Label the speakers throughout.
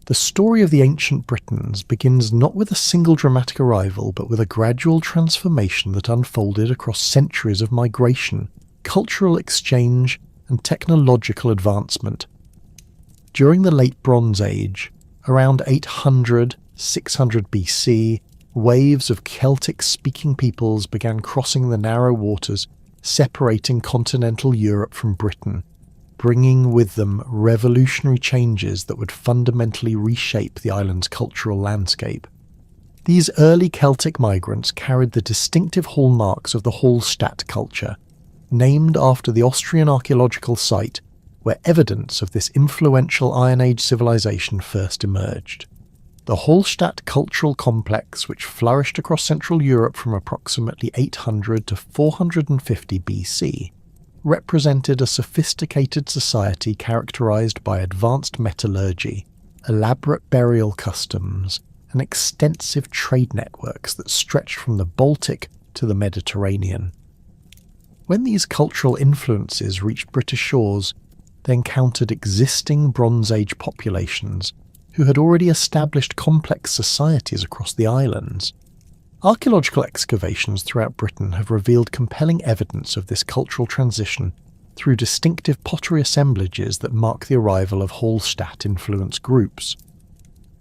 Speaker 1: The story of the ancient Britons begins not with a single dramatic arrival, but with a gradual transformation that unfolded across centuries of migration, cultural exchange, and technological advancement. During the Late Bronze Age, around 800–600 BC, waves of Celtic-speaking peoples began crossing the narrow waters separating continental Europe from Britain, bringing with them revolutionary changes that would fundamentally reshape the island's cultural landscape. These early Celtic migrants carried the distinctive hallmarks of the Hallstatt culture, named after the Austrian archaeological site where evidence of this influential Iron Age civilization first emerged. The Hallstatt cultural complex, which flourished across Central Europe from approximately 800 to 450 BC, represented a sophisticated society characterized by advanced metallurgy, elaborate burial customs, and extensive trade networks that stretched from the Baltic to the Mediterranean. When these cultural influences reached British shores, they encountered existing Bronze Age populations who had already established complex societies across the islands. Archaeological excavations throughout Britain have revealed compelling evidence of this cultural transition through distinctive pottery assemblages that mark the arrival of Hallstatt-influenced groups.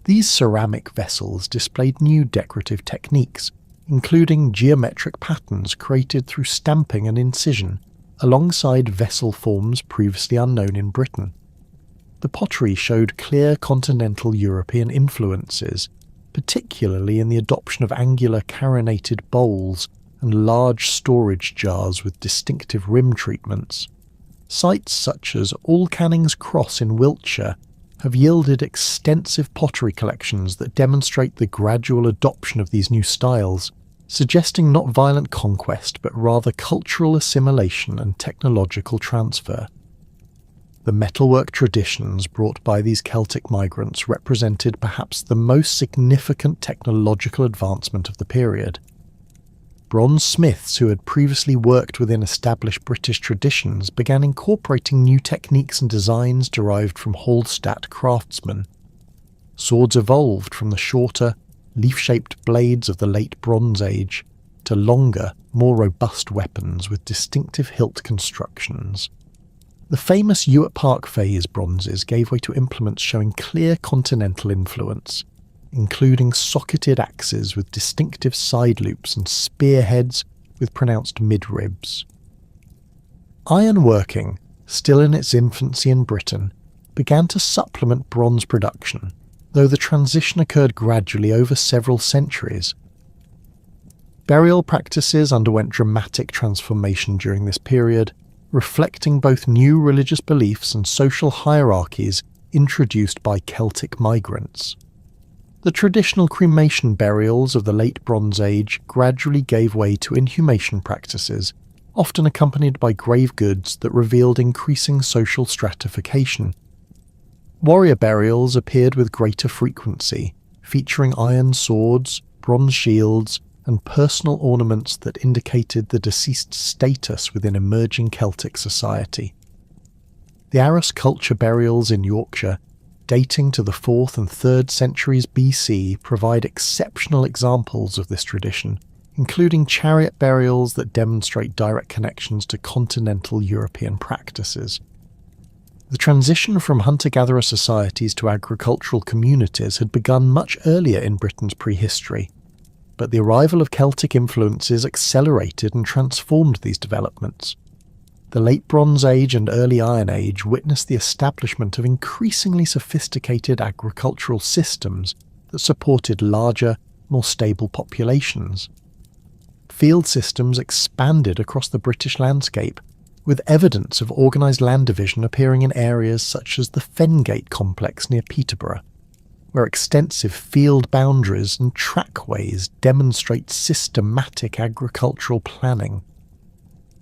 Speaker 1: These ceramic vessels displayed new decorative techniques, including geometric patterns created through stamping and incision, alongside vessel forms previously unknown in Britain. The pottery showed clear continental European influences, particularly in the adoption of angular carinated bowls and large storage jars with distinctive rim treatments. Sites such as All Canning's Cross in Wiltshire have yielded extensive pottery collections that demonstrate the gradual adoption of these new styles, suggesting not violent conquest but rather cultural assimilation and technological transfer. The metalwork traditions brought by these Celtic migrants represented perhaps the most significant technological advancement of the period. Bronze smiths who had previously worked within established British traditions began incorporating new techniques and designs derived from Hallstatt craftsmen. Swords evolved from the shorter, leaf-shaped blades of the Late Bronze Age to longer, more robust weapons with distinctive hilt constructions. The famous Ewart Park phase bronzes gave way to implements showing clear continental influence, including socketed axes with distinctive side loops and spearheads with pronounced midribs. Ironworking, still in its infancy in Britain, began to supplement bronze production, though the transition occurred gradually over several centuries. Burial practices underwent dramatic transformation during this period, reflecting both new religious beliefs and social hierarchies introduced by Celtic migrants. The traditional cremation burials of the Late Bronze Age gradually gave way to inhumation practices, often accompanied by grave goods that revealed increasing social stratification. Warrior burials appeared with greater frequency, featuring iron swords, bronze shields, and personal ornaments that indicated the deceased's status within emerging Celtic society. The Arras culture burials in Yorkshire, dating to the 4th and 3rd centuries BC, provide exceptional examples of this tradition, including chariot burials that demonstrate direct connections to continental European practices. The transition from hunter-gatherer societies to agricultural communities had begun much earlier in Britain's prehistory, but the arrival of Celtic influences accelerated and transformed these developments. The Late Bronze Age and Early Iron Age witnessed the establishment of increasingly sophisticated agricultural systems that supported larger, more stable populations. Field systems expanded across the British landscape, with evidence of organised land division appearing in areas such as the Fengate complex near Peterborough, where extensive field boundaries and trackways demonstrate systematic agricultural planning.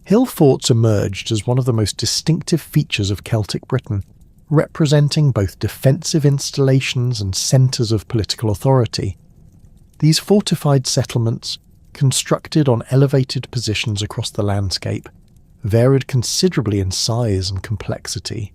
Speaker 1: Hillforts emerged as one of the most distinctive features of Celtic Britain, representing both defensive installations and centres of political authority. These fortified settlements, constructed on elevated positions across the landscape, varied considerably in size and complexity.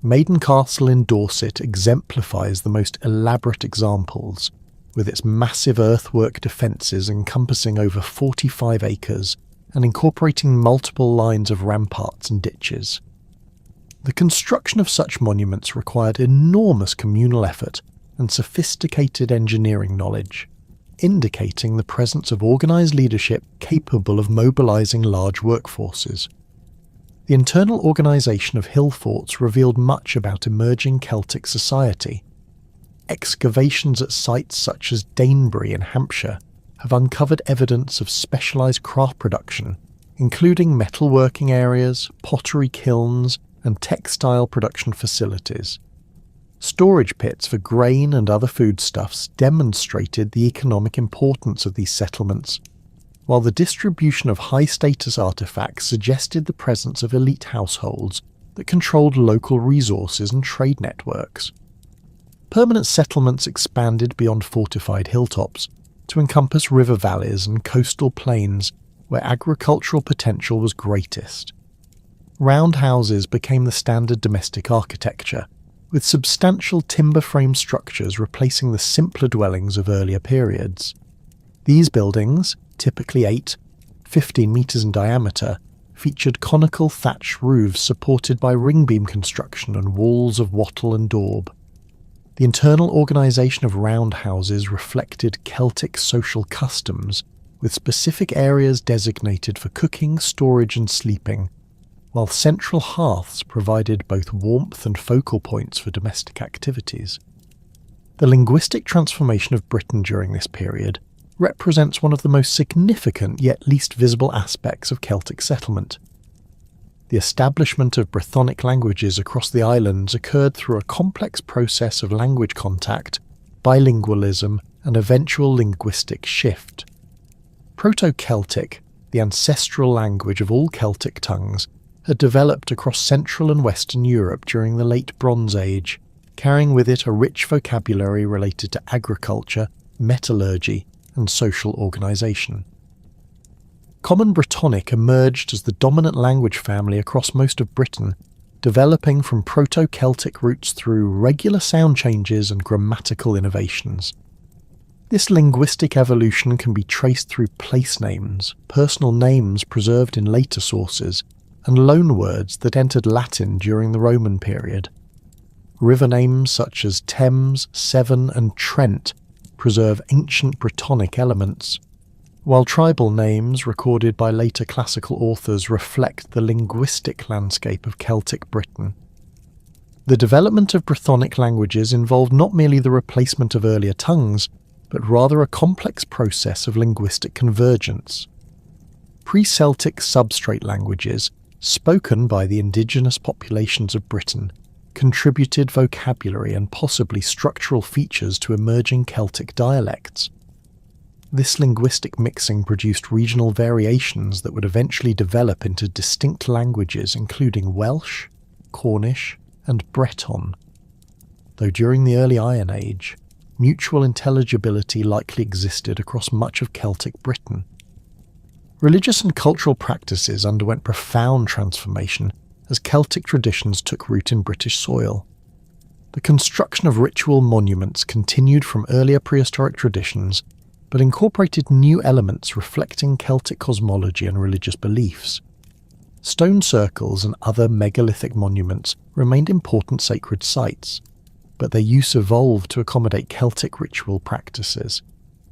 Speaker 1: Maiden Castle in Dorset exemplifies the most elaborate examples, with its massive earthwork defences encompassing over 45 acres and incorporating multiple lines of ramparts and ditches. The construction of such monuments required enormous communal effort and sophisticated engineering knowledge, indicating the presence of organised leadership capable of mobilising large workforces. The internal organisation of hill forts revealed much about emerging Celtic society. Excavations at sites such as Danebury in Hampshire have uncovered evidence of specialised craft production, including metalworking areas, pottery kilns, and textile production facilities. Storage pits for grain and other foodstuffs demonstrated the economic importance of these settlements, while the distribution of high-status artefacts suggested the presence of elite households that controlled local resources and trade networks. Permanent settlements expanded beyond fortified hilltops to encompass river valleys and coastal plains where agricultural potential was greatest. Round houses became the standard domestic architecture, with substantial timber-frame structures replacing the simpler dwellings of earlier periods. These buildings, typically 15 metres in diameter, featured conical thatch roofs supported by ring-beam construction and walls of wattle and daub. The internal organisation of round houses reflected Celtic social customs, with specific areas designated for cooking, storage and sleeping, while central hearths provided both warmth and focal points for domestic activities. The linguistic transformation of Britain during this period represents one of the most significant yet least visible aspects of Celtic settlement. The establishment of Brythonic languages across the islands occurred through a complex process of language contact, bilingualism, and eventual linguistic shift. Proto-Celtic, the ancestral language of all Celtic tongues, had developed across Central and Western Europe during the Late Bronze Age, carrying with it a rich vocabulary related to agriculture, metallurgy, and social organisation. Common Brittonic emerged as the dominant language family across most of Britain, developing from Proto-Celtic roots through regular sound changes and grammatical innovations. This linguistic evolution can be traced through place names, personal names preserved in later sources, and loanwords that entered Latin during the Roman period. River names such as Thames, Severn and Trent preserve ancient Brittonic elements, while tribal names recorded by later classical authors reflect the linguistic landscape of Celtic Britain. The development of Brythonic languages involved not merely the replacement of earlier tongues, but rather a complex process of linguistic convergence. Pre-Celtic substrate languages, spoken by the indigenous populations of Britain, contributed vocabulary and possibly structural features to emerging Celtic dialects. This linguistic mixing produced regional variations that would eventually develop into distinct languages including Welsh, Cornish, and Breton. Though during the early Iron Age, mutual intelligibility likely existed across much of Celtic Britain. Religious and cultural practices underwent profound transformation as Celtic traditions took root in British soil. The construction of ritual monuments continued from earlier prehistoric traditions, but incorporated new elements reflecting Celtic cosmology and religious beliefs. Stone circles and other megalithic monuments remained important sacred sites, but their use evolved to accommodate Celtic ritual practices.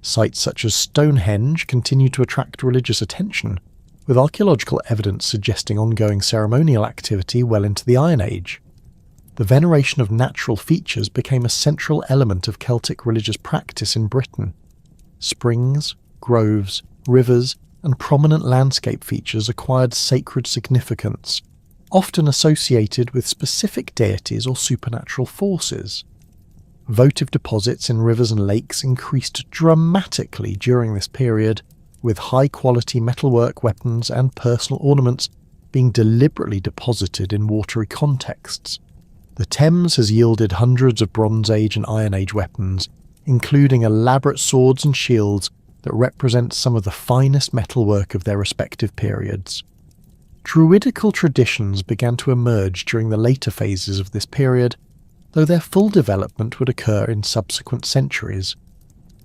Speaker 1: Sites such as Stonehenge continue to attract religious attention, with archaeological evidence suggesting ongoing ceremonial activity well into the Iron Age. The veneration of natural features became a central element of Celtic religious practice in Britain. Springs, groves, rivers, and prominent landscape features acquired sacred significance, often associated with specific deities or supernatural forces. Votive deposits in rivers and lakes increased dramatically during this period, with high-quality metalwork weapons and personal ornaments being deliberately deposited in watery contexts. The Thames has yielded hundreds of Bronze Age and Iron Age weapons, including elaborate swords and shields that represent some of the finest metalwork of their respective periods. Druidical traditions began to emerge during the later phases of this period, though their full development would occur in subsequent centuries.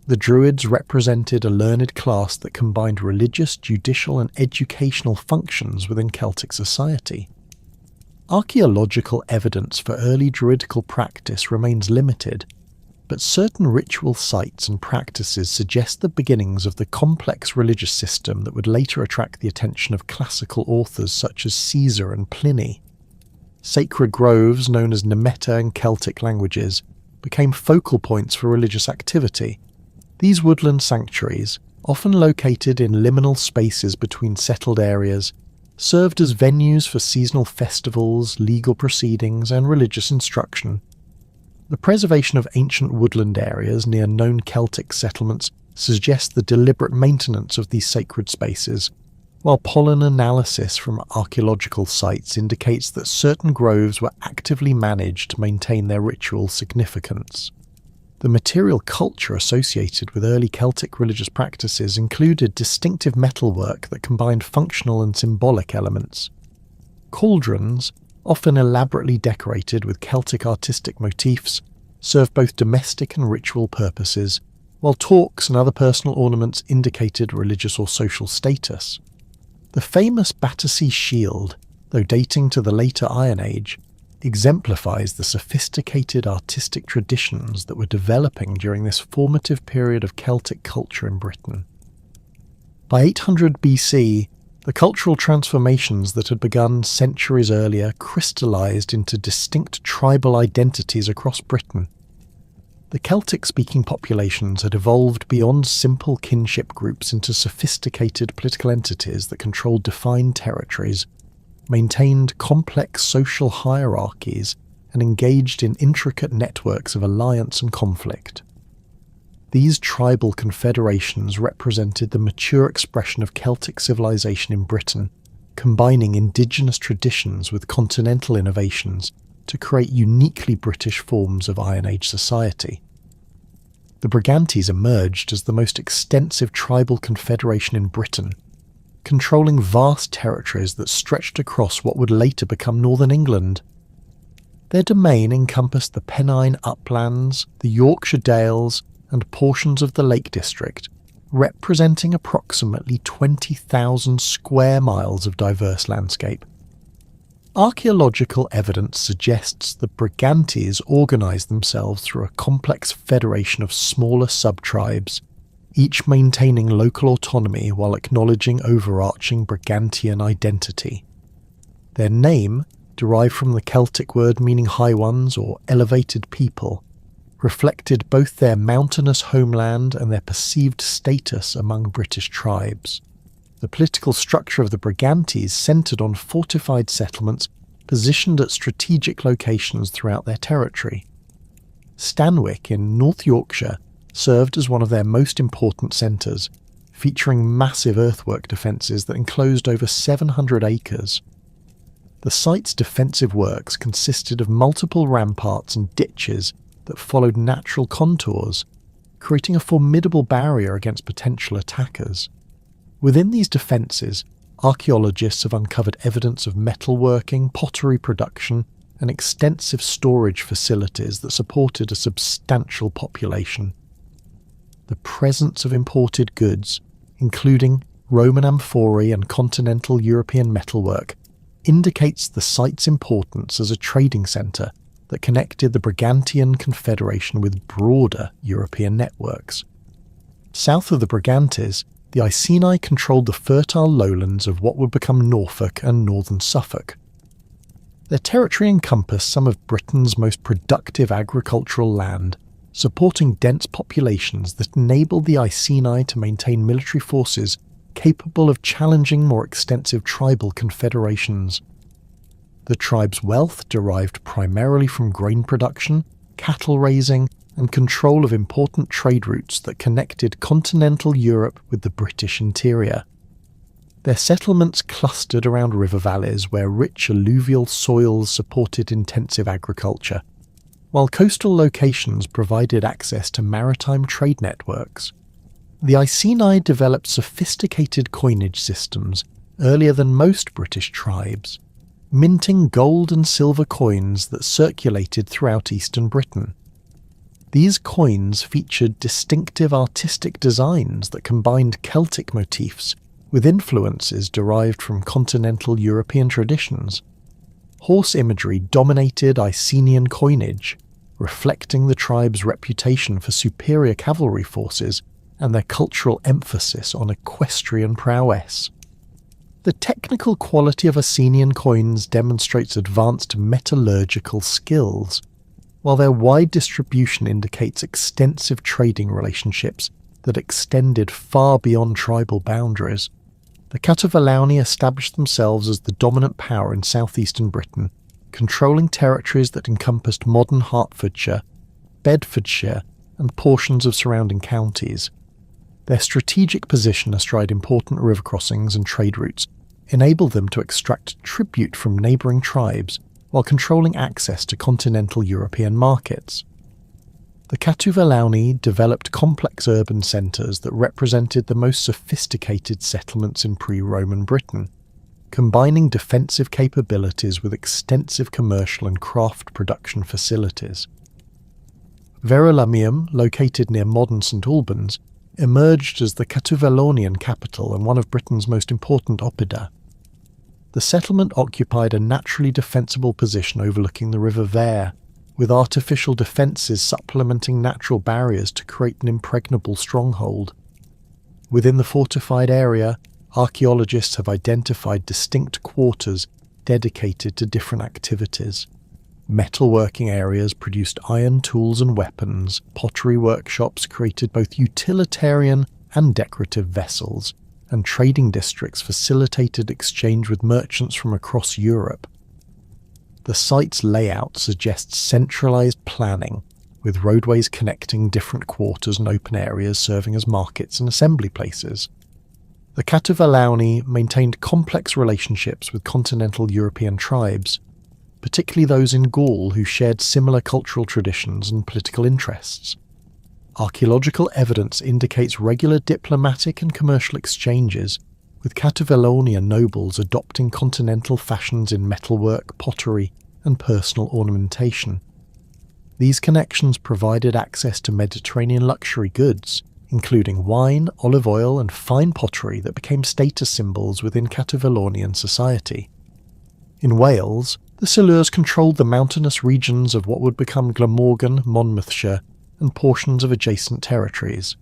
Speaker 1: The Druids represented a learned class that combined religious, judicial and educational functions within Celtic society. Archaeological evidence for early Druidical practice remains limited, but certain ritual sites and practices suggest the beginnings of the complex religious system that would later attract the attention of classical authors such as Caesar and Pliny. Sacred groves, known as nemeta in Celtic languages, became focal points for religious activity. These woodland sanctuaries, often located in liminal spaces between settled areas, served as venues for seasonal festivals, legal proceedings, and religious instruction. The preservation of ancient woodland areas near known Celtic settlements suggests the deliberate maintenance of these sacred spaces, while pollen analysis from archaeological sites indicates that certain groves were actively managed to maintain their ritual significance. The material culture associated with early Celtic religious practices included distinctive metalwork that combined functional and symbolic elements. Cauldrons, often elaborately decorated with Celtic artistic motifs, served both domestic and ritual purposes, while torques and other personal ornaments indicated religious or social status. The famous Battersea shield, though dating to the later Iron Age, exemplifies the sophisticated artistic traditions that were developing during this formative period of Celtic culture in Britain. By 800 BC, the cultural transformations that had begun centuries earlier crystallized into distinct tribal identities across Britain. The Celtic-speaking populations had evolved beyond simple kinship groups into sophisticated political entities that controlled defined territories, maintained complex social hierarchies, and engaged in intricate networks of alliance and conflict. These tribal confederations represented the mature expression of Celtic civilization in Britain, combining indigenous traditions with continental innovations to create uniquely British forms of Iron Age society. The Brigantes emerged as the most extensive tribal confederation in Britain, controlling vast territories that stretched across what would later become northern England. Their domain encompassed the Pennine uplands, the Yorkshire Dales, and portions of the Lake District, representing approximately 20,000 square miles of diverse landscape. Archaeological evidence suggests the Brigantes organised themselves through a complex federation of smaller sub-tribes, each maintaining local autonomy while acknowledging overarching Brigantian identity. Their name, derived from the Celtic word meaning high ones or elevated people, reflected both their mountainous homeland and their perceived status among British tribes. The political structure of the Brigantes centred on fortified settlements positioned at strategic locations throughout their territory. Stanwick in North Yorkshire served as one of their most important centres, featuring massive earthwork defences that enclosed over 700 acres. The site's defensive works consisted of multiple ramparts and ditches that followed natural contours, creating a formidable barrier against potential attackers. Within these defences, archaeologists have uncovered evidence of metalworking, pottery production, and extensive storage facilities that supported a substantial population. The presence of imported goods, including Roman amphorae and continental European metalwork, indicates the site's importance as a trading centre that connected the Brigantian Confederation with broader European networks. South of the Brigantes, the Iceni controlled the fertile lowlands of what would become Norfolk and northern Suffolk. Their territory encompassed some of Britain's most productive agricultural land, supporting dense populations that enabled the Iceni to maintain military forces capable of challenging more extensive tribal confederations. The tribe's wealth derived primarily from grain production, cattle raising, and control of important trade routes that connected continental Europe with the British interior. Their settlements clustered around river valleys where rich alluvial soils supported intensive agriculture, while coastal locations provided access to maritime trade networks. The Iceni developed sophisticated coinage systems, earlier than most British tribes, minting gold and silver coins that circulated throughout eastern Britain. These coins featured distinctive artistic designs that combined Celtic motifs with influences derived from continental European traditions. Horse imagery dominated Icenian coinage, reflecting the tribe's reputation for superior cavalry forces and their cultural emphasis on equestrian prowess. The technical quality of Icenian coins demonstrates advanced metallurgical skills, while their wide distribution indicates extensive trading relationships that extended far beyond tribal boundaries. The Catuvellauni established themselves as the dominant power in southeastern Britain, controlling territories that encompassed modern Hertfordshire, Bedfordshire, and portions of surrounding counties. Their strategic position astride important river crossings and trade routes enabled them to extract tribute from neighbouring tribes while controlling access to continental European markets. The Catuvellauni developed complex urban centres that represented the most sophisticated settlements in pre-Roman Britain, combining defensive capabilities with extensive commercial and craft production facilities. Verulamium, located near modern St Albans, emerged as the Catuvellanian capital and one of Britain's most important oppida. The settlement occupied a naturally defensible position overlooking the River Vere, with artificial defences supplementing natural barriers to create an impregnable stronghold. Within the fortified area, archaeologists have identified distinct quarters dedicated to different activities. Metalworking areas produced iron tools and weapons, pottery workshops created both utilitarian and decorative vessels, and trading districts facilitated exchange with merchants from across Europe. The site's layout suggests centralised planning, with roadways connecting different quarters and open areas serving as markets and assembly places. The Catuvellauni maintained complex relationships with continental European tribes, particularly those in Gaul who shared similar cultural traditions and political interests. Archaeological evidence indicates regular diplomatic and commercial exchanges, with Catuvellanian nobles adopting continental fashions in metalwork, pottery, and personal ornamentation. These connections provided access to Mediterranean luxury goods, including wine, olive oil, and fine pottery that became status symbols within Catuvellanian society. In Wales, the Silures controlled the mountainous regions of what would become Glamorgan, Monmouthshire, and portions of adjacent territories.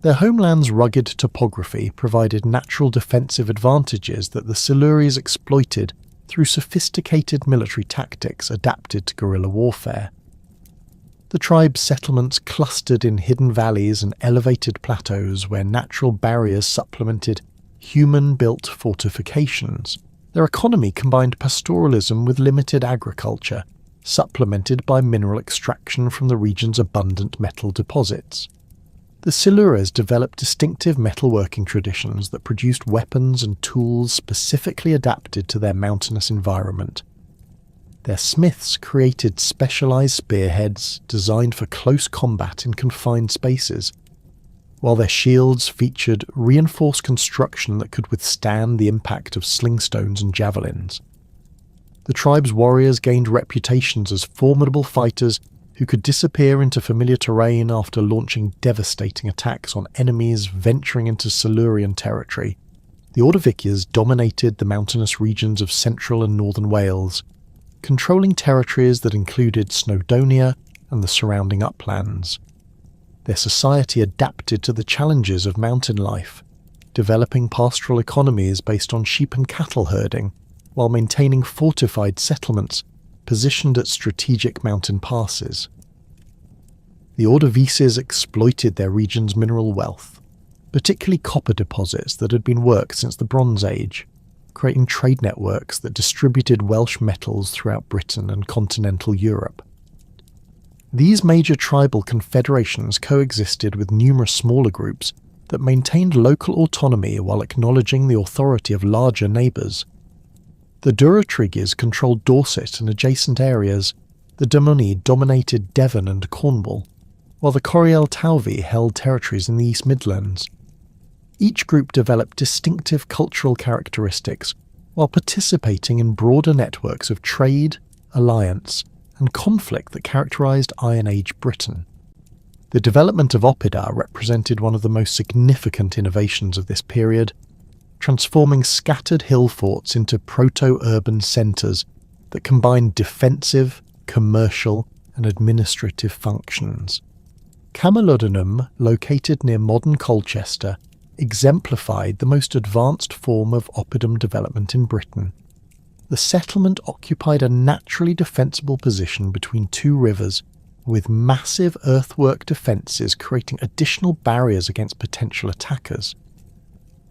Speaker 1: Their homeland's rugged topography provided natural defensive advantages that the Silures exploited through sophisticated military tactics adapted to guerrilla warfare. The tribe's settlements clustered in hidden valleys and elevated plateaus where natural barriers supplemented human-built fortifications. Their economy combined pastoralism with limited agriculture, supplemented by mineral extraction from the region's abundant metal deposits. The Silures developed distinctive metalworking traditions that produced weapons and tools specifically adapted to their mountainous environment. Their smiths created specialized spearheads designed for close combat in confined spaces, while their shields featured reinforced construction that could withstand the impact of slingstones and javelins. The tribe's warriors gained reputations as formidable fighters who could disappear into familiar terrain after launching devastating attacks on enemies venturing into Silurian territory. The Ordovicians dominated the mountainous regions of central and northern Wales, controlling territories that included Snowdonia and the surrounding uplands. Their society adapted to the challenges of mountain life, developing pastoral economies based on sheep and cattle herding, while maintaining fortified settlements positioned at strategic mountain passes. The Ordovices exploited their region's mineral wealth, particularly copper deposits that had been worked since the Bronze Age, creating trade networks that distributed Welsh metals throughout Britain and continental Europe. These major tribal confederations coexisted with numerous smaller groups that maintained local autonomy while acknowledging the authority of larger neighbours. The Durotriges controlled Dorset and adjacent areas, the Domuni dominated Devon and Cornwall, while the Coriel Tauvi held territories in the East Midlands. Each group developed distinctive cultural characteristics while participating in broader networks of trade, alliance, and conflict that characterised Iron Age Britain. The development of oppida represented one of the most significant innovations of this period, transforming scattered hill forts into proto-urban centres that combined defensive, commercial, and administrative functions. Camulodunum, located near modern Colchester, exemplified the most advanced form of oppidum development in Britain. The settlement occupied a naturally defensible position between two rivers, with massive earthwork defences creating additional barriers against potential attackers.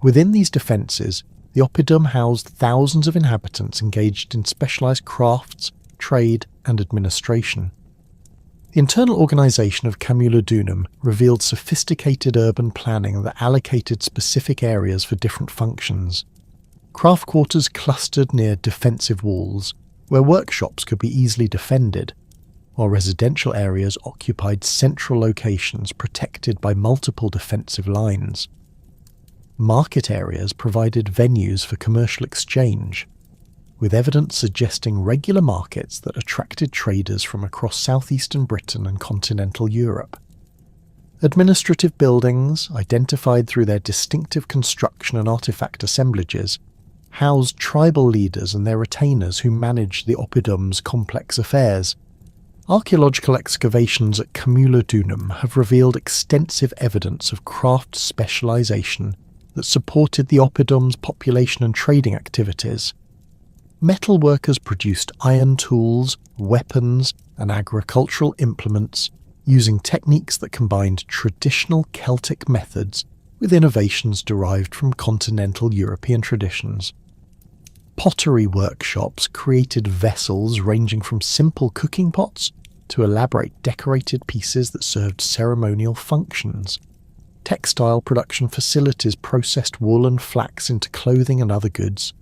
Speaker 1: Within these defences, the oppidum housed thousands of inhabitants engaged in specialised crafts, trade, and administration. The internal organisation of Camulodunum revealed sophisticated urban planning that allocated specific areas for different functions. Craft quarters clustered near defensive walls, where workshops could be easily defended, while residential areas occupied central locations protected by multiple defensive lines. Market areas provided venues for commercial exchange, with evidence suggesting regular markets that attracted traders from across southeastern Britain and continental Europe. Administrative buildings, identified through their distinctive construction and artefact assemblages, housed tribal leaders and their retainers who managed the oppidum's complex affairs. Archaeological excavations at Camulodunum have revealed extensive evidence of craft specialisation that supported the oppidum's population and trading activities. Metal workers produced iron tools, weapons, and agricultural implements using techniques that combined traditional Celtic methods with innovations derived from continental European traditions. Pottery workshops created vessels ranging from simple cooking pots to elaborate decorated pieces that served ceremonial functions. Textile production facilities processed wool and flax into clothing and other goods,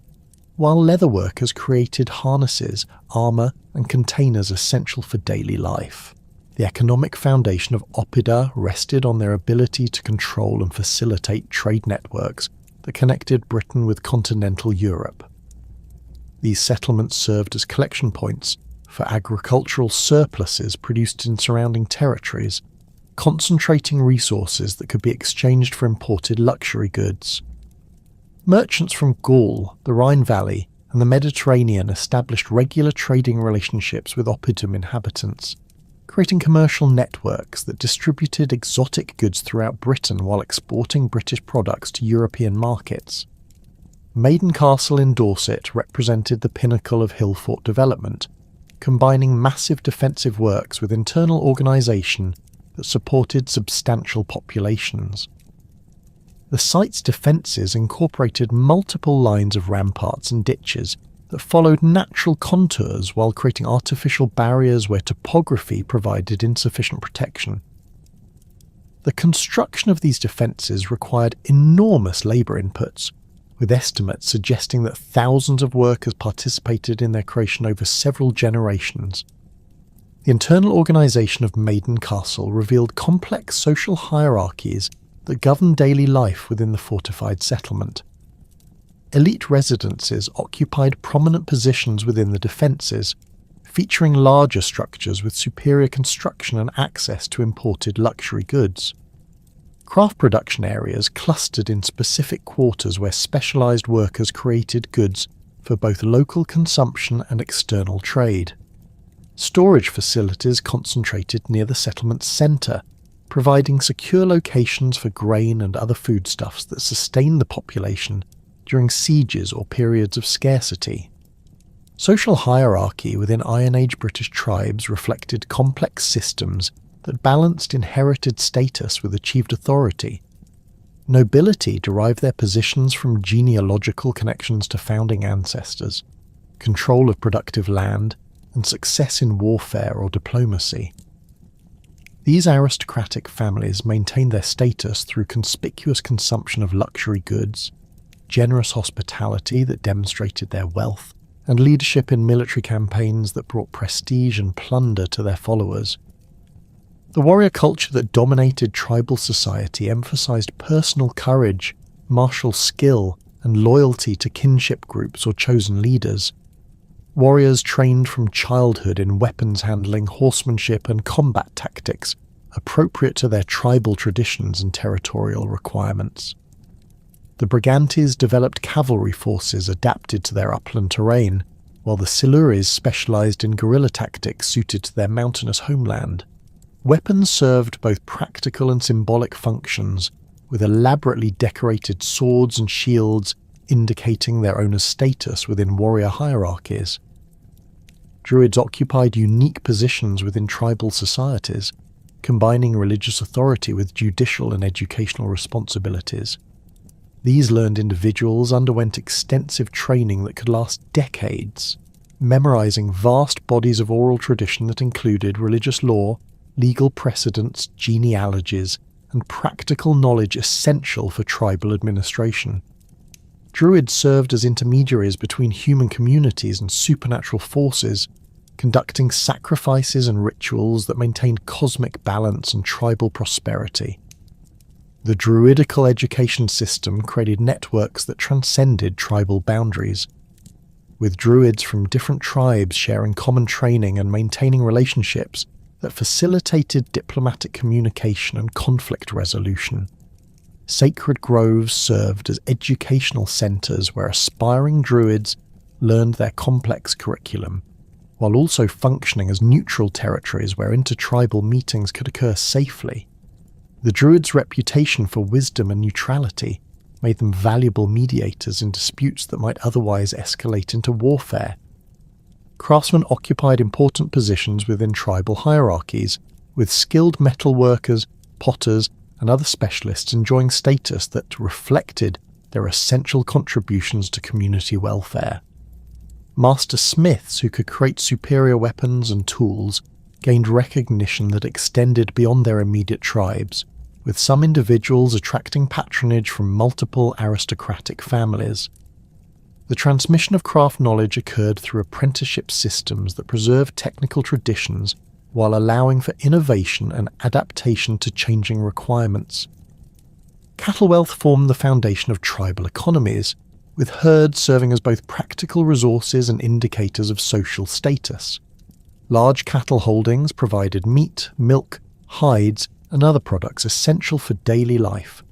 Speaker 1: while leather workers created harnesses, armour, and containers essential for daily life. The economic foundation of oppida rested on their ability to control and facilitate trade networks that connected Britain with continental Europe. These settlements served as collection points for agricultural surpluses produced in surrounding territories, concentrating resources that could be exchanged for imported luxury goods. Merchants from Gaul, the Rhine Valley, and the Mediterranean established regular trading relationships with oppidum inhabitants, creating commercial networks that distributed exotic goods throughout Britain while exporting British products to European markets. Maiden Castle in Dorset represented the pinnacle of hill fort development, combining massive defensive works with internal organisation that supported substantial populations. The site's defences incorporated multiple lines of ramparts and ditches that followed natural contours while creating artificial barriers where topography provided insufficient protection. The construction of these defences required enormous labour inputs, with estimates suggesting that thousands of workers participated in their creation over several generations. The internal organisation of Maiden Castle revealed complex social hierarchies that governed daily life within the fortified settlement. Elite residences occupied prominent positions within the defences, featuring larger structures with superior construction and access to imported luxury goods. Craft production areas clustered in specific quarters where specialised workers created goods for both local consumption and external trade. Storage facilities concentrated near the settlement's centre, providing secure locations for grain and other foodstuffs that sustained the population during sieges or periods of scarcity. Social hierarchy within Iron Age British tribes reflected complex systems that balanced inherited status with achieved authority. Nobility derived their positions from genealogical connections to founding ancestors, control of productive land, and success in warfare or diplomacy. These aristocratic families maintained their status through conspicuous consumption of luxury goods, generous hospitality that demonstrated their wealth, and leadership in military campaigns that brought prestige and plunder to their followers. The warrior culture that dominated tribal society emphasized personal courage, martial skill, and loyalty to kinship groups or chosen leaders. Warriors trained from childhood in weapons handling, horsemanship, and combat tactics, appropriate to their tribal traditions and territorial requirements. The Brigantes developed cavalry forces adapted to their upland terrain, while the Silures specialized in guerrilla tactics suited to their mountainous homeland. Weapons served both practical and symbolic functions, with elaborately decorated swords and shields indicating their owner's status within warrior hierarchies. Druids occupied unique positions within tribal societies, combining religious authority with judicial and educational responsibilities. These learned individuals underwent extensive training that could last decades, memorizing vast bodies of oral tradition that included religious law, legal precedents, genealogies, and practical knowledge essential for tribal administration. Druids served as intermediaries between human communities and supernatural forces, conducting sacrifices and rituals that maintained cosmic balance and tribal prosperity. The Druidical education system created networks that transcended tribal boundaries, with Druids from different tribes sharing common training and maintaining relationships that facilitated diplomatic communication and conflict resolution. Sacred groves served as educational centres where aspiring Druids learned their complex curriculum, while also functioning as neutral territories where intertribal meetings could occur safely. The Druids' reputation for wisdom and neutrality made them valuable mediators in disputes that might otherwise escalate into warfare. Craftsmen occupied important positions within tribal hierarchies, with skilled metalworkers, potters, and other specialists enjoying status that reflected their essential contributions to community welfare. Master smiths who could create superior weapons and tools gained recognition that extended beyond their immediate tribes, with some individuals attracting patronage from multiple aristocratic families. The transmission of craft knowledge occurred through apprenticeship systems that preserved technical traditions while allowing for innovation and adaptation to changing requirements. Cattle wealth formed the foundation of tribal economies, with herds serving as both practical resources and indicators of social status. Large cattle holdings provided meat, milk, hides, and other products essential for daily life,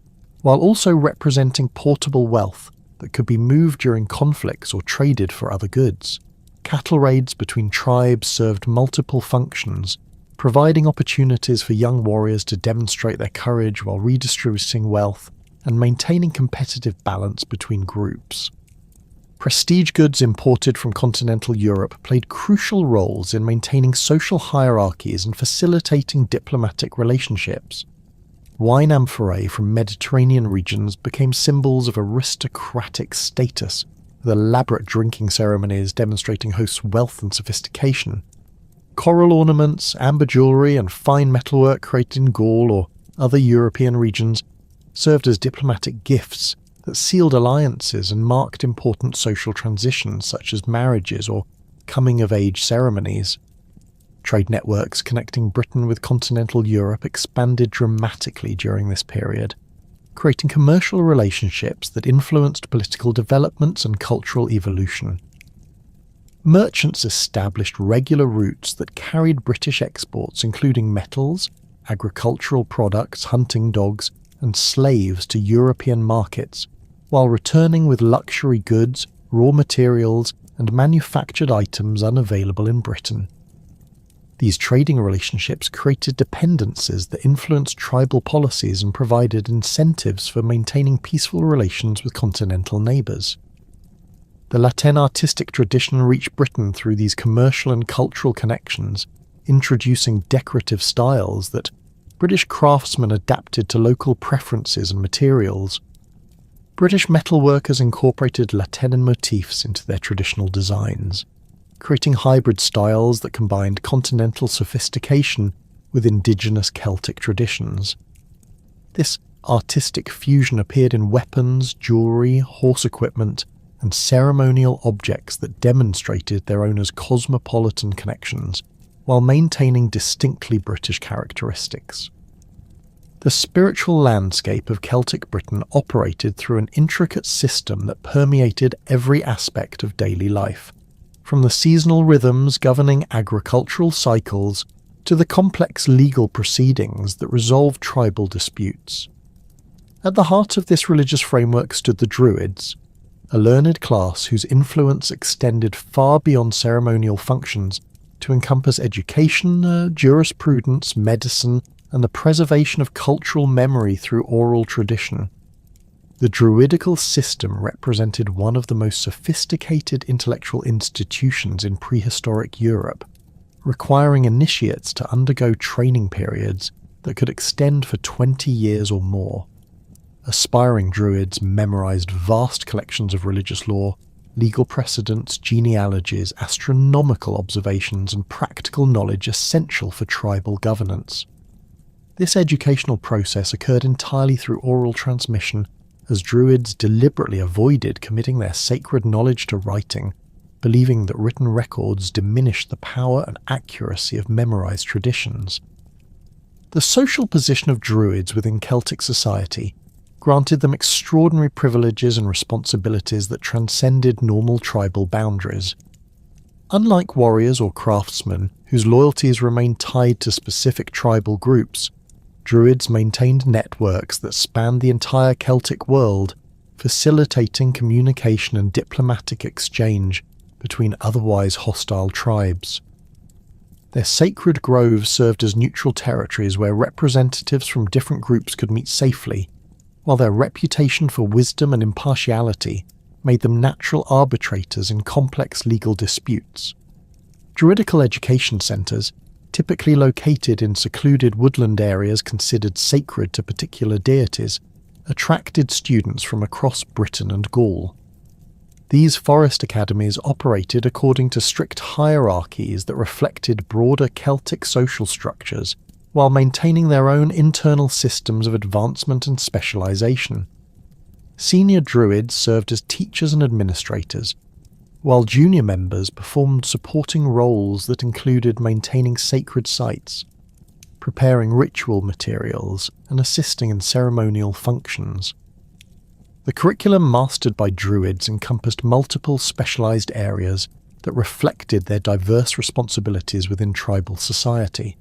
Speaker 1: while also representing portable wealth that could be moved during conflicts or traded for other goods. Cattle raids between tribes served multiple functions, providing opportunities for young warriors to demonstrate their courage while redistributing wealth and maintaining competitive balance between groups. Prestige goods imported from continental Europe played crucial roles in maintaining social hierarchies and facilitating diplomatic relationships. Wine amphorae from Mediterranean regions became symbols of aristocratic status, with elaborate drinking ceremonies demonstrating hosts' wealth and sophistication. Coral ornaments, amber jewellery, and fine metalwork created in Gaul or other European regions served as diplomatic gifts that sealed alliances and marked important social transitions such as marriages or coming-of-age ceremonies. Trade networks connecting Britain with continental Europe expanded dramatically during this period, creating commercial relationships that influenced political developments and cultural evolution. Merchants established regular routes that carried British exports including metals, agricultural products, hunting dogs, and slaves to European markets, while returning with luxury goods, raw materials, and manufactured items unavailable in Britain. These trading relationships created dependencies that influenced tribal policies and provided incentives for maintaining peaceful relations with continental neighbours. The Latin artistic tradition reached Britain through these commercial and cultural connections, introducing decorative styles that British craftsmen adapted to local preferences and materials. British metalworkers incorporated Latin motifs into their traditional designs, creating hybrid styles that combined continental sophistication with indigenous Celtic traditions. This artistic fusion appeared in weapons, jewellery, horse equipment, and ceremonial objects that demonstrated their owners' cosmopolitan connections, while maintaining distinctly British characteristics. The spiritual landscape of Celtic Britain operated through an intricate system that permeated every aspect of daily life, from the seasonal rhythms governing agricultural cycles to the complex legal proceedings that resolved tribal disputes. At the heart of this religious framework stood the Druids, a learned class whose influence extended far beyond ceremonial functions to encompass education, jurisprudence, medicine, and the preservation of cultural memory through oral tradition. The Druidical system represented one of the most sophisticated intellectual institutions in prehistoric Europe, requiring initiates to undergo training periods that could extend for 20 years or more. Aspiring Druids memorized vast collections of religious lore, legal precedents, genealogies, astronomical observations, and practical knowledge essential for tribal governance. This educational process occurred entirely through oral transmission, as Druids deliberately avoided committing their sacred knowledge to writing, believing that written records diminished the power and accuracy of memorized traditions. The social position of Druids within Celtic society granted them extraordinary privileges and responsibilities that transcended normal tribal boundaries. Unlike warriors or craftsmen, whose loyalties remained tied to specific tribal groups, Druids maintained networks that spanned the entire Celtic world, facilitating communication and diplomatic exchange between otherwise hostile tribes. Their sacred groves served as neutral territories where representatives from different groups could meet safely, while their reputation for wisdom and impartiality made them natural arbitrators in complex legal disputes. Druidical education centres, typically located in secluded woodland areas considered sacred to particular deities, attracted students from across Britain and Gaul. These forest academies operated according to strict hierarchies that reflected broader Celtic social structures, while maintaining their own internal systems of advancement and specialisation. Senior Druids served as teachers and administrators, while junior members performed supporting roles that included maintaining sacred sites, preparing ritual materials, and assisting in ceremonial functions. The curriculum mastered by Druids encompassed multiple specialised areas that reflected their diverse responsibilities within tribal society.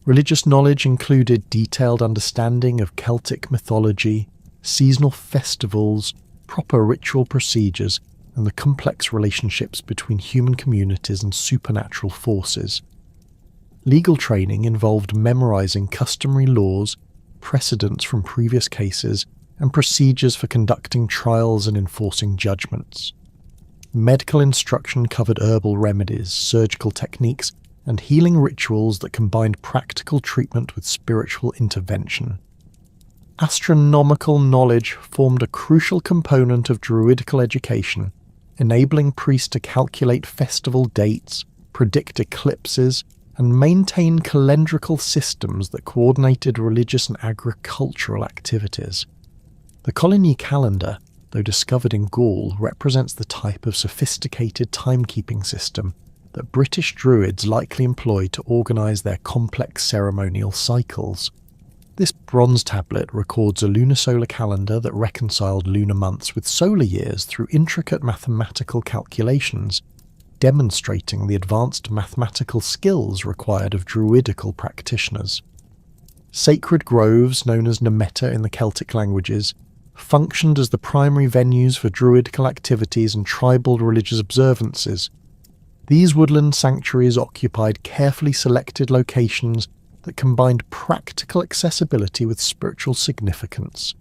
Speaker 1: Religious knowledge included detailed understanding of Celtic mythology, seasonal festivals, proper ritual procedures, and the complex relationships between human communities and supernatural forces. Legal training involved memorizing customary laws, precedents from previous cases, and procedures for conducting trials and enforcing judgments. Medical instruction covered herbal remedies, surgical techniques, and healing rituals that combined practical treatment with spiritual intervention. Astronomical knowledge formed a crucial component of Druidical education, enabling priests to calculate festival dates, predict eclipses, and maintain calendrical systems that coordinated religious and agricultural activities. The Coligny calendar, though discovered in Gaul, represents the type of sophisticated timekeeping system that British Druids likely employed to organise their complex ceremonial cycles. This bronze tablet records a lunisolar calendar that reconciled lunar months with solar years through intricate mathematical calculations, demonstrating the advanced mathematical skills required of Druidical practitioners. Sacred groves, known as nemeta in the Celtic languages, functioned as the primary venues for Druidical activities and tribal religious observances. These woodland sanctuaries occupied carefully selected locations that combined practical accessibility with spiritual significance,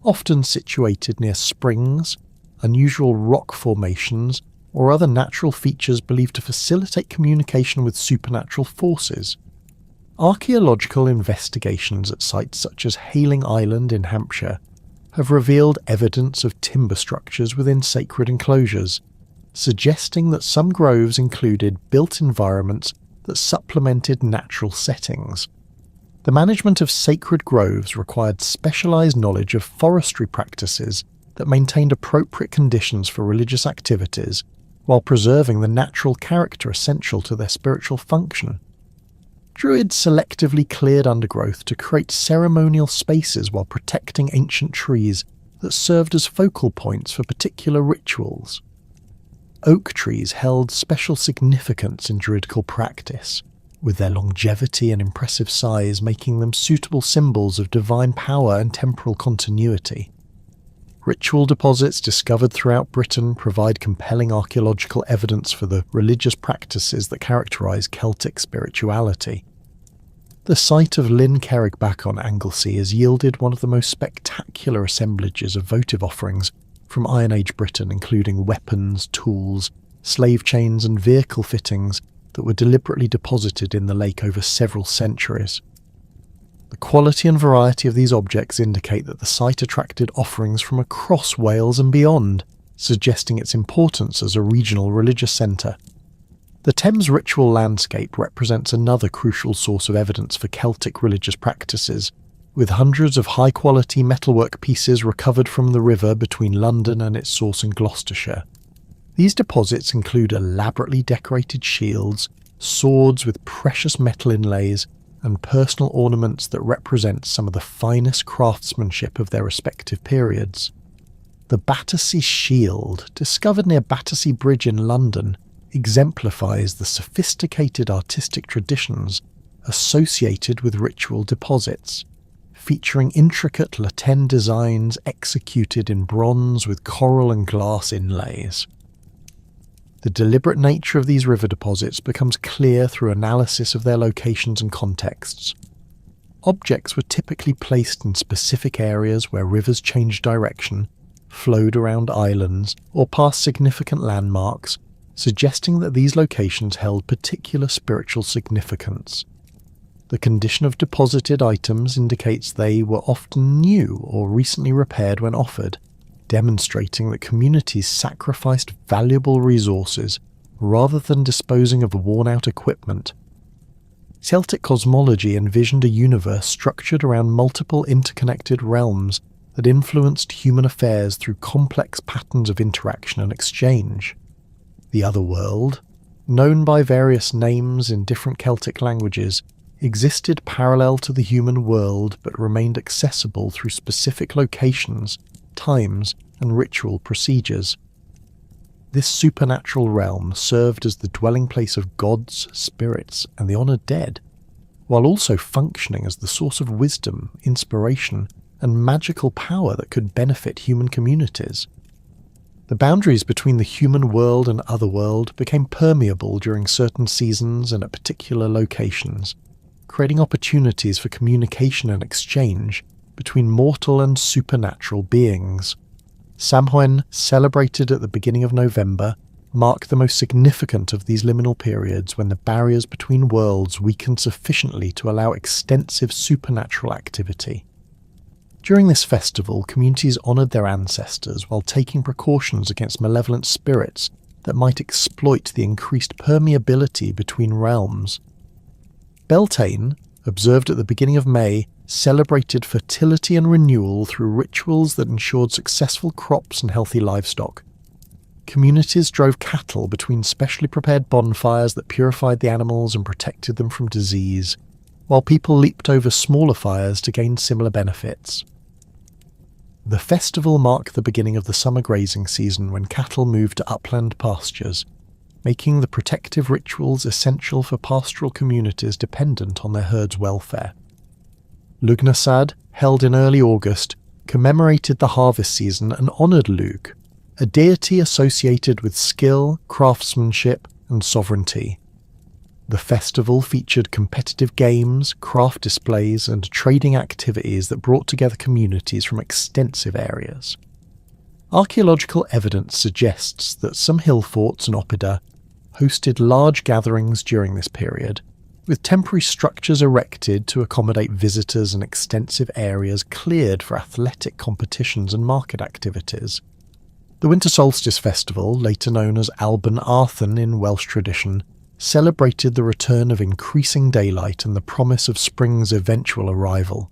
Speaker 1: often situated near springs, unusual rock formations, or other natural features believed to facilitate communication with supernatural forces. Archaeological investigations at sites such as Hayling Island in Hampshire have revealed evidence of timber structures within sacred enclosures, suggesting that some groves included built environments that supplemented natural settings. The management of sacred groves required specialised knowledge of forestry practices that maintained appropriate conditions for religious activities while preserving the natural character essential to their spiritual function. Druids selectively cleared undergrowth to create ceremonial spaces while protecting ancient trees that served as focal points for particular rituals. Oak trees held special significance in Druidical practice, with their longevity and impressive size making them suitable symbols of divine power and temporal continuity. Ritual deposits discovered throughout Britain provide compelling archaeological evidence for the religious practices that characterise Celtic spirituality. The site of Lyn Cerrig on Anglesey has yielded one of the most spectacular assemblages of votive offerings from Iron Age Britain, including weapons, tools, slave chains and vehicle fittings that were deliberately deposited in the lake over several centuries. The quality and variety of these objects indicate that the site attracted offerings from across Wales and beyond, suggesting its importance as a regional religious centre. The Thames ritual landscape represents another crucial source of evidence for Celtic religious practices, with hundreds of high-quality metalwork pieces recovered from the river between London and its source in Gloucestershire. These deposits include elaborately decorated shields, swords with precious metal inlays, and personal ornaments that represent some of the finest craftsmanship of their respective periods. The Battersea Shield, discovered near Battersea Bridge in London, exemplifies the sophisticated artistic traditions associated with ritual deposits, featuring intricate lateen designs executed in bronze with coral and glass inlays. The deliberate nature of these river deposits becomes clear through analysis of their locations and contexts. Objects were typically placed in specific areas where rivers changed direction, flowed around islands, or passed significant landmarks, suggesting that these locations held particular spiritual significance. The condition of deposited items indicates they were often new or recently repaired when offered, demonstrating that communities sacrificed valuable resources rather than disposing of worn-out equipment. Celtic cosmology envisioned a universe structured around multiple interconnected realms that influenced human affairs through complex patterns of interaction and exchange. The other world, known by various names in different Celtic languages, existed parallel to the human world but remained accessible through specific locations, times, and ritual procedures. This supernatural realm served as the dwelling place of gods, spirits, and the honoured dead, while also functioning as the source of wisdom, inspiration, and magical power that could benefit human communities. The boundaries between the human world and otherworld became permeable during certain seasons and at particular locations, creating opportunities for communication and exchange between mortal and supernatural beings. Samhain, celebrated at the beginning of November, mark the most significant of these liminal periods when the barriers between worlds weakened sufficiently to allow extensive supernatural activity. During this festival, communities honoured their ancestors while taking precautions against malevolent spirits that might exploit the increased permeability between realms. Beltane, observed at the beginning of May, celebrated fertility and renewal through rituals that ensured successful crops and healthy livestock. Communities drove cattle between specially prepared bonfires that purified the animals and protected them from disease, while people leaped over smaller fires to gain similar benefits. The festival marked the beginning of the summer grazing season when cattle moved to upland pastures, making the protective rituals essential for pastoral communities dependent on their herd's welfare. Lugnasad, held in early August, commemorated the harvest season and honoured Lugh, a deity associated with skill, craftsmanship, and sovereignty. The festival featured competitive games, craft displays, and trading activities that brought together communities from extensive areas. Archaeological evidence suggests that some hillforts and oppida hosted large gatherings during this period, with temporary structures erected to accommodate visitors and extensive areas cleared for athletic competitions and market activities. The Winter Solstice Festival, later known as Alban Arthur in Welsh tradition, celebrated the return of increasing daylight and the promise of spring's eventual arrival.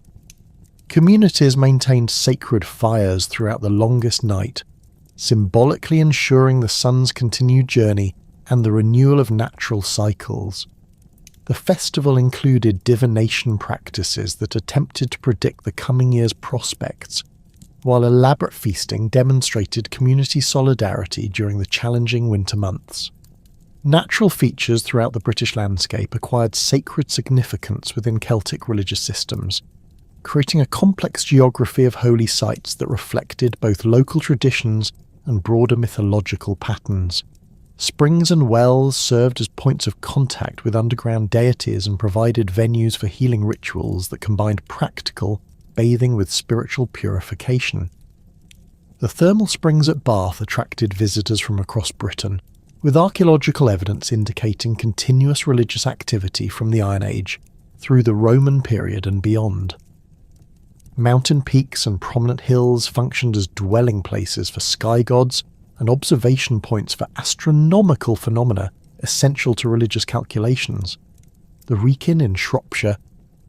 Speaker 1: Communities maintained sacred fires throughout the longest night, symbolically ensuring the sun's continued journey and the renewal of natural cycles. The festival included divination practices that attempted to predict the coming year's prospects, while elaborate feasting demonstrated community solidarity during the challenging winter months. Natural features throughout the British landscape acquired sacred significance within Celtic religious systems, creating a complex geography of holy sites that reflected both local traditions and broader mythological patterns. Springs and wells served as points of contact with underground deities and provided venues for healing rituals that combined practical bathing with spiritual purification. The thermal springs at Bath attracted visitors from across Britain, with archaeological evidence indicating continuous religious activity from the Iron Age through the Roman period and beyond. Mountain peaks and prominent hills functioned as dwelling places for sky gods and observation points for astronomical phenomena essential to religious calculations. The Wrekin in Shropshire,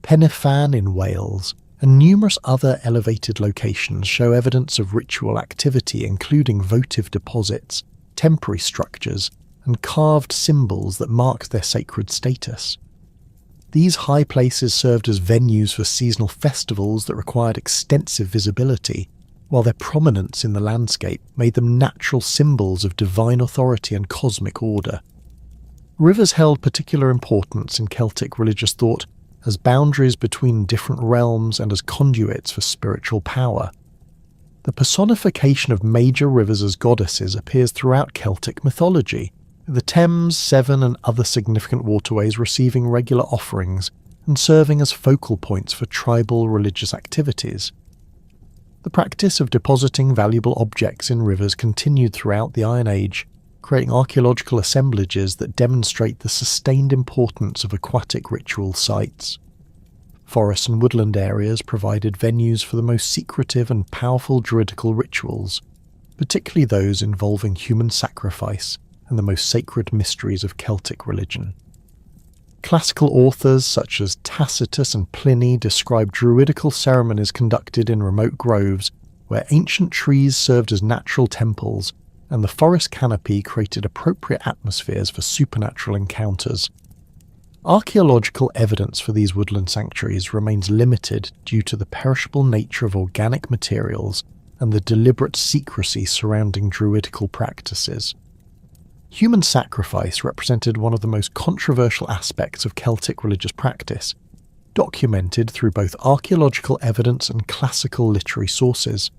Speaker 1: Penifan in Wales, and numerous other elevated locations show evidence of ritual activity, including votive deposits, temporary structures, and carved symbols that marked their sacred status. These high places served as venues for seasonal festivals that required extensive visibility, while their prominence in the landscape made them natural symbols of divine authority and cosmic order. Rivers held particular importance in Celtic religious thought as boundaries between different realms and as conduits for spiritual power. The personification of major rivers as goddesses appears throughout Celtic mythology, with the Thames, Severn and other significant waterways receiving regular offerings and serving as focal points for tribal religious activities. The practice of depositing valuable objects in rivers continued throughout the Iron Age, creating archaeological assemblages that demonstrate the sustained importance of aquatic ritual sites. Forest and woodland areas provided venues for the most secretive and powerful druidical rituals, particularly those involving human sacrifice and the most sacred mysteries of Celtic religion. Classical authors such as Tacitus and Pliny describe druidical ceremonies conducted in remote groves where ancient trees served as natural temples and the forest canopy created appropriate atmospheres for supernatural encounters. Archaeological evidence for these woodland sanctuaries remains limited due to the perishable nature of organic materials and the deliberate secrecy surrounding druidical practices. Human sacrifice represented one of the most controversial aspects of Celtic religious practice, documented through both archaeological evidence and classical literary sources.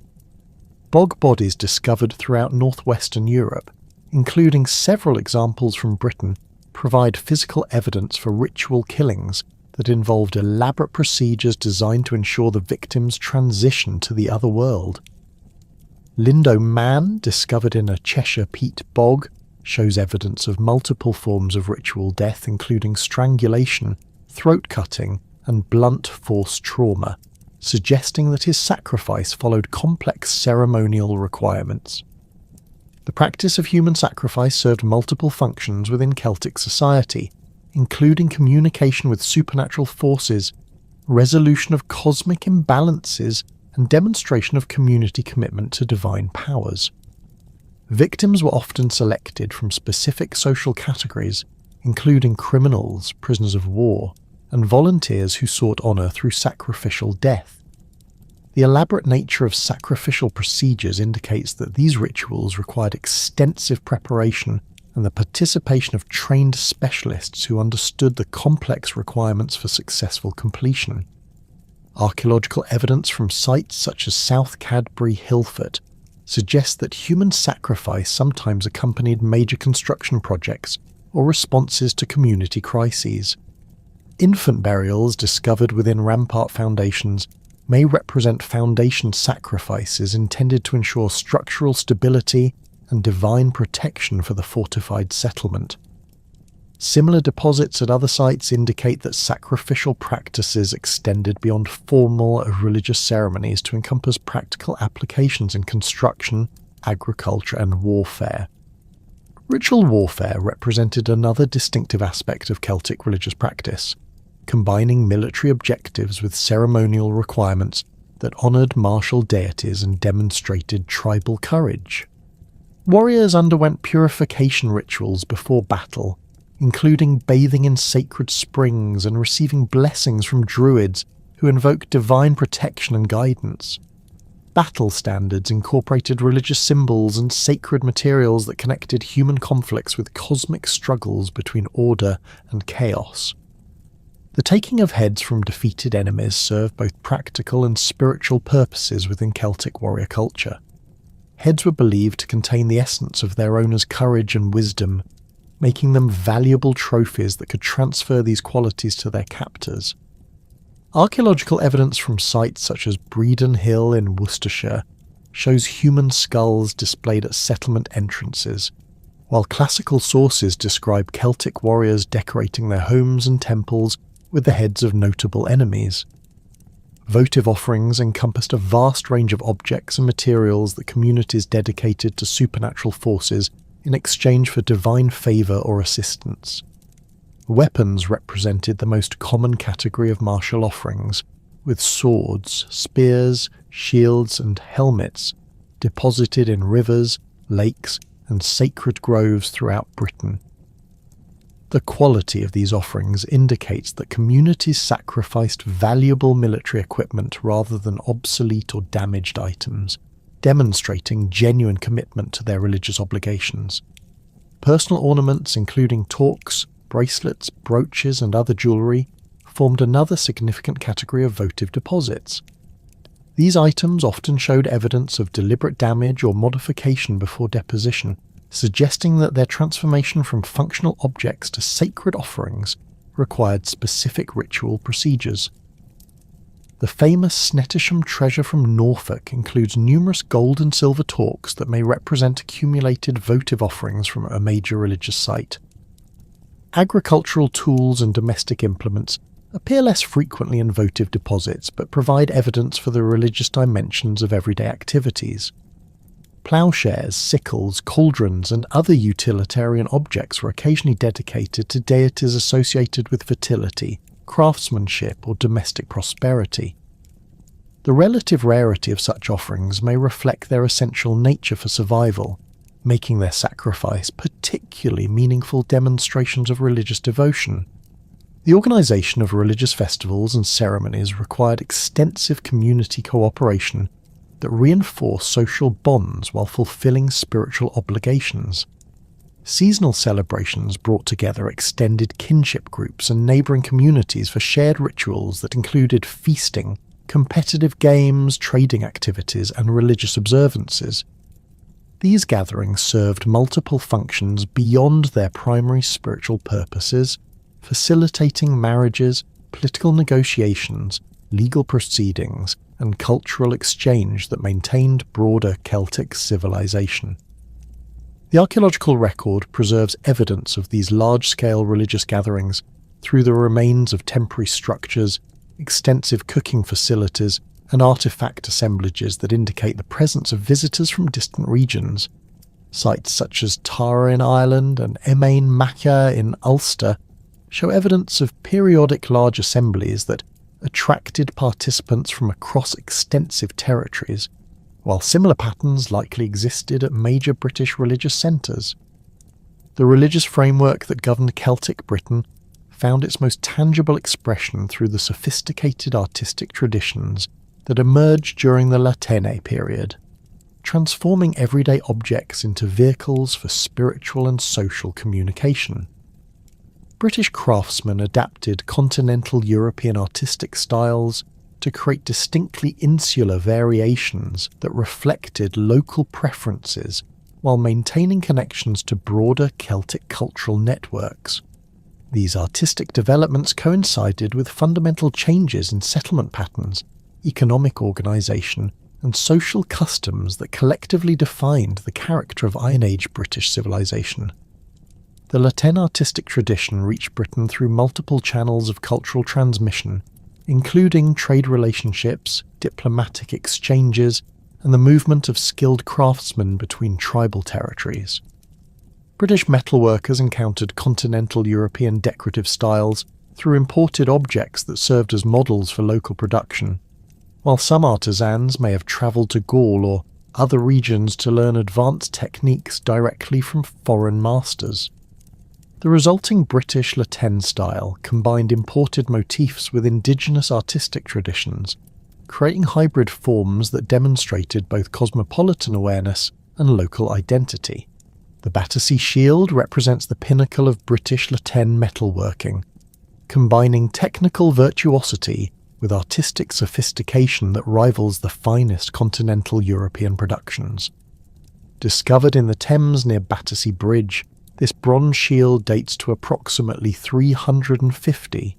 Speaker 1: Bog bodies discovered throughout northwestern Europe, including several examples from Britain, provide physical evidence for ritual killings that involved elaborate procedures designed to ensure the victim's transition to the other world. Lindo Man, discovered in a Cheshire peat bog, shows evidence of multiple forms of ritual death including strangulation, throat cutting, and blunt force trauma, suggesting that his sacrifice followed complex ceremonial requirements. The practice of human sacrifice served multiple functions within Celtic society, including communication with supernatural forces, resolution of cosmic imbalances, and demonstration of community commitment to divine powers. Victims were often selected from specific social categories, including criminals, prisoners of war, and volunteers who sought honour through sacrificial death. The elaborate nature of sacrificial procedures indicates that these rituals required extensive preparation and the participation of trained specialists who understood the complex requirements for successful completion. Archaeological evidence from sites such as South Cadbury Hillfort suggests that human sacrifice sometimes accompanied major construction projects or responses to community crises. Infant burials discovered within rampart foundations may represent foundation sacrifices intended to ensure structural stability and divine protection for the fortified settlement. Similar deposits at other sites indicate that sacrificial practices extended beyond formal religious ceremonies to encompass practical applications in construction, agriculture, and warfare. Ritual warfare represented another distinctive aspect of Celtic religious practice, combining military objectives with ceremonial requirements that honoured martial deities and demonstrated tribal courage. Warriors underwent purification rituals before battle, including bathing in sacred springs and receiving blessings from Druids who invoke divine protection and guidance. Battle standards incorporated religious symbols and sacred materials that connected human conflicts with cosmic struggles between order and chaos. The taking of heads from defeated enemies served both practical and spiritual purposes within Celtic warrior culture. Heads were believed to contain the essence of their owner's courage and wisdom, making them valuable trophies that could transfer these qualities to their captors. Archaeological evidence from sites such as Breton Hill in Worcestershire shows human skulls displayed at settlement entrances, while classical sources describe Celtic warriors decorating their homes and temples with the heads of notable enemies. Votive offerings encompassed a vast range of objects and materials that communities dedicated to supernatural forces in exchange for divine favour or assistance. Weapons represented the most common category of martial offerings, with swords, spears, shields and helmets deposited in rivers, lakes and sacred groves throughout Britain. The quality of these offerings indicates that communities sacrificed valuable military equipment rather than obsolete or damaged items, demonstrating genuine commitment to their religious obligations. Personal ornaments including torques, bracelets, brooches and other jewellery formed another significant category of votive deposits. These items often showed evidence of deliberate damage or modification before deposition, suggesting that their transformation from functional objects to sacred offerings required specific ritual procedures. The famous Snettisham treasure from Norfolk includes numerous gold and silver torques that may represent accumulated votive offerings from a major religious site. Agricultural tools and domestic implements appear less frequently in votive deposits but provide evidence for the religious dimensions of everyday activities. Ploughshares, sickles, cauldrons and other utilitarian objects were occasionally dedicated to deities associated with fertility, craftsmanship or domestic prosperity. The relative rarity of such offerings may reflect their essential nature for survival, making their sacrifice particularly meaningful demonstrations of religious devotion. The organisation of religious festivals and ceremonies required extensive community cooperation that reinforced social bonds while fulfilling spiritual obligations. Seasonal celebrations brought together extended kinship groups and neighbouring communities for shared rituals that included feasting, competitive games, trading activities and religious observances. These gatherings served multiple functions beyond their primary spiritual purposes, facilitating marriages, political negotiations, legal proceedings, and cultural exchange that maintained broader Celtic civilization. The archaeological record preserves evidence of these large-scale religious gatherings through the remains of temporary structures, extensive cooking facilities, and artefact assemblages that indicate the presence of visitors from distant regions. Sites such as Tara in Ireland and Emain Macha in Ulster show evidence of periodic large assemblies that attracted participants from across extensive territories, while similar patterns likely existed at major British religious centres. The religious framework that governed Celtic Britain found its most tangible expression through the sophisticated artistic traditions that emerged during the Latene period, transforming everyday objects into vehicles for spiritual and social communication. British craftsmen adapted continental European artistic styles to create distinctly insular variations that reflected local preferences while maintaining connections to broader Celtic cultural networks. These artistic developments coincided with fundamental changes in settlement patterns, economic organisation, and social customs that collectively defined the character of Iron Age British civilization. The Latin artistic tradition reached Britain through multiple channels of cultural transmission, including trade relationships, diplomatic exchanges, and the movement of skilled craftsmen between tribal territories. British metalworkers encountered continental European decorative styles through imported objects that served as models for local production, while some artisans may have travelled to Gaul or other regions to learn advanced techniques directly from foreign masters. The resulting British Latin style combined imported motifs with indigenous artistic traditions, creating hybrid forms that demonstrated both cosmopolitan awareness and local identity. The Battersea shield represents the pinnacle of British Latin metalworking, combining technical virtuosity with artistic sophistication that rivals the finest continental European productions. Discovered in the Thames near Battersea Bridge, this bronze shield dates to approximately 350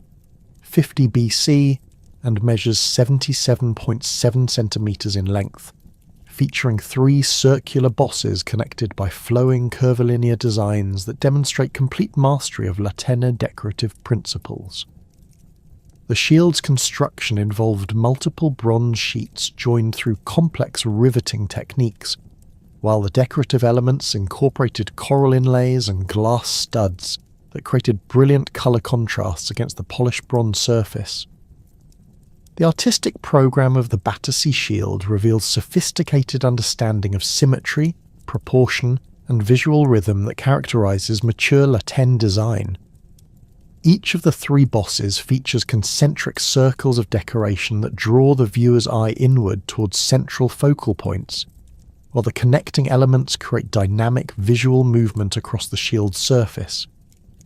Speaker 1: BC and measures 77.7 centimetres in length, featuring 3 circular bosses connected by flowing curvilinear designs that demonstrate complete mastery of Latina decorative principles. The shield's construction involved multiple bronze sheets joined through complex riveting techniques, while the decorative elements incorporated coral inlays and glass studs that created brilliant colour contrasts against the polished bronze surface. The artistic programme of the Battersea shield reveals sophisticated understanding of symmetry, proportion, and visual rhythm that characterises mature Latin design. Each of the 3 bosses features concentric circles of decoration that draw the viewer's eye inward towards central focal points, while the connecting elements create dynamic visual movement across the shield's surface.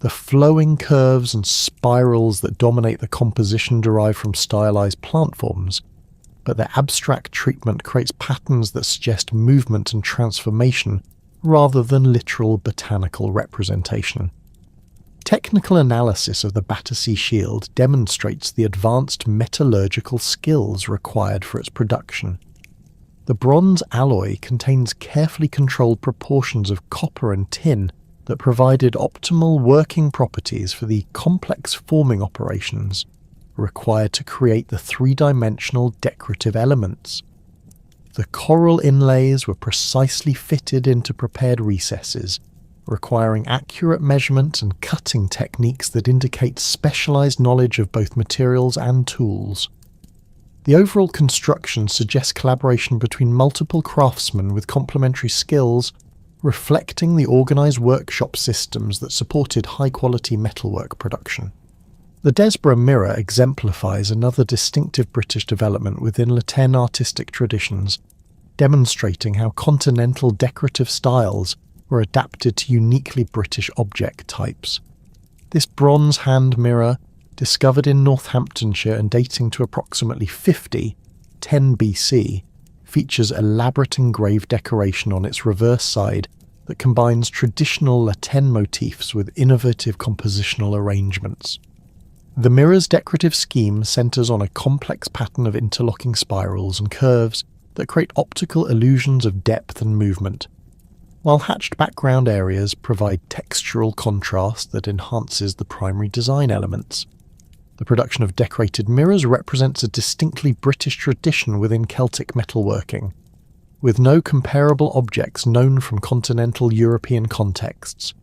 Speaker 1: The flowing curves and spirals that dominate the composition derive from stylized plant forms, but their abstract treatment creates patterns that suggest movement and transformation rather than literal botanical representation. Technical analysis of the Battersea shield demonstrates the advanced metallurgical skills required for its production. The bronze alloy contains carefully controlled proportions of copper and tin that provided optimal working properties for the complex forming operations required to create the 3-dimensional decorative elements. The coral inlays were precisely fitted into prepared recesses, requiring accurate measurement and cutting techniques that indicate specialized knowledge of both materials and tools. The overall construction suggests collaboration between multiple craftsmen with complementary skills, reflecting the organised workshop systems that supported high-quality metalwork production. The Desborough mirror exemplifies another distinctive British development within Latin artistic traditions, demonstrating how continental decorative styles were adapted to uniquely British object types. This bronze hand mirror, discovered in Northamptonshire and dating to approximately 10 BC, features elaborate engraved decoration on its reverse side that combines traditional Latin motifs with innovative compositional arrangements. The mirror's decorative scheme centres on a complex pattern of interlocking spirals and curves that create optical illusions of depth and movement, while hatched background areas provide textural contrast that enhances the primary design elements. The production of decorated mirrors represents a distinctly British tradition within Celtic metalworking, with no comparable objects known from continental European contexts.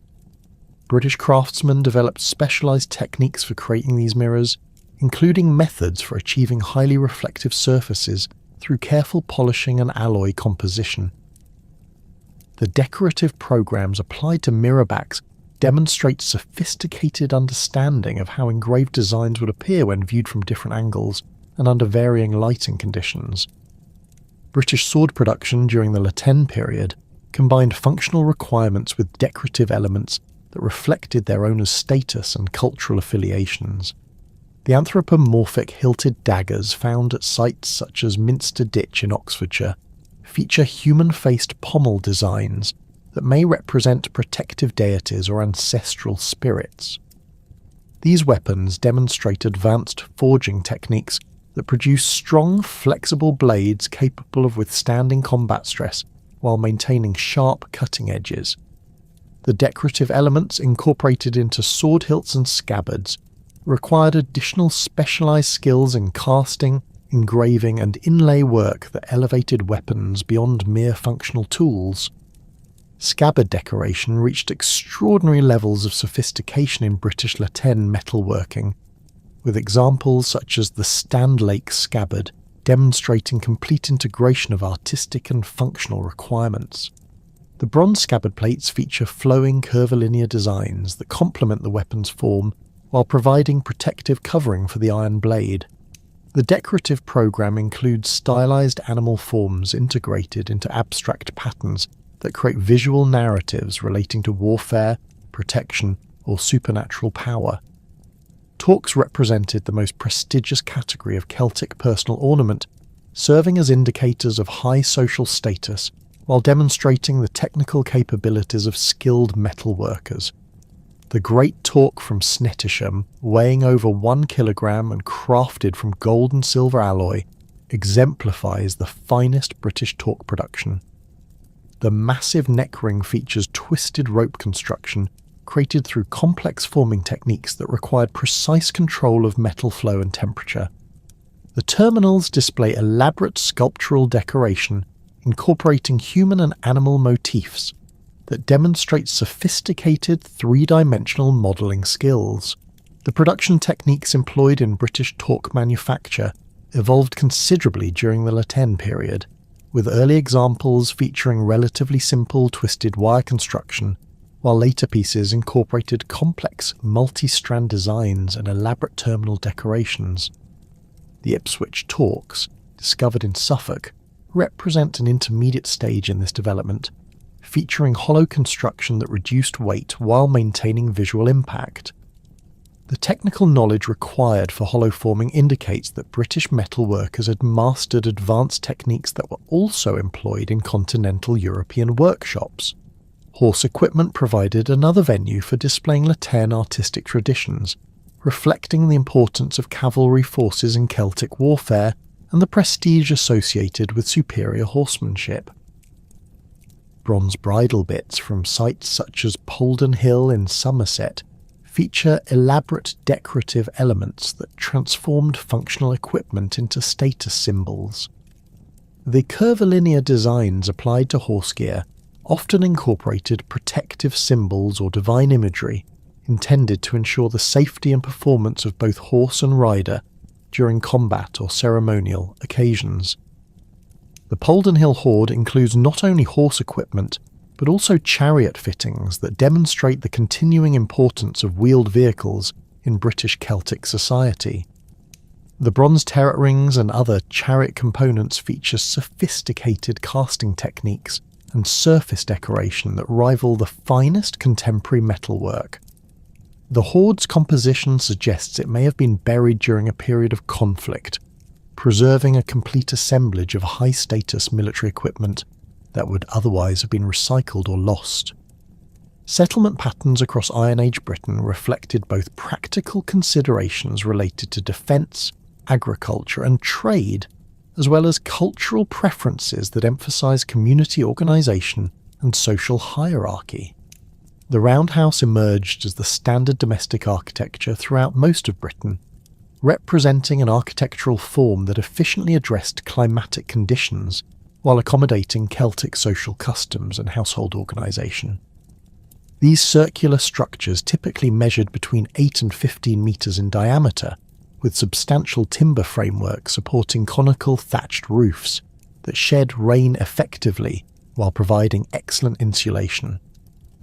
Speaker 1: British craftsmen developed specialised techniques for creating these mirrors, including methods for achieving highly reflective surfaces through careful polishing and alloy composition. The decorative programs applied to mirror backs demonstrate sophisticated understanding of how engraved designs would appear when viewed from different angles and under varying lighting conditions. British sword production during the Latin period combined functional requirements with decorative elements that reflected their owner's status and cultural affiliations. The anthropomorphic hilted daggers found at sites such as Minster Ditch in Oxfordshire feature human-faced pommel designs that may represent protective deities or ancestral spirits. These weapons demonstrate advanced forging techniques that produce strong, flexible blades capable of withstanding combat stress while maintaining sharp cutting edges. The decorative elements incorporated into sword hilts and scabbards required additional specialized skills in casting, engraving, and inlay work that elevated weapons beyond mere functional tools. Scabbard decoration reached extraordinary levels of sophistication in British Latin metalworking, with examples such as the Standlake scabbard demonstrating complete integration of artistic and functional requirements. The bronze scabbard plates feature flowing curvilinear designs that complement the weapon's form while providing protective covering for the iron blade. The decorative program includes stylized animal forms integrated into abstract patterns that create visual narratives relating to warfare, protection, or supernatural power. Torques represented the most prestigious category of Celtic personal ornament, serving as indicators of high social status while demonstrating the technical capabilities of skilled metal workers. The Great Torque from Snettisham, weighing over 1 kilogram and crafted from gold and silver alloy, exemplifies the finest British torque production. The massive neck ring features twisted rope construction created through complex forming techniques that required precise control of metal flow and temperature. The terminals display elaborate sculptural decoration incorporating human and animal motifs that demonstrate sophisticated three-dimensional modelling skills. The production techniques employed in British torque manufacture evolved considerably during the La Tène period, with early examples featuring relatively simple twisted wire construction, while later pieces incorporated complex multi-strand designs and elaborate terminal decorations. The Ipswich torques, discovered in Suffolk, represent an intermediate stage in this development, featuring hollow construction that reduced weight while maintaining visual impact. The technical knowledge required for hollow forming indicates that British metal workers had mastered advanced techniques that were also employed in continental European workshops. Horse equipment provided another venue for displaying La Tène artistic traditions, reflecting the importance of cavalry forces in Celtic warfare and the prestige associated with superior horsemanship. Bronze bridle bits from sites such as Polden Hill in Somerset feature elaborate decorative elements that transformed functional equipment into status symbols. The curvilinear designs applied to horse gear often incorporated protective symbols or divine imagery intended to ensure the safety and performance of both horse and rider during combat or ceremonial occasions. The Polden Hill hoard includes not only horse equipment, but also chariot fittings that demonstrate the continuing importance of wheeled vehicles in British Celtic society. The bronze terret rings and other chariot components feature sophisticated casting techniques and surface decoration that rival the finest contemporary metalwork. The hoard's composition suggests it may have been buried during a period of conflict, preserving a complete assemblage of high-status military equipment that would otherwise have been recycled or lost. Settlement patterns across Iron Age Britain reflected both practical considerations related to defence, agriculture and trade, as well as cultural preferences that emphasise community organisation and social hierarchy. The roundhouse emerged as the standard domestic architecture throughout most of Britain, representing an architectural form that efficiently addressed climatic conditions while accommodating Celtic social customs and household organisation. These circular structures typically measured between 8 and 15 metres in diameter, with substantial timber frameworks supporting conical thatched roofs that shed rain effectively while providing excellent insulation.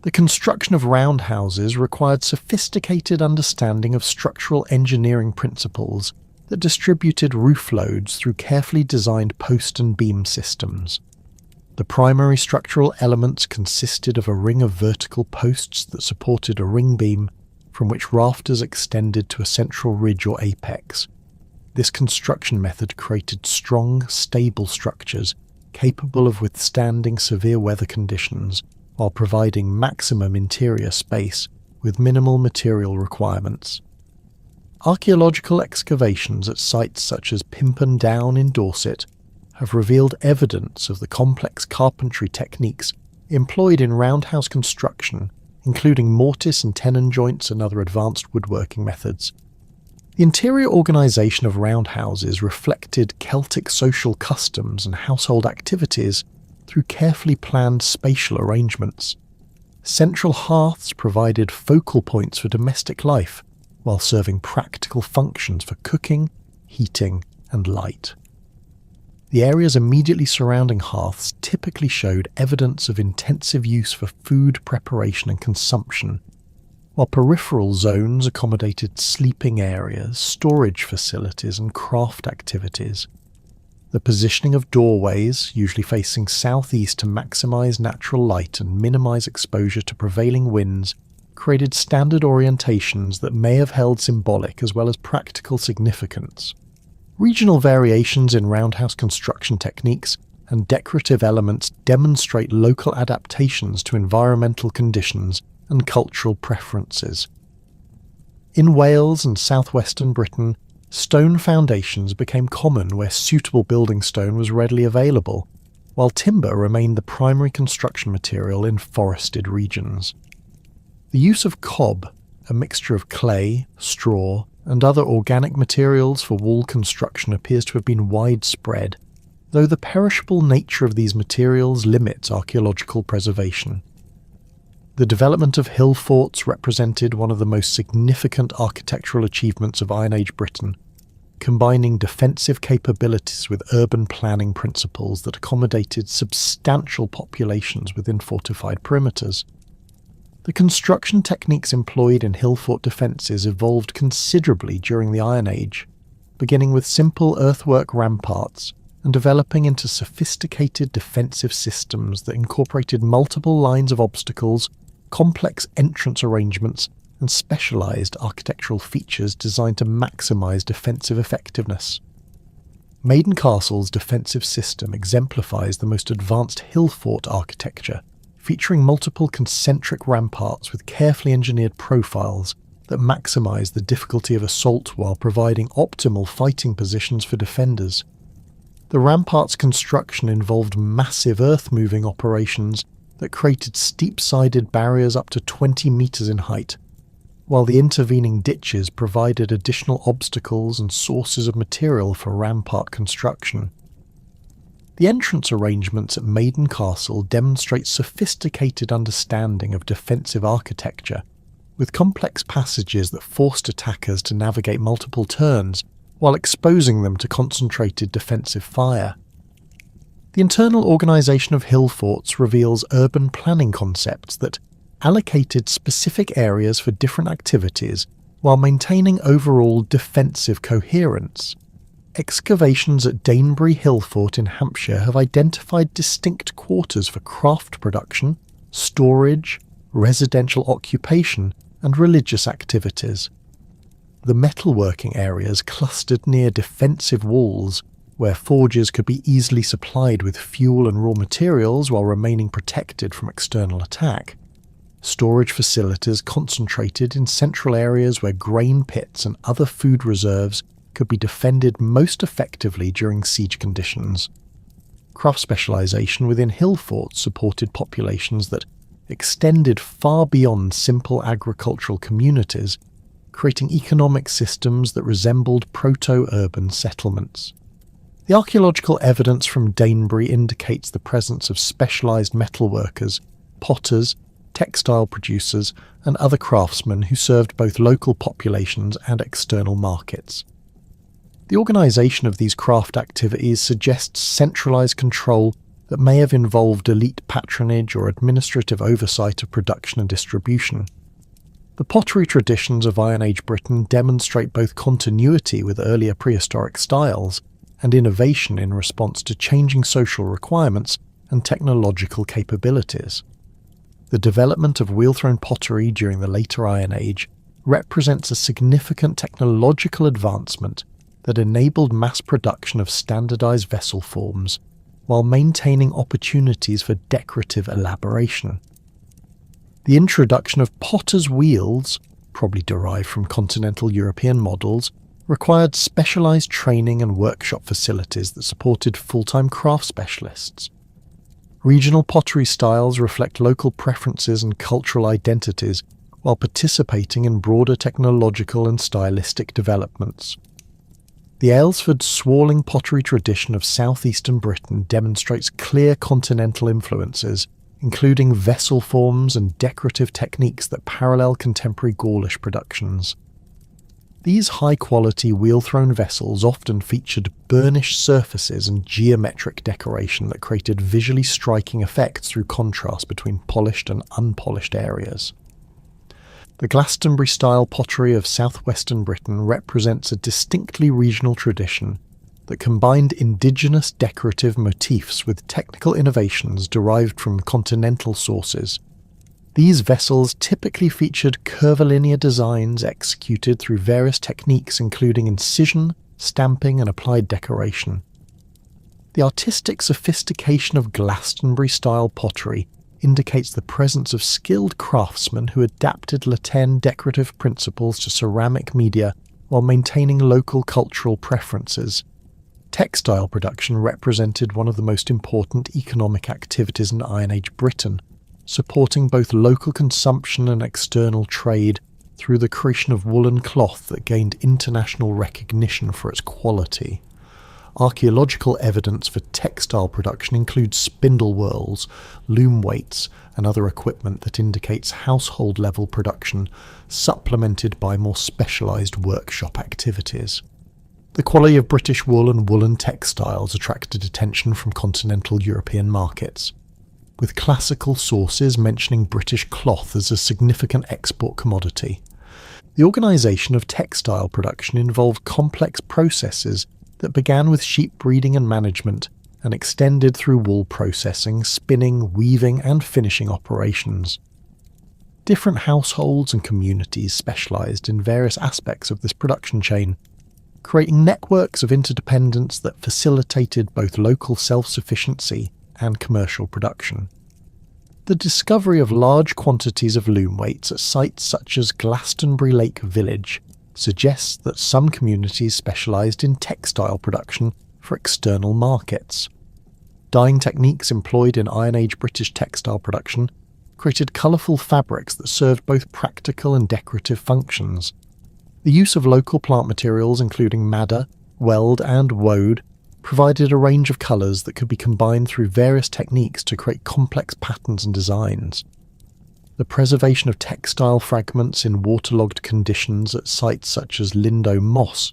Speaker 1: The construction of roundhouses required sophisticated understanding of structural engineering principles that distributed roof loads through carefully designed post and beam systems. The primary structural elements consisted of a ring of vertical posts that supported a ring beam from which rafters extended to a central ridge or apex. This construction method created strong, stable structures capable of withstanding severe weather conditions while providing maximum interior space with minimal material requirements. Archaeological excavations at sites such as Pimpern Down in Dorset have revealed evidence of the complex carpentry techniques employed in roundhouse construction, including mortise and tenon joints and other advanced woodworking methods. The interior organisation of roundhouses reflected Celtic social customs and household activities through carefully planned spatial arrangements. Central hearths provided focal points for domestic life, while serving practical functions for cooking, heating, and light. the areas immediately surrounding hearths typically showed evidence of intensive use for food preparation and consumption, while peripheral zones accommodated sleeping areas, storage facilities, and craft activities. The positioning of doorways, usually facing southeast to maximize natural light and minimize exposure to prevailing winds, created standard orientations that may have held symbolic as well as practical significance. Regional variations in roundhouse construction techniques and decorative elements demonstrate local adaptations to environmental conditions and cultural preferences. In Wales and southwestern Britain, stone foundations became common where suitable building stone was readily available, while timber remained the primary construction material in forested regions. The use of cob, a mixture of clay, straw, and other organic materials for wall construction, appears to have been widespread, though the perishable nature of these materials limits archaeological preservation. The development of hill forts represented one of the most significant architectural achievements of Iron Age Britain, combining defensive capabilities with urban planning principles that accommodated substantial populations within fortified perimeters. The construction techniques employed in hill fort defences evolved considerably during the Iron Age, beginning with simple earthwork ramparts and developing into sophisticated defensive systems that incorporated multiple lines of obstacles, complex entrance arrangements, and specialised architectural features designed to maximise defensive effectiveness. Maiden Castle's defensive system exemplifies the most advanced hill fort architecture, featuring multiple concentric ramparts with carefully engineered profiles that maximise the difficulty of assault while providing optimal fighting positions for defenders. The rampart's construction involved massive earth-moving operations that created steep-sided barriers up to 20 metres in height, while the intervening ditches provided additional obstacles and sources of material for rampart construction. The entrance arrangements at Maiden Castle demonstrate sophisticated understanding of defensive architecture, with complex passages that forced attackers to navigate multiple turns while exposing them to concentrated defensive fire. The internal organisation of hill forts reveals urban planning concepts that allocated specific areas for different activities while maintaining overall defensive coherence. Excavations at Danebury Hill Fort in Hampshire have identified distinct quarters for craft production, storage, residential occupation, and religious activities. The metalworking areas clustered near defensive walls, where forges could be easily supplied with fuel and raw materials while remaining protected from external attack. Storage facilities concentrated in central areas where grain pits and other food reserves could be defended most effectively during siege conditions. Craft specialisation within hill forts supported populations that extended far beyond simple agricultural communities, creating economic systems that resembled proto-urban settlements. The archaeological evidence from Danebury indicates the presence of specialised metalworkers, potters, textile producers, and other craftsmen who served both local populations and external markets. The organisation of these craft activities suggests centralised control that may have involved elite patronage or administrative oversight of production and distribution. The pottery traditions of Iron Age Britain demonstrate both continuity with earlier prehistoric styles and innovation in response to changing social requirements and technological capabilities. The development of wheel-thrown pottery during the later Iron Age represents a significant technological advancement that enabled mass production of standardized vessel forms, while maintaining opportunities for decorative elaboration. The introduction of potter's wheels, probably derived from continental European models, required specialized training and workshop facilities that supported full-time craft specialists. Regional pottery styles reflect local preferences and cultural identities while participating in broader technological and stylistic developments. The Aylesford swirling pottery tradition of southeastern Britain demonstrates clear continental influences, including vessel forms and decorative techniques that parallel contemporary Gaulish productions. These high-quality wheel-thrown vessels often featured burnished surfaces and geometric decoration that created visually striking effects through contrast between polished and unpolished areas. The Glastonbury-style pottery of southwestern Britain represents a distinctly regional tradition that combined indigenous decorative motifs with technical innovations derived from continental sources. These vessels typically featured curvilinear designs executed through various techniques including incision, stamping and applied decoration. The artistic sophistication of Glastonbury-style pottery indicates the presence of skilled craftsmen who adapted Latin decorative principles to ceramic media while maintaining local cultural preferences. Textile production represented one of the most important economic activities in Iron Age Britain, supporting both local consumption and external trade through the creation of woolen cloth that gained international recognition for its quality. Archaeological evidence for textile production includes spindle whorls, loom weights, and other equipment that indicates household-level production, supplemented by more specialised workshop activities. The quality of British wool and woolen textiles attracted attention from continental European markets, with classical sources mentioning British cloth as a significant export commodity. The organisation of textile production involved complex processes that began with sheep breeding and management and extended through wool processing, spinning, weaving and finishing operations. Different households and communities specialised in various aspects of this production chain, creating networks of interdependence that facilitated both local self-sufficiency and commercial production. The discovery of large quantities of loom weights at sites such as Glastonbury Lake Village suggests that some communities specialised in textile production for external markets. Dyeing techniques employed in Iron Age British textile production created colourful fabrics that served both practical and decorative functions. The use of local plant materials including madder, weld and woad provided a range of colours that could be combined through various techniques to create complex patterns and designs. The preservation of textile fragments in waterlogged conditions at sites such as Lindo Moss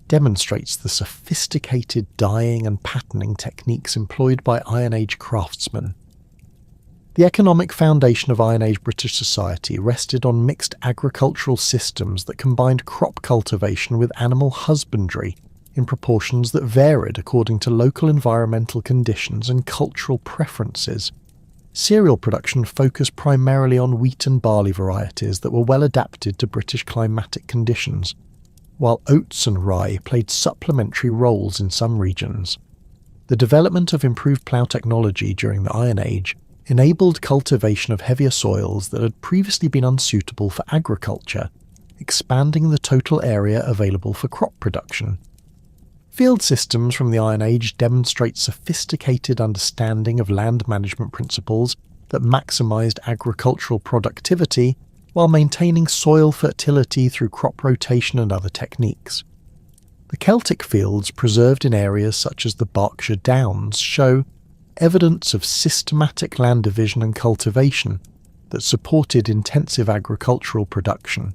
Speaker 1: demonstrates the sophisticated dyeing and patterning techniques employed by Iron Age craftsmen. The economic foundation of Iron Age British society rested on mixed agricultural systems that combined crop cultivation with animal husbandry in proportions that varied according to local environmental conditions and cultural preferences. Cereal production focused primarily on wheat and barley varieties that were well adapted to British climatic conditions, while oats and rye played supplementary roles in some regions. The development of improved plough technology during the Iron Age enabled cultivation of heavier soils that had previously been unsuitable for agriculture, expanding the total area available for crop production. Field systems from the Iron Age demonstrate sophisticated understanding of land management principles that maximised agricultural productivity while maintaining soil fertility through crop rotation and other techniques. The Celtic fields preserved in areas such as the Berkshire Downs show evidence of systematic land division and cultivation that supported intensive agricultural production.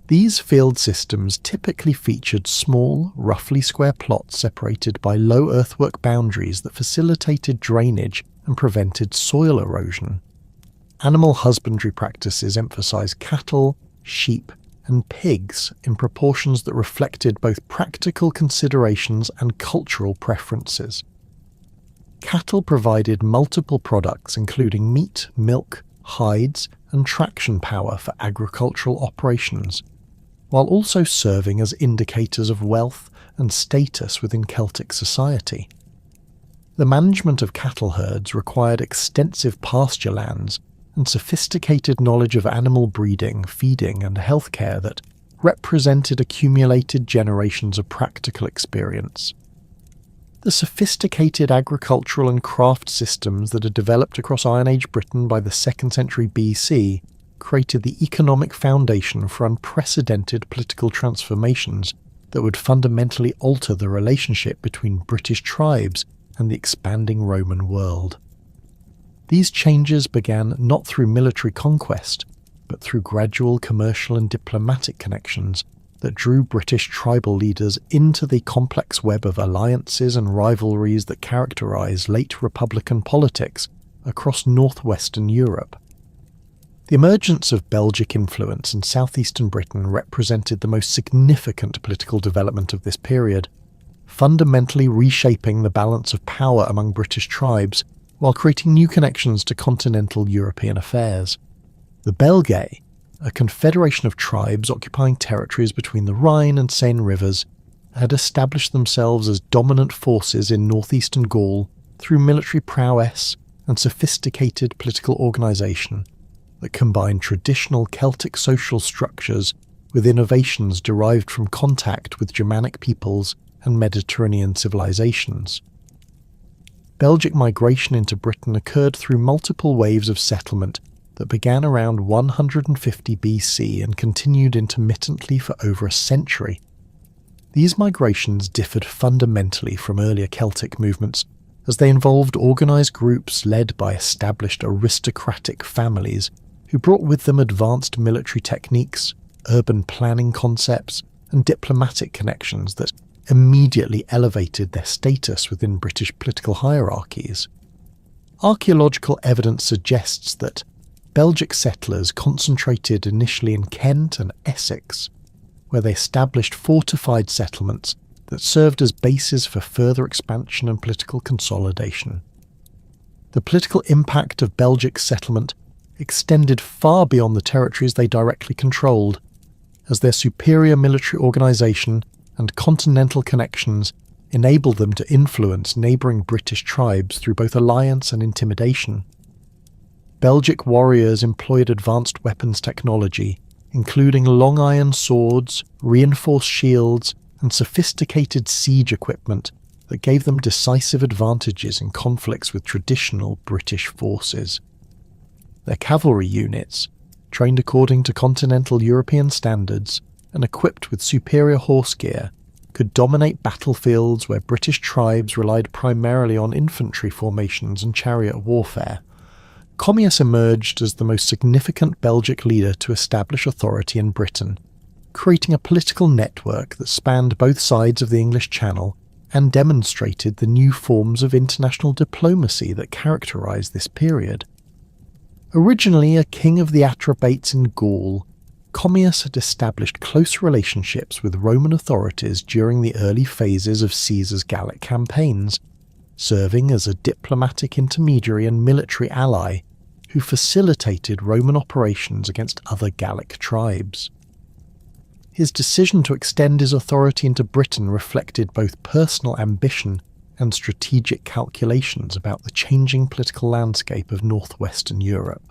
Speaker 1: These field systems typically featured small, roughly square plots separated by low earthwork boundaries that facilitated drainage and prevented soil erosion. Animal husbandry practices emphasised cattle, sheep, and pigs in proportions that reflected both practical considerations and cultural preferences. Cattle provided multiple products including meat, milk, hides, and traction power for agricultural operations, while also serving as indicators of wealth and status within Celtic society. The management of cattle herds required extensive pasture lands and sophisticated knowledge of animal breeding, feeding, and healthcare that represented accumulated generations of practical experience. The sophisticated agricultural and craft systems that had developed across Iron Age Britain by the 2nd century BC created the economic foundation for unprecedented political transformations that would fundamentally alter the relationship between British tribes and the expanding Roman world. These changes began not through military conquest, but through gradual commercial and diplomatic connections that drew British tribal leaders into the complex web of alliances and rivalries that characterise late Republican politics across northwestern Europe. The emergence of Belgic influence in southeastern Britain represented the most significant political development of this period, fundamentally reshaping the balance of power among British tribes while creating new connections to continental European affairs. The Belgae, a confederation of tribes occupying territories between the Rhine and Seine rivers, had established themselves as dominant forces in northeastern Gaul through military prowess and sophisticated political organisation that combined traditional Celtic social structures with innovations derived from contact with Germanic peoples and Mediterranean civilizations. Belgic migration into Britain occurred through multiple waves of settlement that began around 150 BC and continued intermittently for over a century. These migrations differed fundamentally from earlier Celtic movements, as they involved organised groups led by established aristocratic families who brought with them advanced military techniques, urban planning concepts, and diplomatic connections that immediately elevated their status within British political hierarchies. Archaeological evidence suggests that Belgic settlers concentrated initially in Kent and Essex, where they established fortified settlements that served as bases for further expansion and political consolidation. The political impact of Belgic settlement extended far beyond the territories they directly controlled, as their superior military organisation and continental connections enabled them to influence neighbouring British tribes through both alliance and intimidation. Belgic warriors employed advanced weapons technology, including long iron swords, reinforced shields, and sophisticated siege equipment that gave them decisive advantages in conflicts with traditional British forces. Their cavalry units, trained according to continental European standards and equipped with superior horse gear, could dominate battlefields where British tribes relied primarily on infantry formations and chariot warfare. Commius emerged as the most significant Belgic leader to establish authority in Britain, creating a political network that spanned both sides of the English Channel and demonstrated the new forms of international diplomacy that characterised this period. Originally a king of the Atrebates in Gaul, Commius had established close relationships with Roman authorities during the early phases of Caesar's Gallic campaigns, serving as a diplomatic intermediary and military ally who facilitated Roman operations against other Gallic tribes. His decision to extend his authority into Britain reflected both personal ambition and strategic calculations about the changing political landscape of northwestern Europe.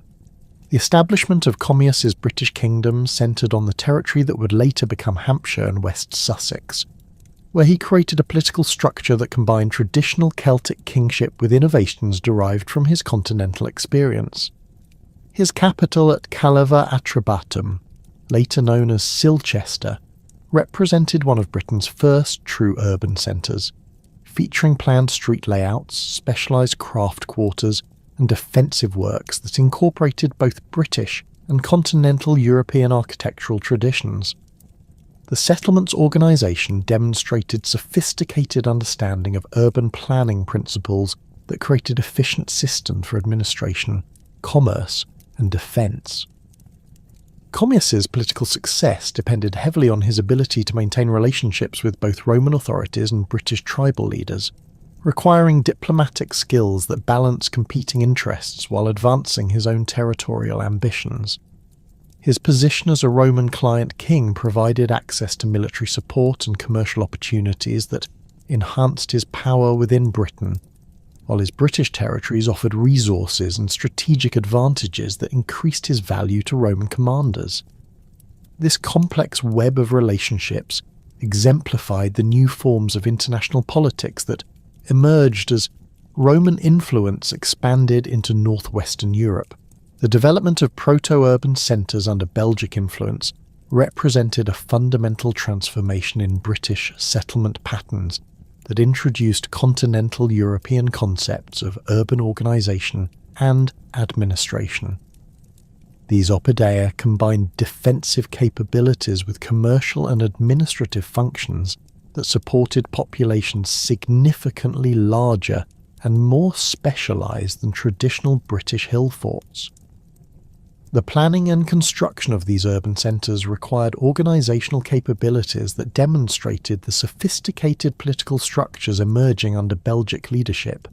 Speaker 1: The establishment of Commius's British kingdom centred on the territory that would later become Hampshire and West Sussex, where he created a political structure that combined traditional Celtic kingship with innovations derived from his continental experience. His capital at Calava Atrebatum, later known as Silchester, represented one of Britain's first true urban centres, featuring planned street layouts, specialised craft quarters, and defensive works that incorporated both British and continental European architectural traditions. The settlement's organisation demonstrated sophisticated understanding of urban planning principles that created efficient systems for administration, commerce, and defence. Commius's political success depended heavily on his ability to maintain relationships with both Roman authorities and British tribal leaders, requiring diplomatic skills that balance competing interests while advancing his own territorial ambitions. His position as a Roman client king provided access to military support and commercial opportunities that enhanced his power within Britain, while his British territories offered resources and strategic advantages that increased his value to Roman commanders. This complex web of relationships exemplified the new forms of international politics that emerged as Roman influence expanded into northwestern Europe. The development of proto-urban centres under Belgic influence represented a fundamental transformation in British settlement patterns that introduced continental European concepts of urban organisation and administration. These oppidea combined defensive capabilities with commercial and administrative functions that supported populations significantly larger and more specialised than traditional British hill forts. The planning and construction of these urban centres required organisational capabilities that demonstrated the sophisticated political structures emerging under Belgic leadership.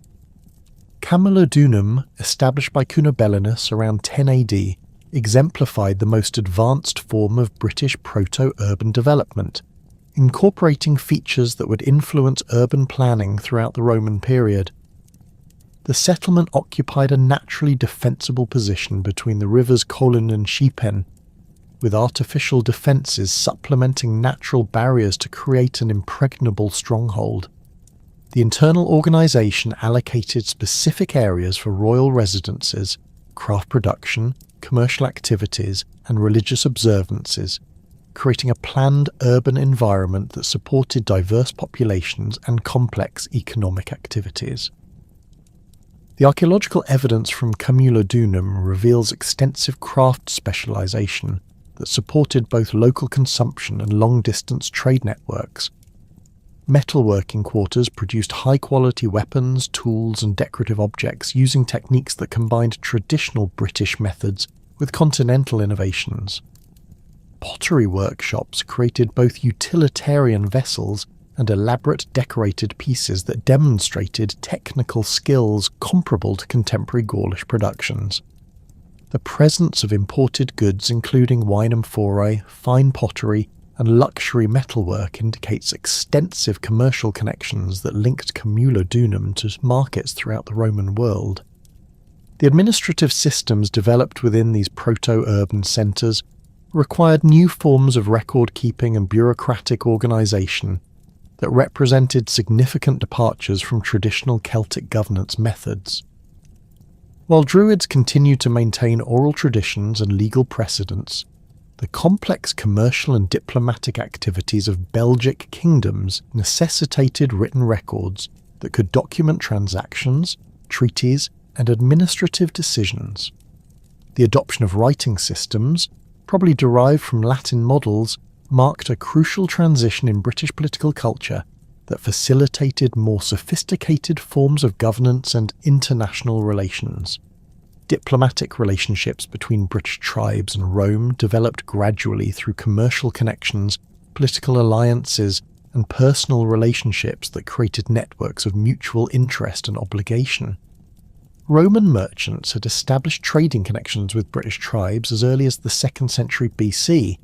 Speaker 1: Camulodunum, established by Cunobelinus around 10 AD, exemplified the most advanced form of British proto-urban development, incorporating features that would influence urban planning throughout the Roman period. The settlement occupied a naturally defensible position between the rivers Colin and Schiepen, with artificial defences supplementing natural barriers to create an impregnable stronghold. The internal organisation allocated specific areas for royal residences, craft production, commercial activities, and religious observances, creating a planned urban environment that supported diverse populations and complex economic activities. The archaeological evidence from Camulodunum reveals extensive craft specialisation that supported both local consumption and long-distance trade networks. Metalworking quarters produced high-quality weapons, tools and decorative objects using techniques that combined traditional British methods with continental innovations. Pottery workshops created both utilitarian vessels and elaborate decorated pieces that demonstrated technical skills comparable to contemporary Gaulish productions. The presence of imported goods including wine amphorae, fine pottery, and luxury metalwork indicates extensive commercial connections that linked Camulodunum to markets throughout the Roman world. The administrative systems developed within these proto-urban centres required new forms of record-keeping and bureaucratic organisation that represented significant departures from traditional Celtic governance methods. While Druids continued to maintain oral traditions and legal precedents, the complex commercial and diplomatic activities of Belgic kingdoms necessitated written records that could document transactions, treaties, and administrative decisions. The adoption of writing systems, probably derived from Latin models, marked a crucial transition in British political culture that facilitated more sophisticated forms of governance and international relations. Diplomatic relationships between British tribes and Rome developed gradually through commercial connections, political alliances, and personal relationships that created networks of mutual interest and obligation. Roman merchants had established trading connections with British tribes as early as the 2nd century BC,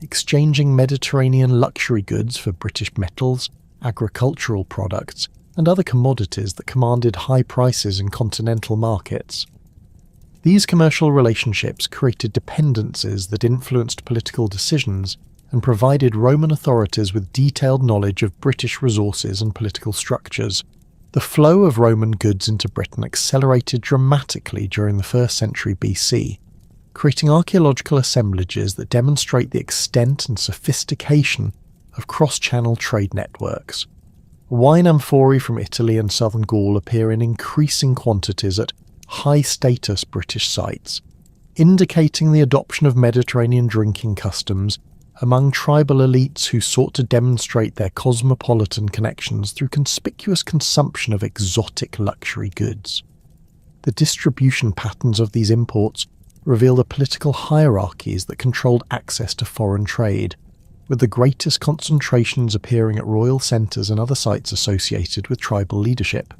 Speaker 1: exchanging Mediterranean luxury goods for British metals, agricultural products, and other commodities that commanded high prices in continental markets. These commercial relationships created dependencies that influenced political decisions and provided Roman authorities with detailed knowledge of British resources and political structures. The flow of Roman goods into Britain accelerated dramatically during the 1st century BC, creating archaeological assemblages that demonstrate the extent and sophistication of cross-channel trade networks. Wine amphorae from Italy and southern Gaul appear in increasing quantities at high-status British sites, indicating the adoption of Mediterranean drinking customs among tribal elites who sought to demonstrate their cosmopolitan connections through conspicuous consumption of exotic luxury goods. The distribution patterns of these imports reveal the political hierarchies that controlled access to foreign trade, with the greatest concentrations appearing at royal centres and other sites associated with tribal leadership.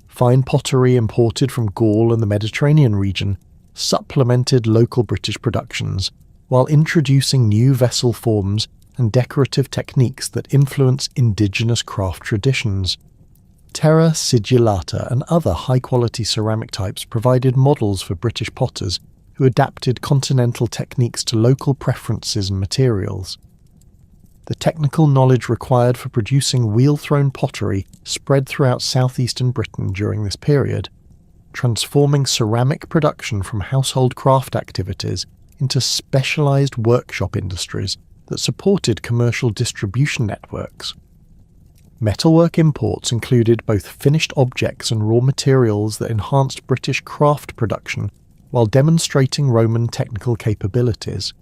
Speaker 1: Fine pottery imported from Gaul and the Mediterranean region supplemented local British productions, while introducing new vessel forms and decorative techniques that influence indigenous craft traditions. Terra sigillata and other high-quality ceramic types provided models for British potters who adapted continental techniques to local preferences and materials. The technical knowledge required for producing wheel-thrown pottery spread throughout southeastern Britain during this period, transforming ceramic production from household craft activities into specialised workshop industries that supported commercial distribution networks. Metalwork imports included both finished objects and raw materials that enhanced British craft production while demonstrating Roman technical capabilities.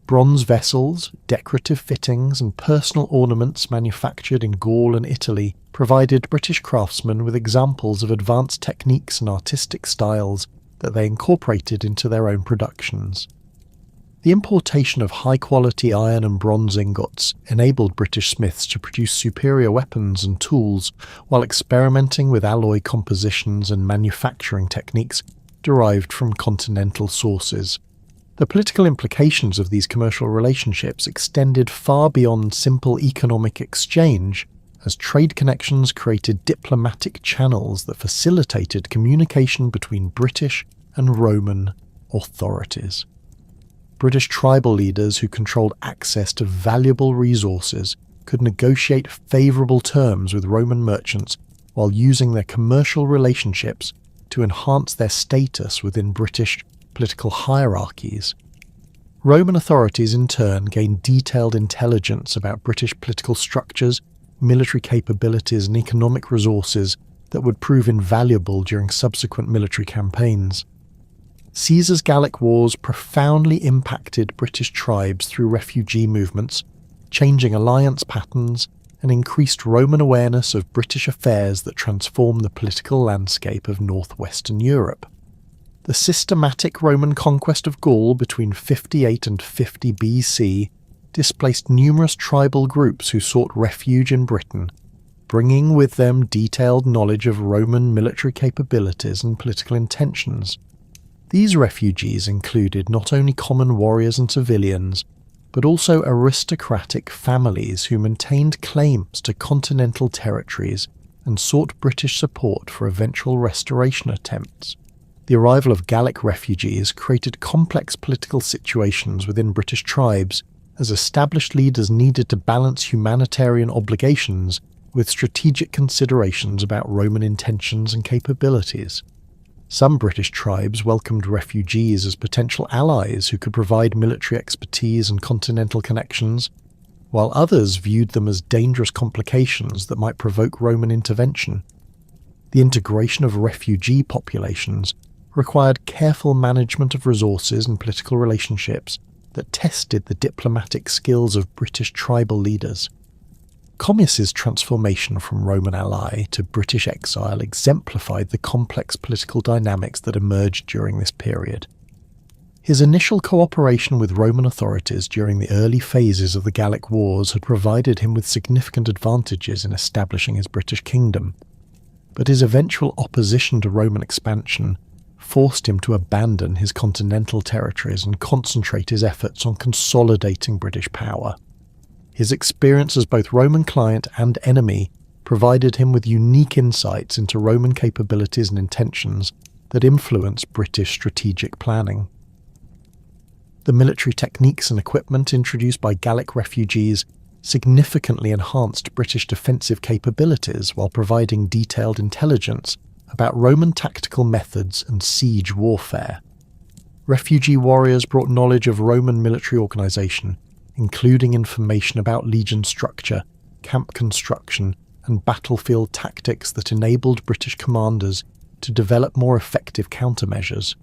Speaker 1: Bronze vessels, decorative fittings, and personal ornaments manufactured in Gaul and Italy provided British craftsmen with examples of advanced techniques and artistic styles that they incorporated into their own productions. The importation of high-quality iron and bronze ingots enabled British smiths to produce superior weapons and tools while experimenting with alloy compositions and manufacturing techniques derived from continental sources. The political implications of these commercial relationships extended far beyond simple economic exchange, as trade connections created diplomatic channels that facilitated communication between British and Roman authorities. British tribal leaders who controlled access to valuable resources could negotiate favourable terms with Roman merchants while using their commercial relationships to enhance their status within British political hierarchies. Roman authorities in turn gained detailed intelligence about British political structures, military capabilities and economic resources that would prove invaluable during subsequent military campaigns. Caesar's Gallic Wars profoundly impacted British tribes through refugee movements, changing alliance patterns, and increased Roman awareness of British affairs that transformed the political landscape of northwestern Europe. The systematic Roman conquest of Gaul between 58 and 50 BC displaced numerous tribal groups who sought refuge in Britain, bringing with them detailed knowledge of Roman military capabilities and political intentions. These refugees included not only common warriors and civilians, but also aristocratic families who maintained claims to continental territories and sought British support for eventual restoration attempts. The arrival of Gallic refugees created complex political situations within British tribes, as established leaders needed to balance humanitarian obligations with strategic considerations about Roman intentions and capabilities. Some British tribes welcomed refugees as potential allies who could provide military expertise and continental connections, while others viewed them as dangerous complications that might provoke Roman intervention. The integration of refugee populations required careful management of resources and political relationships that tested the diplomatic skills of British tribal leaders. Commius's transformation from Roman ally to British exile exemplified the complex political dynamics that emerged during this period. His initial cooperation with Roman authorities during the early phases of the Gallic Wars had provided him with significant advantages in establishing his British kingdom, but his eventual opposition to Roman expansion forced him to abandon his continental territories and concentrate his efforts on consolidating British power. His experience as both Roman client and enemy provided him with unique insights into Roman capabilities and intentions that influenced British strategic planning. The military techniques and equipment introduced by Gallic refugees significantly enhanced British defensive capabilities while providing detailed intelligence about Roman tactical methods and siege warfare. Refugee warriors brought knowledge of Roman military organisation, including information about legion structure, camp construction, and battlefield tactics that enabled British commanders to develop more effective countermeasures.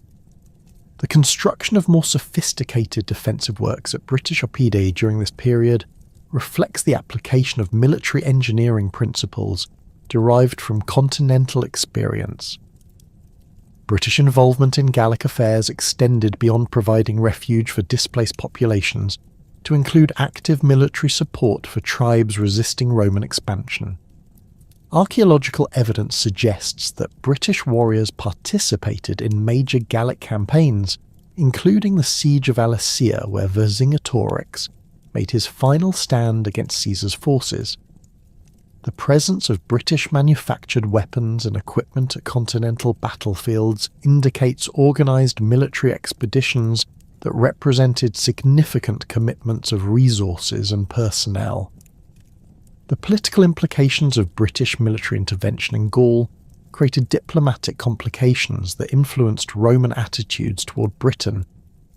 Speaker 1: The construction of more sophisticated defensive works at British oppidæ during this period reflects the application of military engineering principles derived from continental experience. British involvement in Gallic affairs extended beyond providing refuge for displaced populations to include active military support for tribes resisting Roman expansion. Archaeological evidence suggests that British warriors participated in major Gallic campaigns, including the Siege of Alesia, where Vercingetorix made his final stand against Caesar's forces. The presence of British-manufactured weapons and equipment at continental battlefields indicates organised military expeditions that represented significant commitments of resources and personnel. The political implications of British military intervention in Gaul created diplomatic complications that influenced Roman attitudes toward Britain,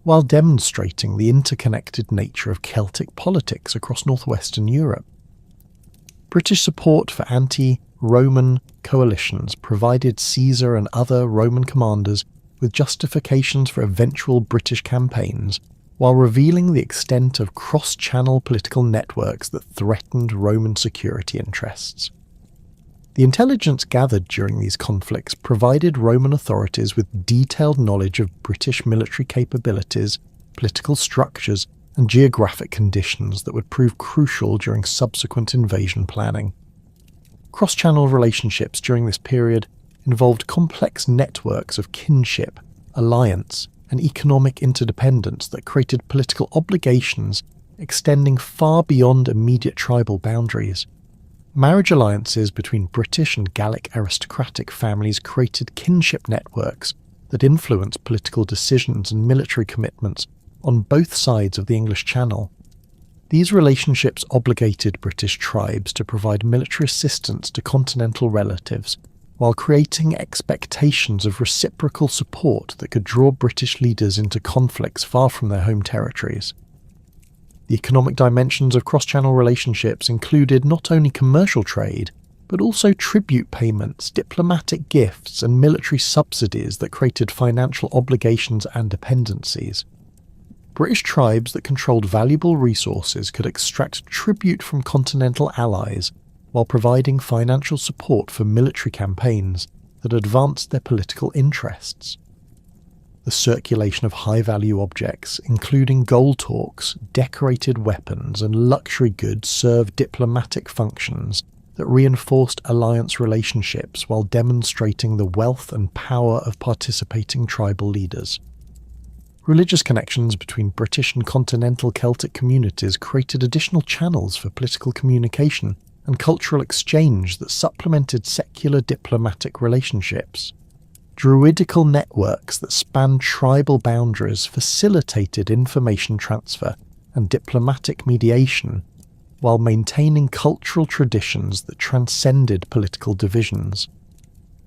Speaker 1: while demonstrating the interconnected nature of Celtic politics across northwestern Europe. British support for anti-Roman coalitions provided Caesar and other Roman commanders with justifications for eventual British campaigns, while revealing the extent of cross-channel political networks that threatened Roman security interests. The intelligence gathered during these conflicts provided Roman authorities with detailed knowledge of British military capabilities, political structures, and geographic conditions that would prove crucial during subsequent invasion planning. Cross-channel relationships during this period involved complex networks of kinship, alliance, and economic interdependence that created political obligations extending far beyond immediate tribal boundaries. Marriage alliances between British and Gallic aristocratic families created kinship networks that influenced political decisions and military commitments on both sides of the English Channel. These relationships obligated British tribes to provide military assistance to continental relatives, while creating expectations of reciprocal support that could draw British leaders into conflicts far from their home territories. The economic dimensions of cross-channel relationships included not only commercial trade, but also tribute payments, diplomatic gifts, and military subsidies that created financial obligations and dependencies. British tribes that controlled valuable resources could extract tribute from continental allies while providing financial support for military campaigns that advanced their political interests. The circulation of high-value objects, including gold talks, decorated weapons, and luxury goods, served diplomatic functions that reinforced alliance relationships while demonstrating the wealth and power of participating tribal leaders. Religious connections between British and continental Celtic communities created additional channels for political communication and cultural exchange that supplemented secular diplomatic relationships. Druidical networks that spanned tribal boundaries facilitated information transfer and diplomatic mediation, while maintaining cultural traditions that transcended political divisions.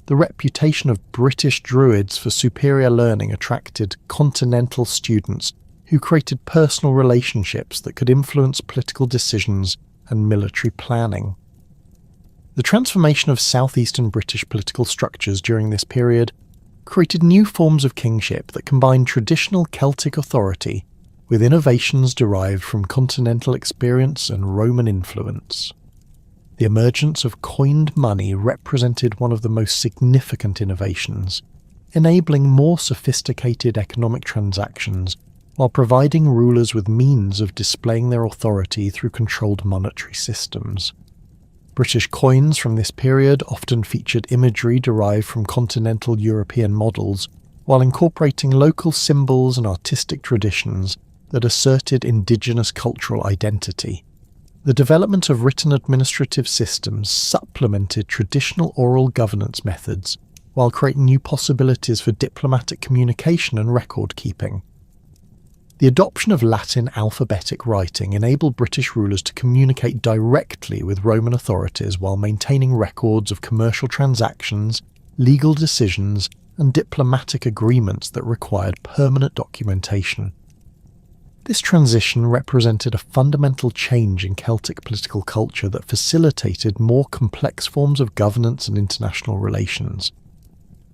Speaker 1: The reputation of British Druids for superior learning attracted continental students who created personal relationships that could influence political decisions and military planning. The transformation of southeastern British political structures during this period created new forms of kingship that combined traditional Celtic authority with innovations derived from continental experience and Roman influence. The emergence of coined money represented one of the most significant innovations, enabling more sophisticated economic transactions while providing rulers with means of displaying their authority through controlled monetary systems. British coins from this period often featured imagery derived from continental European models, while incorporating local symbols and artistic traditions that asserted indigenous cultural identity. The development of written administrative systems supplemented traditional oral governance methods, while creating new possibilities for diplomatic communication and record-keeping. The adoption of Latin alphabetic writing enabled British rulers to communicate directly with Roman authorities while maintaining records of commercial transactions, legal decisions, and diplomatic agreements that required permanent documentation. This transition represented a fundamental change in Celtic political culture that facilitated more complex forms of governance and international relations.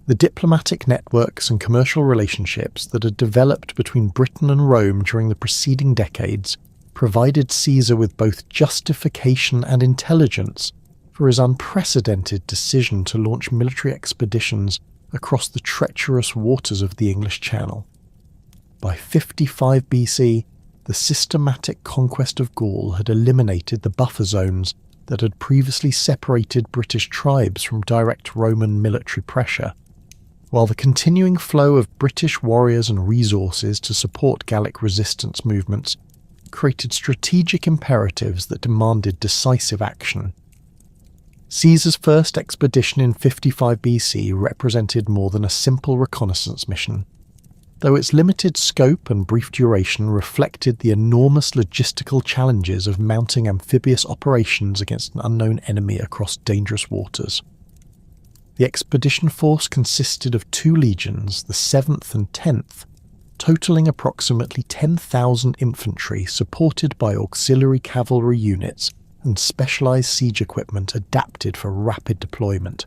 Speaker 1: The diplomatic networks and commercial relationships that had developed between Britain and Rome during the preceding decades provided Caesar with both justification and intelligence for his unprecedented decision to launch military expeditions across the treacherous waters of the English Channel. By 55 BC, the systematic conquest of Gaul had eliminated the buffer zones that had previously separated British tribes from direct Roman military pressure, while the continuing flow of British warriors and resources to support Gallic resistance movements created strategic imperatives that demanded decisive action. Caesar's first expedition in 55 BC represented more than a simple reconnaissance mission, though its limited scope and brief duration reflected the enormous logistical challenges of mounting amphibious operations against an unknown enemy across dangerous waters. The expedition force consisted of 2 legions, the 7th and 10th, totaling approximately 10,000 infantry supported by auxiliary cavalry units and specialized siege equipment adapted for rapid deployment.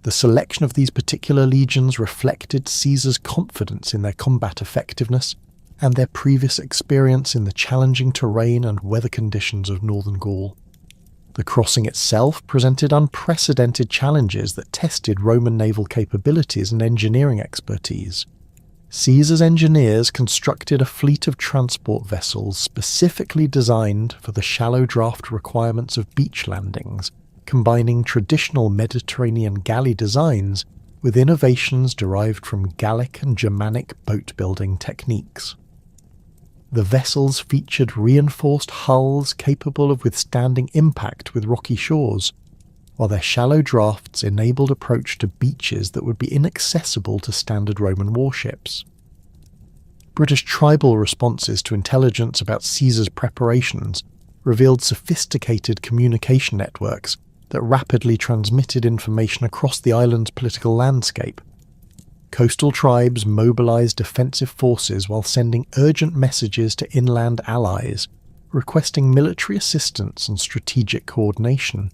Speaker 1: The selection of these particular legions reflected Caesar's confidence in their combat effectiveness and their previous experience in the challenging terrain and weather conditions of northern Gaul. The crossing itself presented unprecedented challenges that tested Roman naval capabilities and engineering expertise. Caesar's engineers constructed a fleet of transport vessels specifically designed for the shallow draft requirements of beach landings, combining traditional Mediterranean galley designs with innovations derived from Gallic and Germanic boat-building techniques. The vessels featured reinforced hulls capable of withstanding impact with rocky shores, while their shallow drafts enabled approach to beaches that would be inaccessible to standard Roman warships. British tribal responses to intelligence about Caesar's preparations revealed sophisticated communication networks that rapidly transmitted information across the island's political landscape. Coastal tribes mobilized defensive forces while sending urgent messages to inland allies, requesting military assistance and strategic coordination.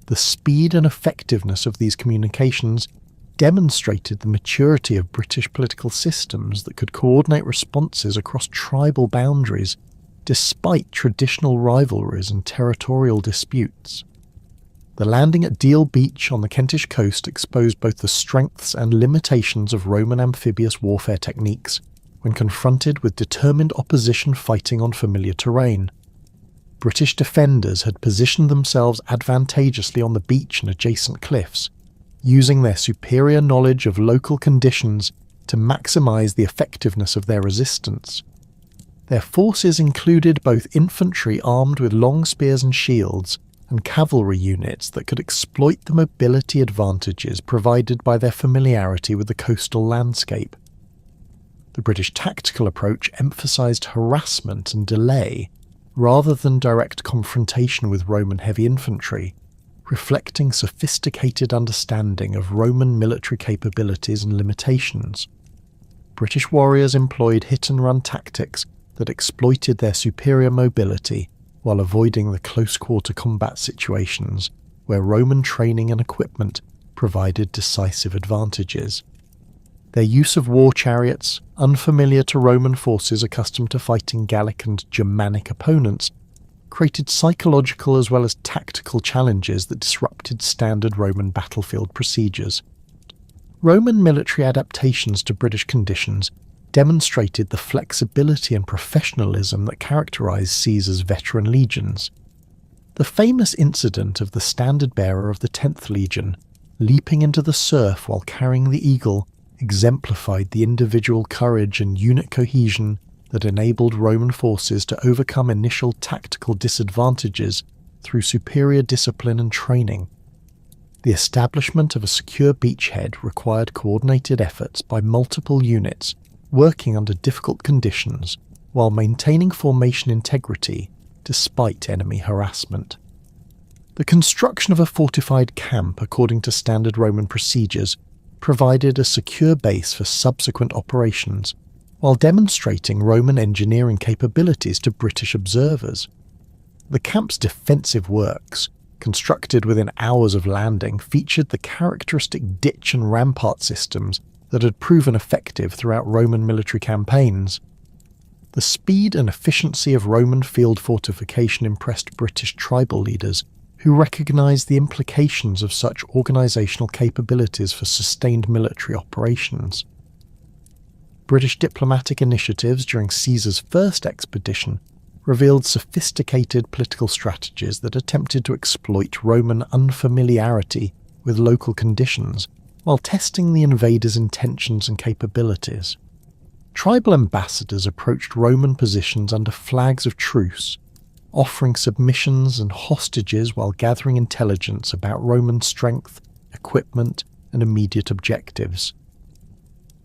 Speaker 1: The speed and effectiveness of these communications demonstrated the maturity of British political systems that could coordinate responses across tribal boundaries, despite traditional rivalries and territorial disputes. The landing at Deal Beach on the Kentish coast exposed both the strengths and limitations of Roman amphibious warfare techniques when confronted with determined opposition fighting on familiar terrain. British defenders had positioned themselves advantageously on the beach and adjacent cliffs, using their superior knowledge of local conditions to maximize the effectiveness of their resistance. Their forces included both infantry armed with long spears and shields, and cavalry units that could exploit the mobility advantages provided by their familiarity with the coastal landscape. The British tactical approach emphasized harassment and delay, rather than direct confrontation with Roman heavy infantry, reflecting sophisticated understanding of Roman military capabilities and limitations. British warriors employed hit-and-run tactics that exploited their superior mobility while avoiding the close-quarter combat situations where Roman training and equipment provided decisive advantages. Their use of war chariots, unfamiliar to Roman forces accustomed to fighting Gallic and Germanic opponents, created psychological as well as tactical challenges that disrupted standard Roman battlefield procedures. Roman military adaptations to British conditions demonstrated the flexibility and professionalism that characterized Caesar's veteran legions. The famous incident of the standard-bearer of the 10th Legion leaping into the surf while carrying the eagle exemplified the individual courage and unit cohesion that enabled Roman forces to overcome initial tactical disadvantages through superior discipline and training. The establishment of a secure beachhead required coordinated efforts by multiple units working under difficult conditions while maintaining formation integrity despite enemy harassment. The construction of a fortified camp according to standard Roman procedures provided a secure base for subsequent operations, while demonstrating Roman engineering capabilities to British observers. The camp's defensive works, constructed within hours of landing, featured the characteristic ditch and rampart systems that had proven effective throughout Roman military campaigns. The speed and efficiency of Roman field fortification impressed British tribal leaders, who recognised the implications of such organisational capabilities for sustained military operations. British diplomatic initiatives during Caesar's first expedition revealed sophisticated political strategies that attempted to exploit Roman unfamiliarity with local conditions while testing the invaders' intentions and capabilities. Tribal ambassadors approached Roman positions under flags of truce, offering submissions and hostages while gathering intelligence about Roman strength, equipment, and immediate objectives.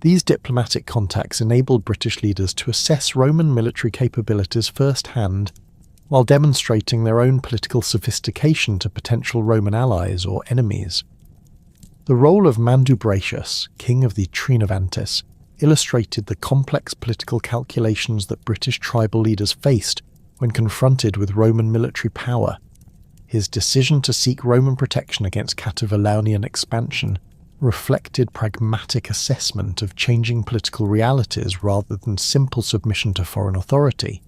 Speaker 1: These diplomatic contacts enabled British leaders to assess Roman military capabilities firsthand, while demonstrating their own political sophistication to potential Roman allies or enemies. The role of Mandubratius, king of the Trinovantes, illustrated the complex political calculations that British tribal leaders faced when confronted with Roman military power. his decision to seek Roman protection against Cativalonian expansion reflected pragmatic assessment of changing political realities rather than simple submission to foreign authority.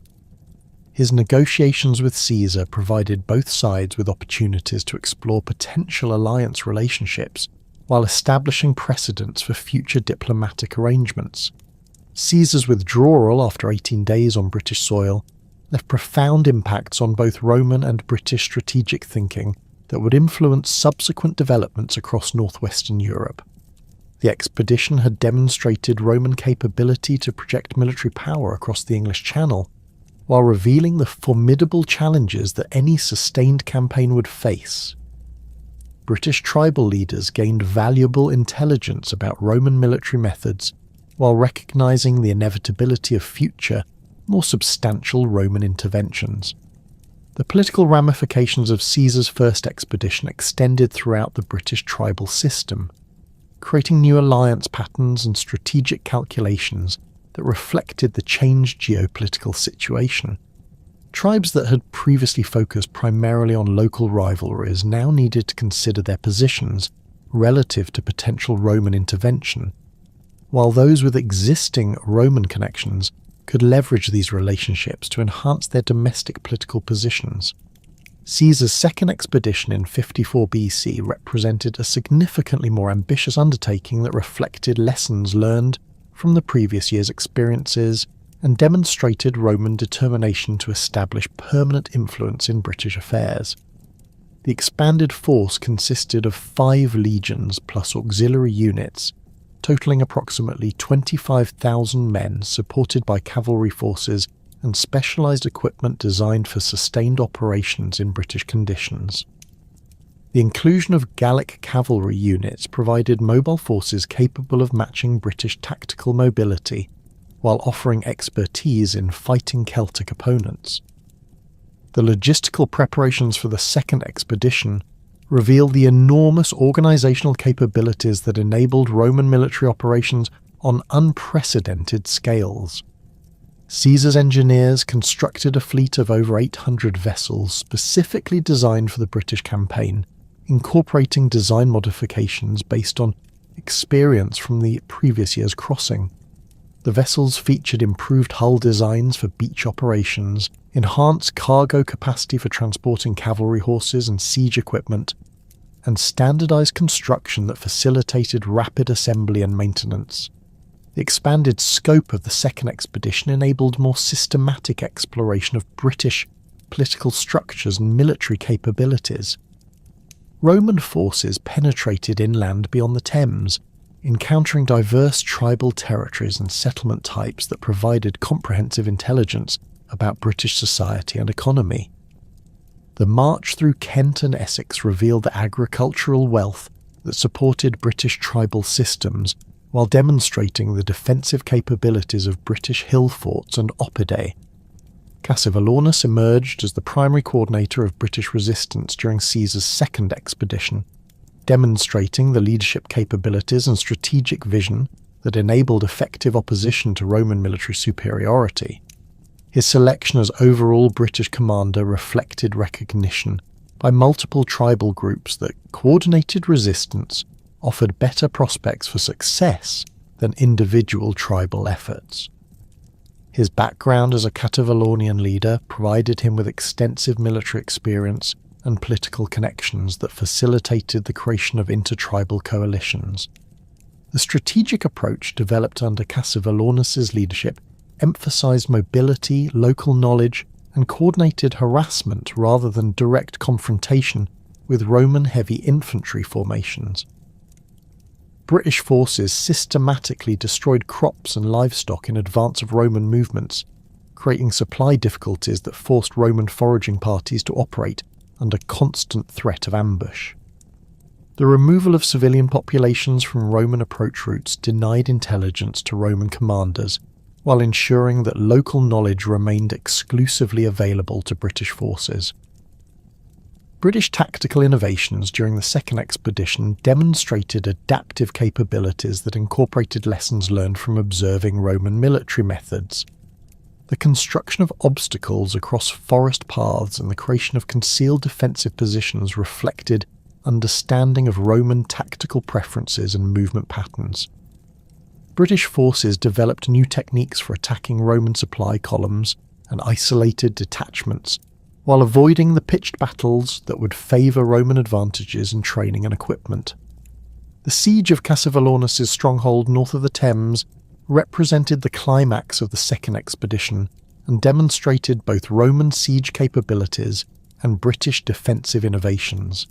Speaker 1: His negotiations with Caesar provided both sides with opportunities to explore potential alliance relationships while establishing precedents for future diplomatic arrangements. Caesar's withdrawal after 18 days on British soil left profound impacts on both Roman and British strategic thinking that would influence subsequent developments across northwestern Europe. The expedition had demonstrated Roman capability to project military power across the English Channel, while revealing the formidable challenges that any sustained campaign would face. British tribal leaders gained valuable intelligence about Roman military methods, while recognizing the inevitability of future, more substantial Roman interventions. The political ramifications of Caesar's first expedition extended throughout the British tribal system, creating new alliance patterns and strategic calculations that reflected the changed geopolitical situation. Tribes that had previously focused primarily on local rivalries now needed to consider their positions relative to potential Roman intervention, while those with existing Roman connections could leverage these relationships to enhance their domestic political positions. Caesar's second expedition in 54 BC represented a significantly more ambitious undertaking that reflected lessons learned from the previous year's experiences and demonstrated Roman determination to establish permanent influence in British affairs. The expanded force consisted of 5 legions plus auxiliary units, totaling approximately 25,000 men supported by cavalry forces and specialised equipment designed for sustained operations in British conditions. The inclusion of Gallic cavalry units provided mobile forces capable of matching British tactical mobility, while offering expertise in fighting Celtic opponents. The logistical preparations for the second expedition revealed the enormous organisational capabilities that enabled Roman military operations on unprecedented scales. Caesar's engineers constructed a fleet of over 800 vessels specifically designed for the British campaign, incorporating design modifications based on experience from the previous year's crossing. The vessels featured improved hull designs for beach operations, enhanced cargo capacity for transporting cavalry horses and siege equipment, and standardized construction that facilitated rapid assembly and maintenance. The expanded scope of the second expedition enabled more systematic exploration of British political structures and military capabilities. Roman forces penetrated inland beyond the Thames, encountering diverse tribal territories and settlement types that provided comprehensive intelligence about British society and economy. The march through Kent and Essex revealed the agricultural wealth that supported British tribal systems, while demonstrating the defensive capabilities of British hillforts and oppidae. Cassivellaunus emerged as the primary coordinator of British resistance during Caesar's second expedition, demonstrating the leadership capabilities and strategic vision that enabled effective opposition to Roman military superiority. His selection as overall British commander reflected recognition by multiple tribal groups that coordinated resistance offered better prospects for success than individual tribal efforts. His background as a Cativalonian leader provided him with extensive military experience and political connections that facilitated the creation of intertribal coalitions. The strategic approach developed under Cassivellaunus's leadership emphasized mobility, local knowledge, and coordinated harassment rather than direct confrontation with Roman heavy infantry formations. British forces systematically destroyed crops and livestock in advance of Roman movements, creating supply difficulties that forced Roman foraging parties to operate under constant threat of ambush. The removal of civilian populations from Roman approach routes denied intelligence to Roman commanders, while ensuring that local knowledge remained exclusively available to British forces. British tactical innovations during the second expedition demonstrated adaptive capabilities that incorporated lessons learned from observing Roman military methods. The construction of obstacles across forest paths and the creation of concealed defensive positions reflected understanding of Roman tactical preferences and movement patterns. British forces developed new techniques for attacking Roman supply columns and isolated detachments, while avoiding the pitched battles that would favour Roman advantages in training and equipment. The siege of Cassivelaunus' stronghold north of the Thames represented the climax of the second expedition and demonstrated both Roman siege capabilities and British defensive innovations.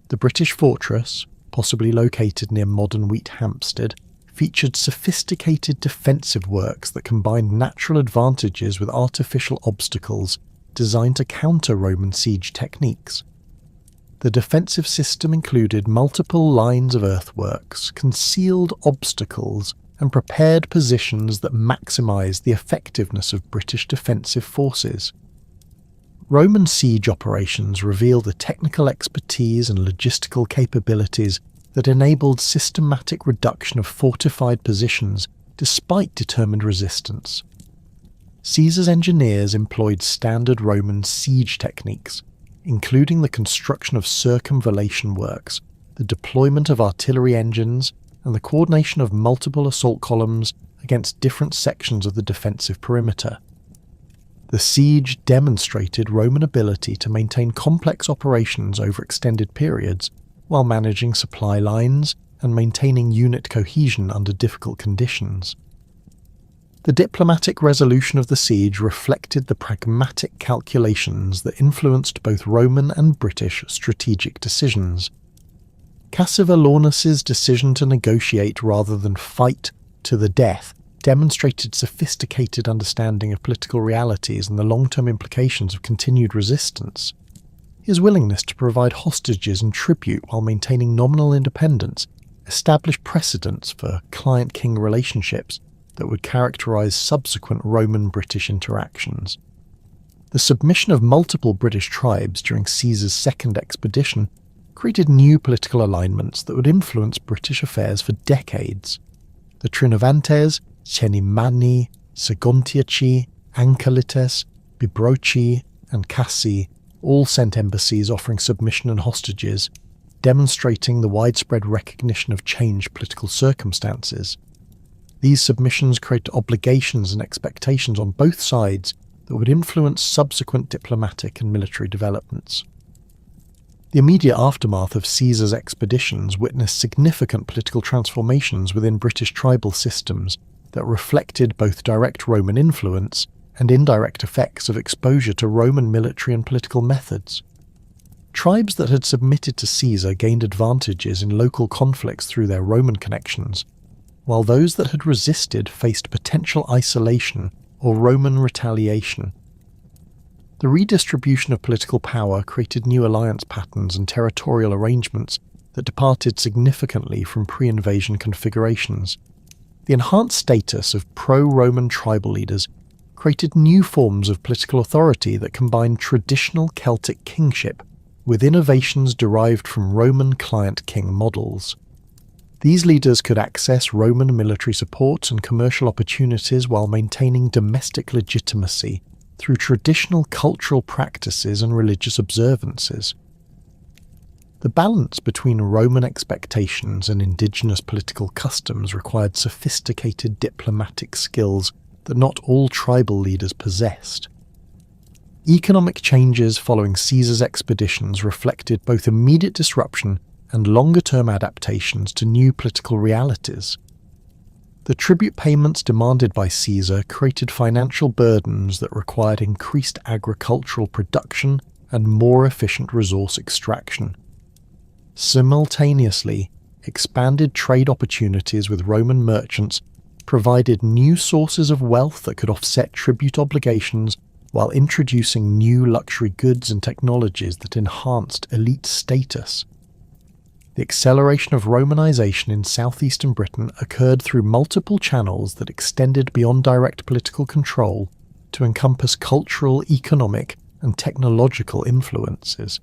Speaker 1: The British fortress, possibly located near modern Wheathampstead, featured sophisticated defensive works that combined natural advantages with artificial obstacles designed to counter Roman siege techniques. The defensive system included multiple lines of earthworks, concealed obstacles, and prepared positions that maximised the effectiveness of British defensive forces. Roman siege operations reveal the technical expertise and logistical capabilities that enabled systematic reduction of fortified positions despite determined resistance. Caesar's engineers employed standard Roman siege techniques, including the construction of circumvallation works, the deployment of artillery engines, and the coordination of multiple assault columns against different sections of the defensive perimeter. The siege demonstrated Roman ability to maintain complex operations over extended periods while managing supply lines and maintaining unit cohesion under difficult conditions. The diplomatic resolution of the siege reflected the pragmatic calculations that influenced both Roman and British strategic decisions. Cassivelaunus' decision to negotiate rather than fight to the death demonstrated sophisticated understanding of political realities and the long-term implications of continued resistance. His willingness to provide hostages and tribute while maintaining nominal independence established precedents for client-king relationships that would characterise subsequent Roman-British interactions. The submission of multiple British tribes during Caesar's second expedition created new political alignments that would influence British affairs for decades. The Trinovantes, Cenimani, Segontiaci, Ancalites, Bibroci, and Cassi all sent embassies offering submission and hostages, demonstrating the widespread recognition of changed political circumstances. These submissions created obligations and expectations on both sides that would influence subsequent diplomatic and military developments. The immediate aftermath of Caesar's expeditions witnessed significant political transformations within British tribal systems that reflected both direct Roman influence and indirect effects of exposure to Roman military and political methods. Tribes that had submitted to Caesar gained advantages in local conflicts through their Roman connections, while those that had resisted faced potential isolation or Roman retaliation. The redistribution of political power created new alliance patterns and territorial arrangements that departed significantly from pre-invasion configurations. The enhanced status of pro-Roman tribal leaders created new forms of political authority that combined traditional Celtic kingship with innovations derived from Roman client-king models. These leaders could access Roman military support and commercial opportunities while maintaining domestic legitimacy through traditional cultural practices and religious observances. The balance between Roman expectations and indigenous political customs required sophisticated diplomatic skills that not all tribal leaders possessed. Economic changes following Caesar's expeditions reflected both immediate disruption and longer-term adaptations to new political realities. The tribute payments demanded by Caesar created financial burdens that required increased agricultural production and more efficient resource extraction. Simultaneously, expanded trade opportunities with Roman merchants provided new sources of wealth that could offset tribute obligations while introducing new luxury goods and technologies that enhanced elite status. The acceleration of Romanization in southeastern Britain occurred through multiple channels that extended beyond direct political control to encompass cultural, economic, and technological influences.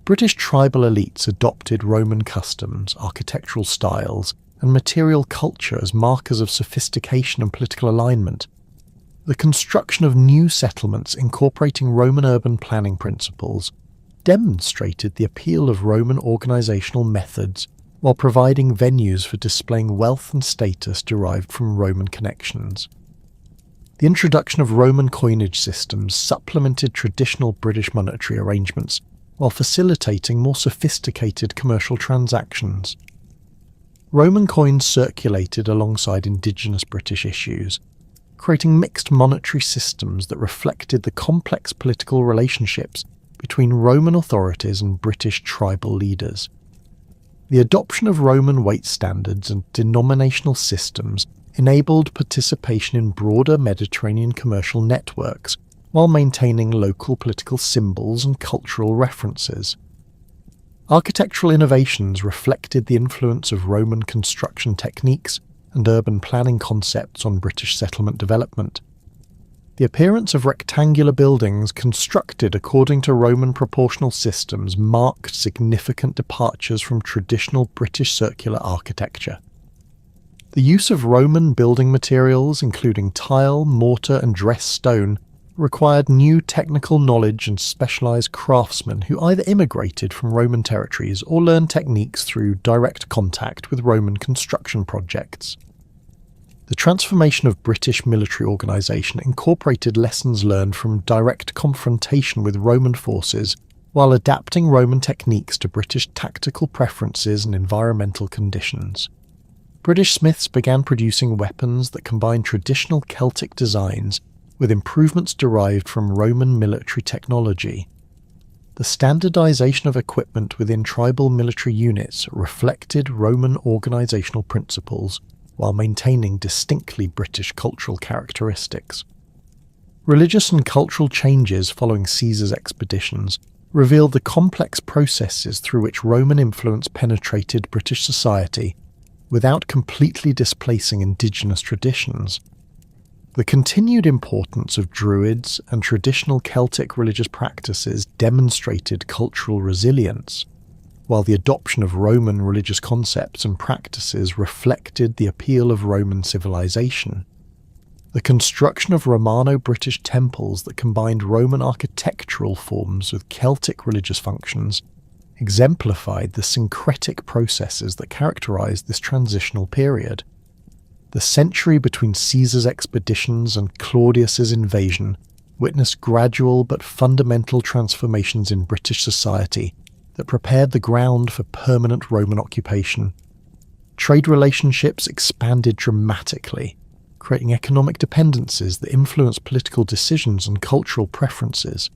Speaker 1: British tribal elites adopted Roman customs, architectural styles, and material culture as markers of sophistication and political alignment. the construction of new settlements incorporating Roman urban planning principles demonstrated the appeal of Roman organisational methods while providing venues for displaying wealth and status derived from Roman connections. The introduction of Roman coinage systems supplemented traditional British monetary arrangements while facilitating more sophisticated commercial transactions. Roman coins circulated alongside indigenous British issues, creating mixed monetary systems that reflected the complex political relationships between Roman authorities and British tribal leaders. The adoption of Roman weight standards and denominational systems enabled participation in broader Mediterranean commercial networks while maintaining local political symbols and cultural references. Architectural innovations reflected the influence of Roman construction techniques and urban planning concepts on British settlement development. The appearance of rectangular buildings constructed according to Roman proportional systems marked significant departures from traditional British circular architecture. The use of Roman building materials, including tile, mortar and dressed stone, required new technical knowledge and specialised craftsmen who either immigrated from Roman territories or learned techniques through direct contact with Roman construction projects. The transformation of British military organisation incorporated lessons learned from direct confrontation with Roman forces while adapting Roman techniques to British tactical preferences and environmental conditions. British smiths began producing weapons that combined traditional Celtic designs with improvements derived from Roman military technology. The standardisation of equipment within tribal military units reflected Roman organisational principles while maintaining distinctly British cultural characteristics. Religious and cultural changes following Caesar's expeditions revealed the complex processes through which Roman influence penetrated British society without completely displacing indigenous traditions. The continued importance of Druids and traditional Celtic religious practices demonstrated cultural resilience, while the adoption of Roman religious concepts and practices reflected the appeal of Roman civilization. The construction of Romano-British temples that combined Roman architectural forms with Celtic religious functions exemplified the syncretic processes that characterized this transitional period. The century between Caesar's expeditions and Claudius's invasion witnessed gradual but fundamental transformations in British society that prepared the ground for permanent Roman occupation. Trade relationships expanded dramatically, creating economic dependencies that influenced political decisions and cultural preferences.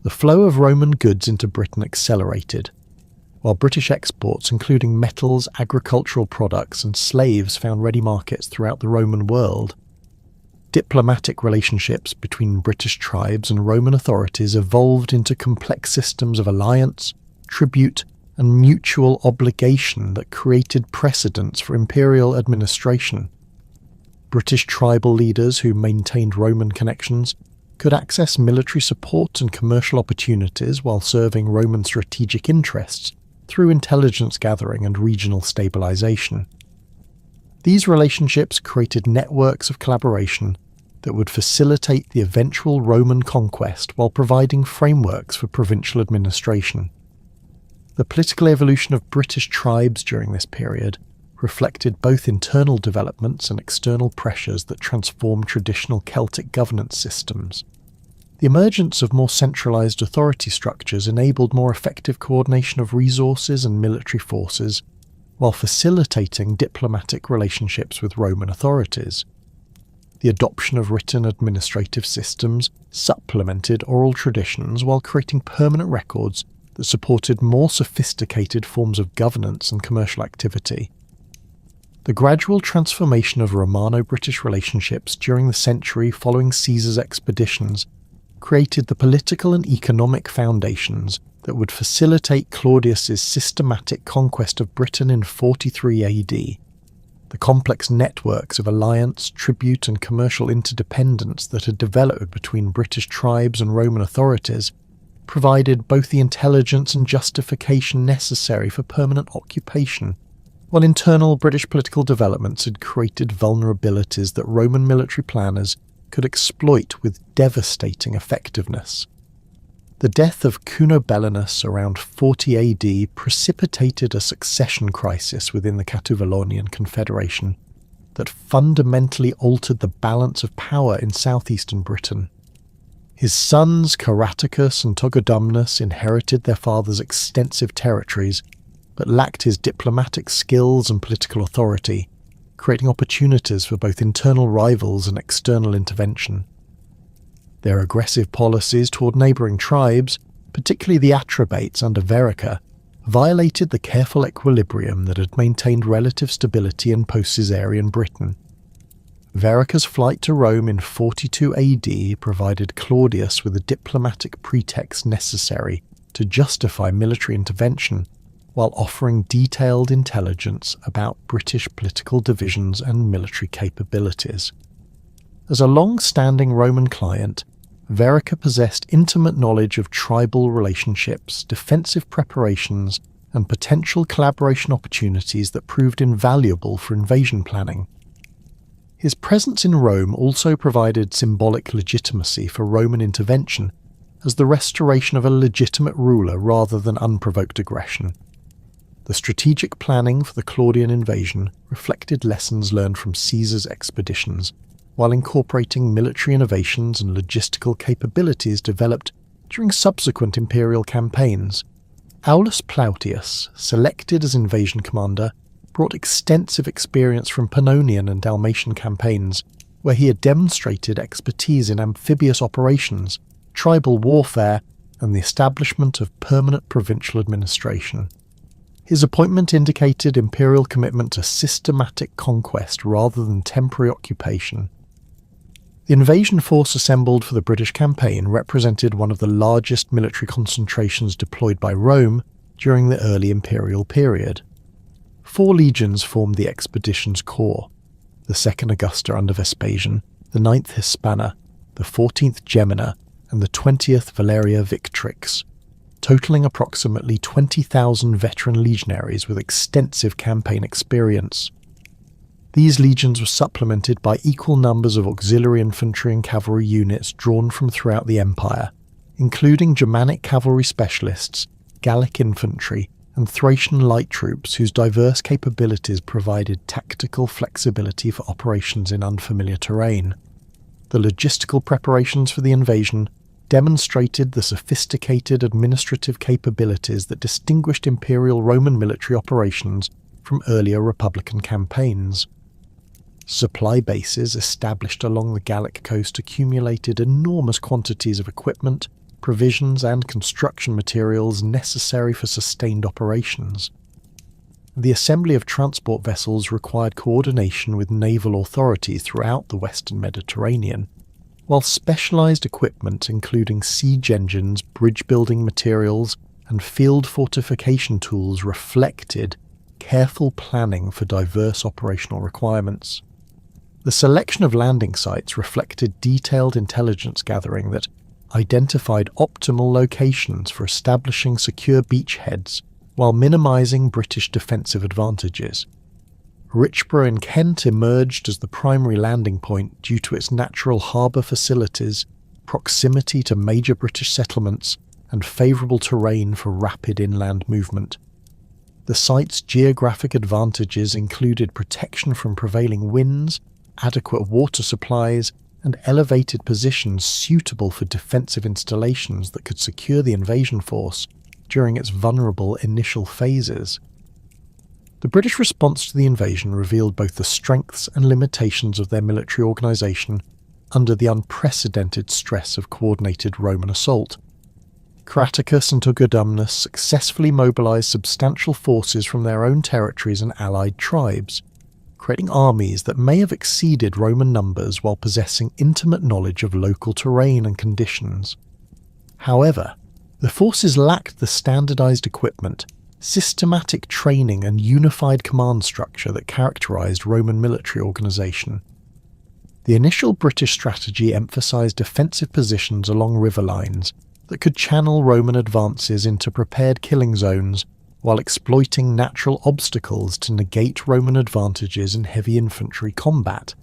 Speaker 1: The flow of Roman goods into Britain accelerated, while British exports, including metals, agricultural products, and slaves, found ready markets throughout the Roman world. Diplomatic relationships between British tribes and Roman authorities evolved into complex systems of alliance, tribute, and mutual obligation that created precedents for imperial administration. British tribal leaders who maintained Roman connections could access military support and commercial opportunities while serving Roman strategic interests through intelligence gathering and regional stabilization. These relationships created networks of collaboration that would facilitate the eventual Roman conquest while providing frameworks for provincial administration. The political evolution of British tribes during this period reflected both internal developments and external pressures that transformed traditional Celtic governance systems. The emergence of more centralised authority structures enabled more effective coordination of resources and military forces, while facilitating diplomatic relationships with Roman authorities. The adoption of written administrative systems supplemented oral traditions while creating permanent records that supported more sophisticated forms of governance and commercial activity. The gradual transformation of Romano-British relationships during the century following Caesar's expeditions created the political and economic foundations that would facilitate Claudius's systematic conquest of Britain in 43 AD. The complex networks of alliance, tribute and commercial interdependence that had developed between British tribes and Roman authorities provided both the intelligence and justification necessary for permanent occupation, while internal British political developments had created vulnerabilities that Roman military planners could exploit with devastating effectiveness. The death of Cunobelinus around 40 AD precipitated a succession crisis within the Catuvalonian Confederation that fundamentally altered the balance of power in southeastern Britain. His sons Caraticus and Togodumnus inherited their father's extensive territories, but lacked his diplomatic skills and political authority, creating opportunities for both internal rivals and external intervention. Their aggressive policies toward neighbouring tribes, particularly the Atrebates under Verica, violated the careful equilibrium that had maintained relative stability in post-Caesarian Britain. Verica's flight to Rome in 42 AD provided Claudius with the diplomatic pretext necessary to justify military intervention, while offering detailed intelligence about British political divisions and military capabilities. As a long-standing Roman client, Verica possessed intimate knowledge of tribal relationships, defensive preparations, and potential collaboration opportunities that proved invaluable for invasion planning. His presence in Rome also provided symbolic legitimacy for Roman intervention as the restoration of a legitimate ruler rather than unprovoked aggression. The strategic planning for the Claudian invasion reflected lessons learned from Caesar's expeditions, while incorporating military innovations and logistical capabilities developed during subsequent imperial campaigns. Aulus Plautius, selected as invasion commander, brought extensive experience from Pannonian and Dalmatian campaigns, where he had demonstrated expertise in amphibious operations, tribal warfare, and the establishment of permanent provincial administration. His appointment indicated imperial commitment to systematic conquest rather than temporary occupation. The invasion force assembled for the British campaign represented one of the largest military concentrations deployed by Rome during the early imperial period. 4 legions formed the expedition's core: the 2nd Augusta under Vespasian, the 9th Hispana, the 14th Gemina, and the 20th Valeria Victrix, totaling approximately 20,000 veteran legionaries with extensive campaign experience. These legions were supplemented by equal numbers of auxiliary infantry and cavalry units drawn from throughout the empire, including Germanic cavalry specialists, Gallic infantry, and Thracian light troops whose diverse capabilities provided tactical flexibility for operations in unfamiliar terrain. The logistical preparations for the invasion demonstrated the sophisticated administrative capabilities that distinguished Imperial Roman military operations from earlier Republican campaigns. Supply bases established along the Gallic coast accumulated enormous quantities of equipment, provisions, and construction materials necessary for sustained operations. The assembly of transport vessels required coordination with naval authorities throughout the western Mediterranean, while specialized equipment including siege engines, bridge-building materials, and field fortification tools reflected careful planning for diverse operational requirements. The selection of landing sites reflected detailed intelligence gathering that identified optimal locations for establishing secure beachheads while minimizing British defensive advantages. Richborough in Kent emerged as the primary landing point due to its natural harbour facilities, proximity to major British settlements, and favourable terrain for rapid inland movement. The site's geographic advantages included protection from prevailing winds, adequate water supplies, and elevated positions suitable for defensive installations that could secure the invasion force during its vulnerable initial phases. The British response to the invasion revealed both the strengths and limitations of their military organisation under the unprecedented stress of coordinated Roman assault. Craticus and Togodumnus successfully mobilised substantial forces from their own territories and allied tribes, creating armies that may have exceeded Roman numbers while possessing intimate knowledge of local terrain and conditions. However, the forces lacked the standardized equipment, systematic training, and unified command structure that characterized Roman military organization. The initial British strategy emphasized defensive positions along river lines that could channel Roman advances into prepared killing zones while exploiting natural obstacles to negate Roman advantages in heavy infantry combat.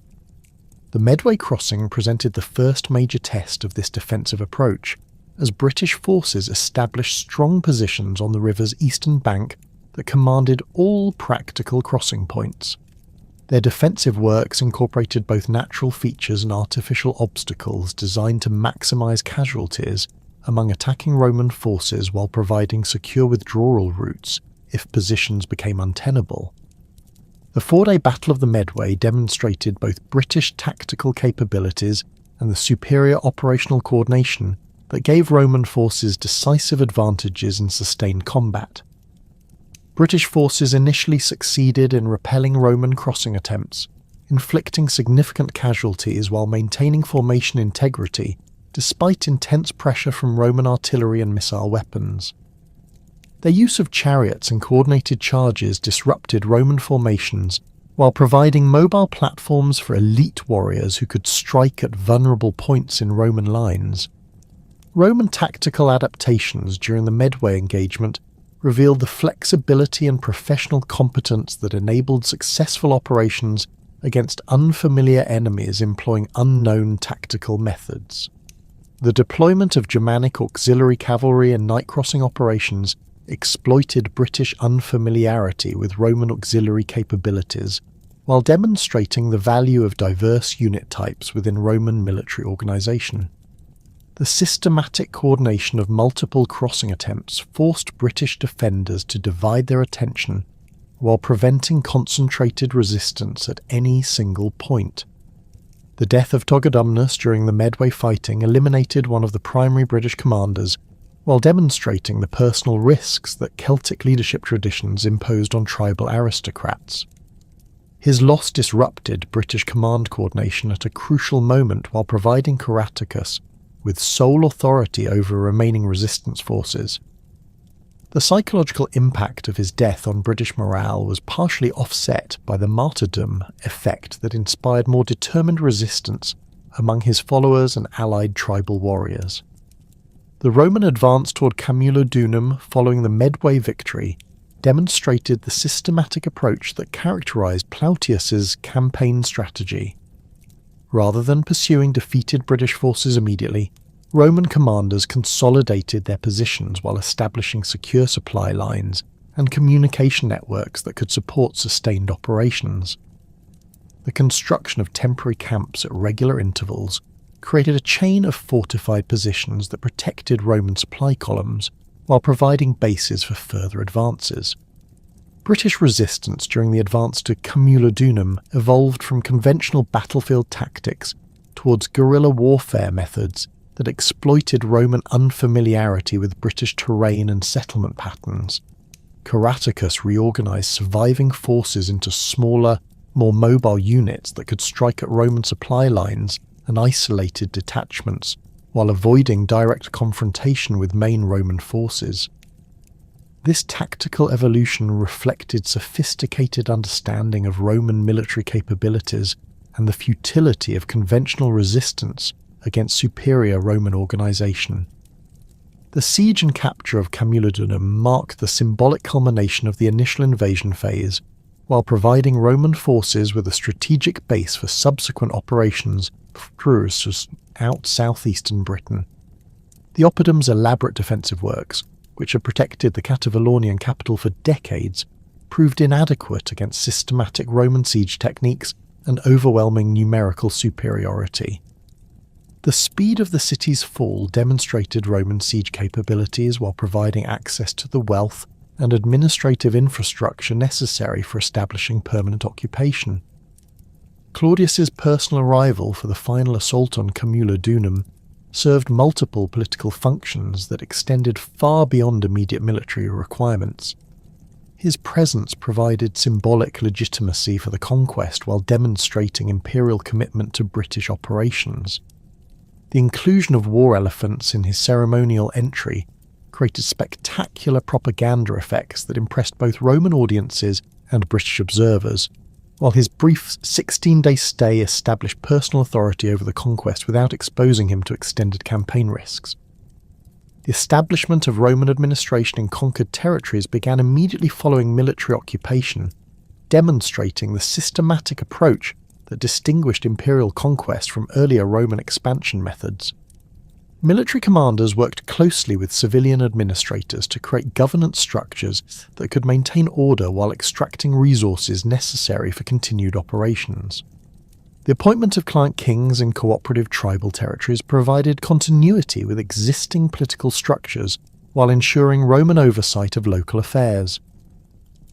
Speaker 1: The Medway crossing presented the first major test of this defensive approach, as British forces established strong positions on the river's eastern bank that commanded all practical crossing points. Their defensive works incorporated both natural features and artificial obstacles designed to maximise casualties among attacking Roman forces while providing secure withdrawal routes if positions became untenable. The 4-day Battle of the Medway demonstrated both British tactical capabilities and the superior operational coordination that gave Roman forces decisive advantages in sustained combat. British forces initially succeeded in repelling Roman crossing attempts, inflicting significant casualties while maintaining formation integrity despite intense pressure from Roman artillery and missile weapons. Their use of chariots and coordinated charges disrupted Roman formations while providing mobile platforms for elite warriors who could strike at vulnerable points in Roman lines. Roman tactical adaptations during the Medway engagement revealed the flexibility and professional competence that enabled successful operations against unfamiliar enemies employing unknown tactical methods. The deployment of Germanic auxiliary cavalry and night crossing operations exploited British unfamiliarity with Roman auxiliary capabilities, while demonstrating the value of diverse unit types within Roman military organisation. The systematic coordination of multiple crossing attempts forced British defenders to divide their attention while preventing concentrated resistance at any single point. The death of Togodumnus during the Medway fighting eliminated one of the primary British commanders, while demonstrating the personal risks that Celtic leadership traditions imposed on tribal aristocrats. His loss disrupted British command coordination at a crucial moment while providing Caratacus with sole authority over remaining resistance forces. The psychological impact of his death on British morale was partially offset by the martyrdom effect that inspired more determined resistance among his followers and allied tribal warriors. The Roman advance toward Camulodunum following the Medway victory demonstrated the systematic approach that characterised Plautius's campaign strategy. Rather than pursuing defeated British forces immediately, Roman commanders consolidated their positions while establishing secure supply lines and communication networks that could support sustained operations. The construction of temporary camps at regular intervals created a chain of fortified positions that protected Roman supply columns while providing bases for further advances. British resistance during the advance to Camulodunum evolved from conventional battlefield tactics towards guerrilla warfare methods that exploited Roman unfamiliarity with British terrain and settlement patterns. Caratacus reorganised surviving forces into smaller, more mobile units that could strike at Roman supply lines and isolated detachments, while avoiding direct confrontation with main Roman forces. This tactical evolution reflected sophisticated understanding of Roman military capabilities and the futility of conventional resistance against superior Roman organisation. The siege and capture of Camulodunum marked the symbolic culmination of the initial invasion phase, while providing Roman forces with a strategic base for subsequent operations throughout southeastern Britain. The Oppidum's elaborate defensive works, which had protected the Cativalornian capital for decades, proved inadequate against systematic Roman siege techniques and overwhelming numerical superiority. The speed of the city's fall demonstrated Roman siege capabilities while providing access to the wealth and administrative infrastructure necessary for establishing permanent occupation. Claudius's personal arrival for the final assault on Camulodunum served multiple political functions that extended far beyond immediate military requirements. His presence provided symbolic legitimacy for the conquest while demonstrating imperial commitment to British operations. The inclusion of war elephants in his ceremonial entry created spectacular propaganda effects that impressed both Roman audiences and British observers, while his brief 16-day stay established personal authority over the conquest without exposing him to extended campaign risks. The establishment of Roman administration in conquered territories began immediately following military occupation, demonstrating the systematic approach that distinguished imperial conquest from earlier Roman expansion methods. Military commanders worked closely with civilian administrators to create governance structures that could maintain order while extracting resources necessary for continued operations. The appointment of client kings in cooperative tribal territories provided continuity with existing political structures while ensuring Roman oversight of local affairs.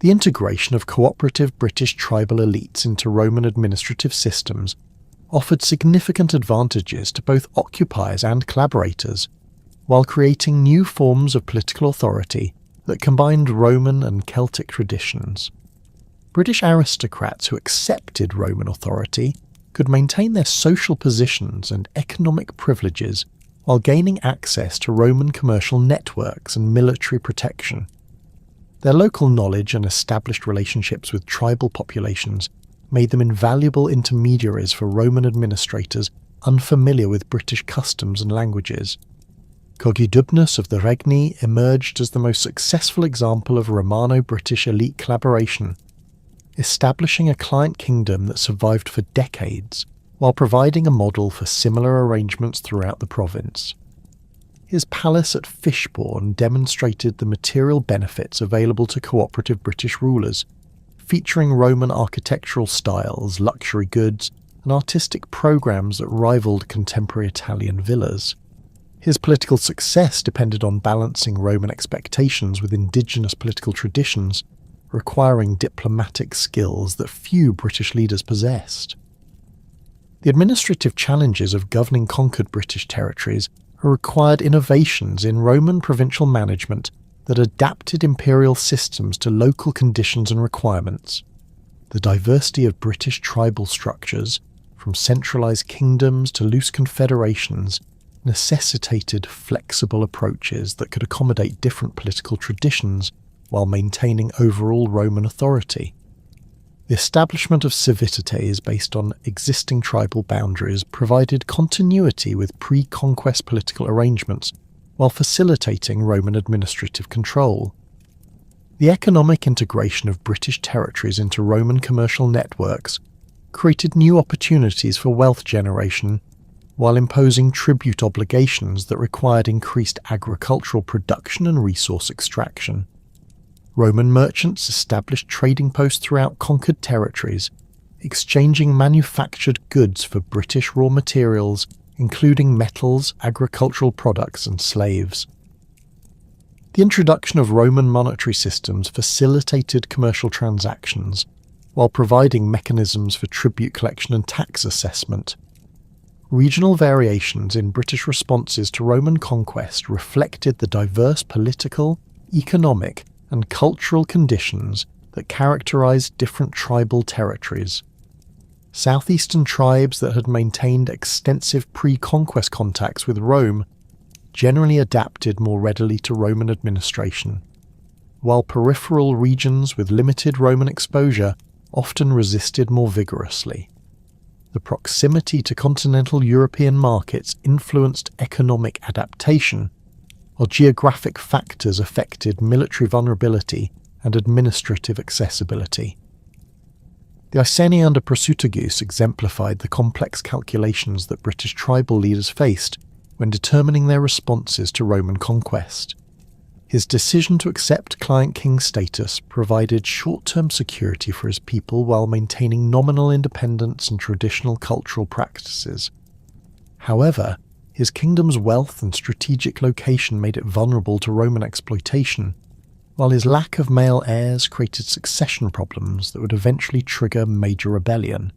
Speaker 1: The integration of cooperative British tribal elites into Roman administrative systems offered significant advantages to both occupiers and collaborators, while creating new forms of political authority that combined Roman and Celtic traditions. British aristocrats who accepted Roman authority could maintain their social positions and economic privileges while gaining access to Roman commercial networks and military protection. Their local knowledge and established relationships with tribal populations made them invaluable intermediaries for Roman administrators unfamiliar with British customs and languages. Cogidubnus of the Regni emerged as the most successful example of Romano-British elite collaboration, establishing a client kingdom that survived for decades, while providing a model for similar arrangements throughout the province. His palace at Fishbourne demonstrated the material benefits available to cooperative British rulers, featuring Roman architectural styles, luxury goods, and artistic programs that rivaled contemporary Italian villas. His political success depended on balancing Roman expectations with indigenous political traditions, requiring diplomatic skills that few British leaders possessed. The administrative challenges of governing conquered British territories required innovations in Roman provincial management that adapted imperial systems to local conditions and requirements. The diversity of British tribal structures, from centralised kingdoms to loose confederations, necessitated flexible approaches that could accommodate different political traditions while maintaining overall Roman authority. The establishment of civitates based on existing tribal boundaries provided continuity with pre-conquest political arrangements while facilitating Roman administrative control. The economic integration of British territories into Roman commercial networks created new opportunities for wealth generation, while imposing tribute obligations that required increased agricultural production and resource extraction. Roman merchants established trading posts throughout conquered territories, exchanging manufactured goods for British raw materials, including metals, agricultural products, and slaves. The introduction of Roman monetary systems facilitated commercial transactions, while providing mechanisms for tribute collection and tax assessment. Regional variations in British responses to Roman conquest reflected the diverse political, economic, and cultural conditions that characterized different tribal territories. Southeastern tribes that had maintained extensive pre-conquest contacts with Rome generally adapted more readily to Roman administration, while peripheral regions with limited Roman exposure often resisted more vigorously. The proximity to continental European markets influenced economic adaptation, while geographic factors affected military vulnerability and administrative accessibility. The Iceni under Prasutagus exemplified the complex calculations that British tribal leaders faced when determining their responses to Roman conquest. His decision to accept client king status provided short-term security for his people while maintaining nominal independence and traditional cultural practices. However, his kingdom's wealth and strategic location made it vulnerable to Roman exploitation, while his lack of male heirs created succession problems that would eventually trigger major rebellion.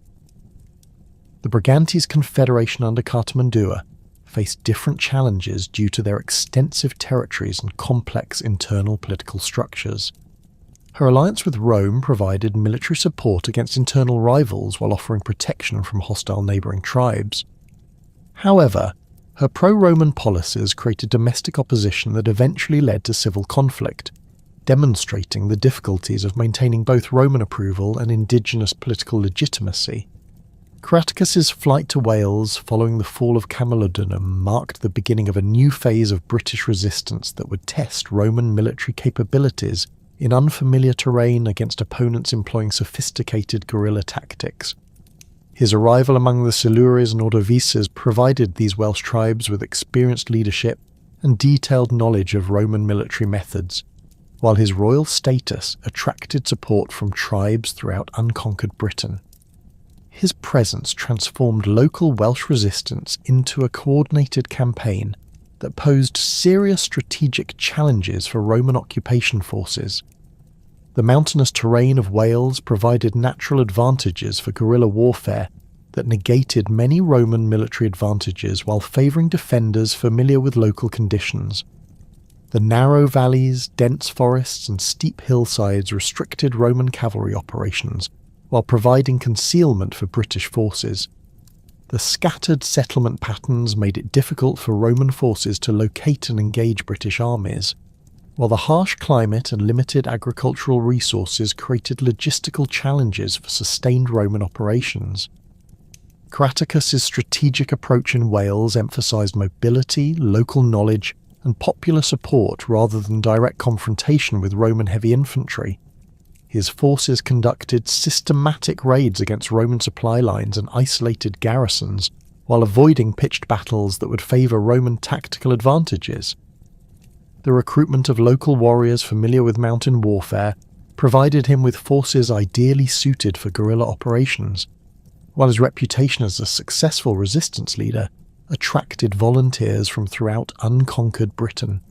Speaker 1: The Brigantes Confederation under Cartimandua faced different challenges due to their extensive territories and complex internal political structures. Her alliance with Rome provided military support against internal rivals while offering protection from hostile neighbouring tribes. However, her pro-Roman policies created domestic opposition that eventually led to civil conflict, demonstrating the difficulties of maintaining both Roman approval and indigenous political legitimacy. Craticus's flight to Wales following the fall of Camulodunum marked the beginning of a new phase of British resistance that would test Roman military capabilities in unfamiliar terrain against opponents employing sophisticated guerrilla tactics. His arrival among the Silures and Ordovices provided these Welsh tribes with experienced leadership and detailed knowledge of Roman military methods, while his royal status attracted support from tribes throughout unconquered Britain. His presence transformed local Welsh resistance into a coordinated campaign that posed serious strategic challenges for Roman occupation forces. The mountainous terrain of Wales provided natural advantages for guerrilla warfare that negated many Roman military advantages while favouring defenders familiar with local conditions. The narrow valleys, dense forests and steep hillsides restricted Roman cavalry operations, while providing concealment for British forces. The scattered settlement patterns made it difficult for Roman forces to locate and engage British armies, while the harsh climate and limited agricultural resources created logistical challenges for sustained Roman operations. Caratacus's strategic approach in Wales emphasised mobility, local knowledge, and popular support rather than direct confrontation with Roman heavy infantry. His forces conducted systematic raids against Roman supply lines and isolated garrisons, while avoiding pitched battles that would favour Roman tactical advantages. The recruitment of local warriors familiar with mountain warfare provided him with forces ideally suited for guerrilla operations, while his reputation as a successful resistance leader attracted volunteers from throughout unconquered Britain.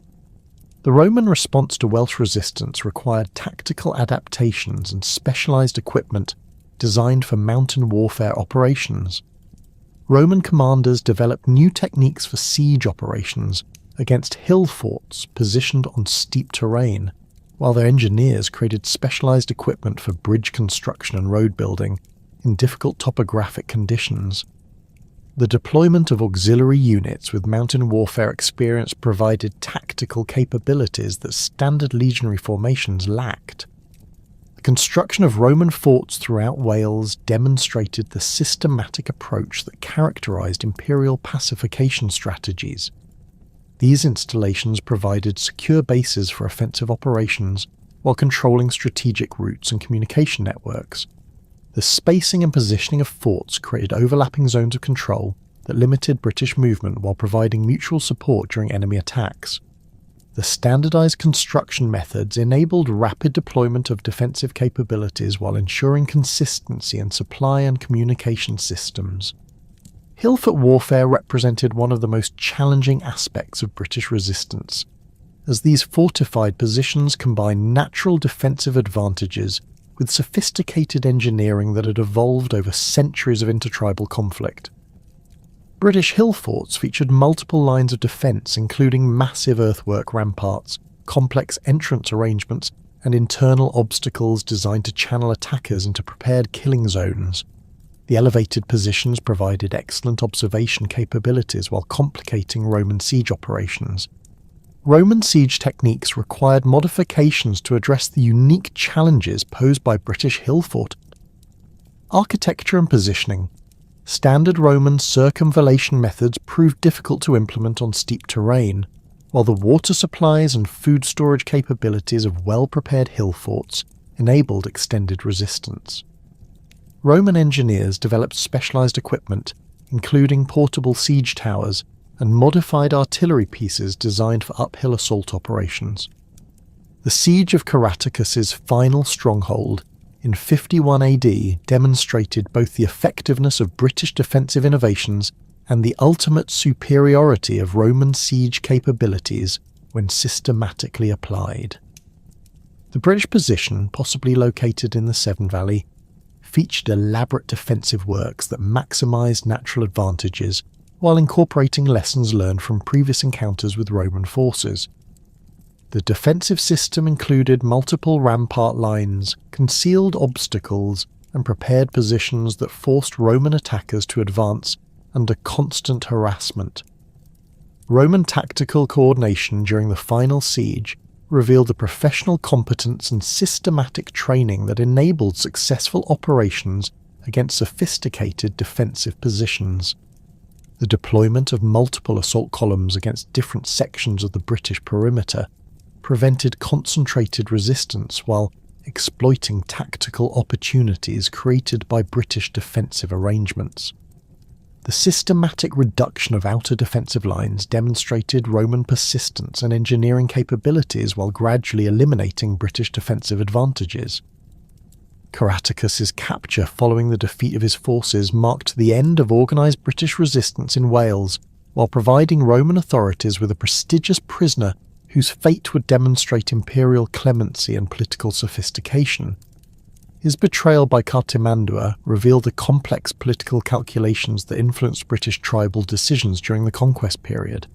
Speaker 1: The Roman response to Welsh resistance required tactical adaptations and specialised equipment designed for mountain warfare operations. Roman commanders developed new techniques for siege operations against hill forts positioned on steep terrain, while their engineers created specialised equipment for bridge construction and road building in difficult topographic conditions. The deployment of auxiliary units with mountain warfare experience provided tactical capabilities that standard legionary formations lacked. The construction of Roman forts throughout Wales demonstrated the systematic approach that characterised imperial pacification strategies. These installations provided secure bases for offensive operations while controlling strategic routes and communication networks. The spacing and positioning of forts created overlapping zones of control that limited British movement while providing mutual support during enemy attacks. The standardised construction methods enabled rapid deployment of defensive capabilities while ensuring consistency in supply and communication systems. Hillfort warfare represented one of the most challenging aspects of British resistance, as these fortified positions combined natural defensive advantages with sophisticated engineering that had evolved over centuries of intertribal conflict. British hill forts featured multiple lines of defence, including massive earthwork ramparts, complex entrance arrangements, and internal obstacles designed to channel attackers into prepared killing zones. The elevated positions provided excellent observation capabilities while complicating Roman siege operations. Roman siege techniques required modifications to address the unique challenges posed by British hill fort architecture and positioning. Standard Roman circumvallation methods proved difficult to implement on steep terrain, while the water supplies and food storage capabilities of well-prepared hill forts enabled extended resistance. Roman engineers developed specialised equipment, including portable siege towers and modified artillery pieces designed for uphill assault operations. The siege of Caratacus's final stronghold in 51 AD demonstrated both the effectiveness of British defensive innovations and the ultimate superiority of Roman siege capabilities when systematically applied. The British position, possibly located in the Severn Valley, featured elaborate defensive works that maximised natural advantages while incorporating lessons learned from previous encounters with Roman forces. The defensive system included multiple rampart lines, concealed obstacles, and prepared positions that forced Roman attackers to advance under constant harassment. Roman tactical coordination during the final siege revealed the professional competence and systematic training that enabled successful operations against sophisticated defensive positions. The deployment of multiple assault columns against different sections of the British perimeter prevented concentrated resistance while exploiting tactical opportunities created by British defensive arrangements. The systematic reduction of outer defensive lines demonstrated Roman persistence and engineering capabilities while gradually eliminating British defensive advantages. Caratacus's capture following the defeat of his forces marked the end of organised British resistance in Wales, while providing Roman authorities with a prestigious prisoner whose fate would demonstrate imperial clemency and political sophistication. His betrayal by Cartimandua revealed the complex political calculations that influenced British tribal decisions during the conquest period.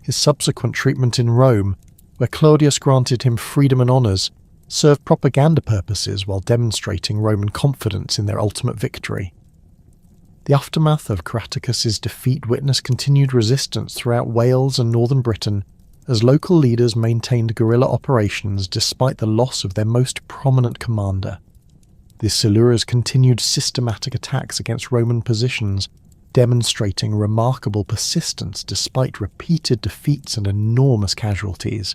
Speaker 1: His subsequent treatment in Rome, where Claudius granted him freedom and honours, served propaganda purposes while demonstrating Roman confidence in their ultimate victory. The aftermath of Caratacus's defeat witnessed continued resistance throughout Wales and northern Britain, as local leaders maintained guerrilla operations despite the loss of their most prominent commander. The Silures continued systematic attacks against Roman positions, demonstrating remarkable persistence despite repeated defeats and enormous casualties.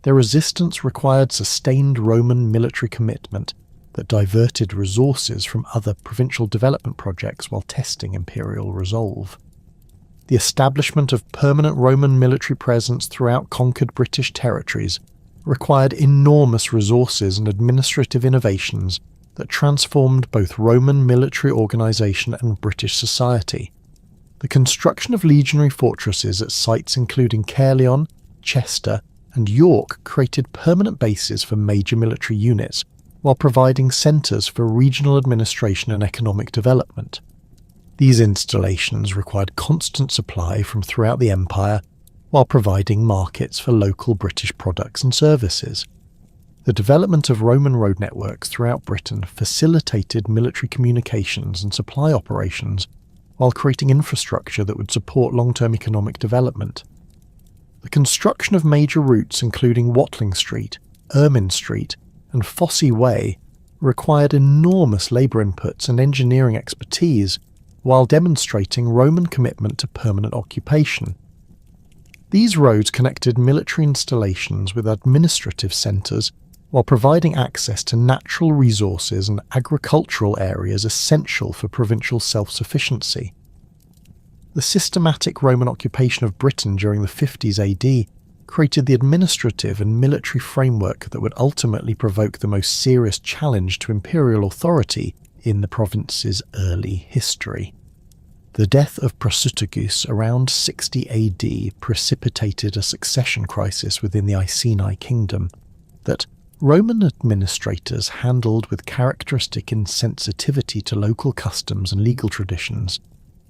Speaker 1: Their resistance required sustained Roman military commitment that diverted resources from other provincial development projects while testing imperial resolve. The establishment of permanent Roman military presence throughout conquered British territories required enormous resources and administrative innovations that transformed both Roman military organisation and British society. The construction of legionary fortresses at sites including Caerleon, Chester, and York created permanent bases for major military units, while providing centres for regional administration and economic development. These installations required constant supply from throughout the empire, while providing markets for local British products and services. The development of Roman road networks throughout Britain facilitated military communications and supply operations, while creating infrastructure that would support long-term economic development. The construction of major routes including Watling Street, Ermine Street, and Fosse Way required enormous labour inputs and engineering expertise, while demonstrating Roman commitment to permanent occupation. These roads connected military installations with administrative centres, while providing access to natural resources and agricultural areas essential for provincial self-sufficiency. The systematic Roman occupation of Britain during the 50s AD created the administrative and military framework that would ultimately provoke the most serious challenge to imperial authority in the province's early history. The death of Prasutagus around 60 AD precipitated a succession crisis within the Iceni kingdom that Roman administrators handled with characteristic insensitivity to local customs and legal traditions,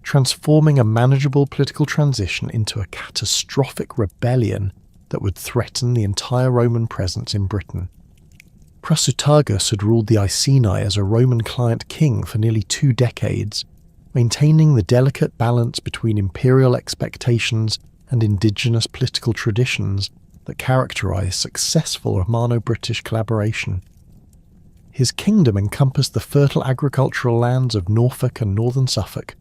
Speaker 1: transforming a manageable political transition into a catastrophic rebellion that would threaten the entire Roman presence in Britain. Prasutagus had ruled the Iceni as a Roman client king for nearly 2 decades, maintaining the delicate balance between imperial expectations and indigenous political traditions that characterised successful Romano-British collaboration. His kingdom encompassed the fertile agricultural lands of Norfolk and northern Suffolk,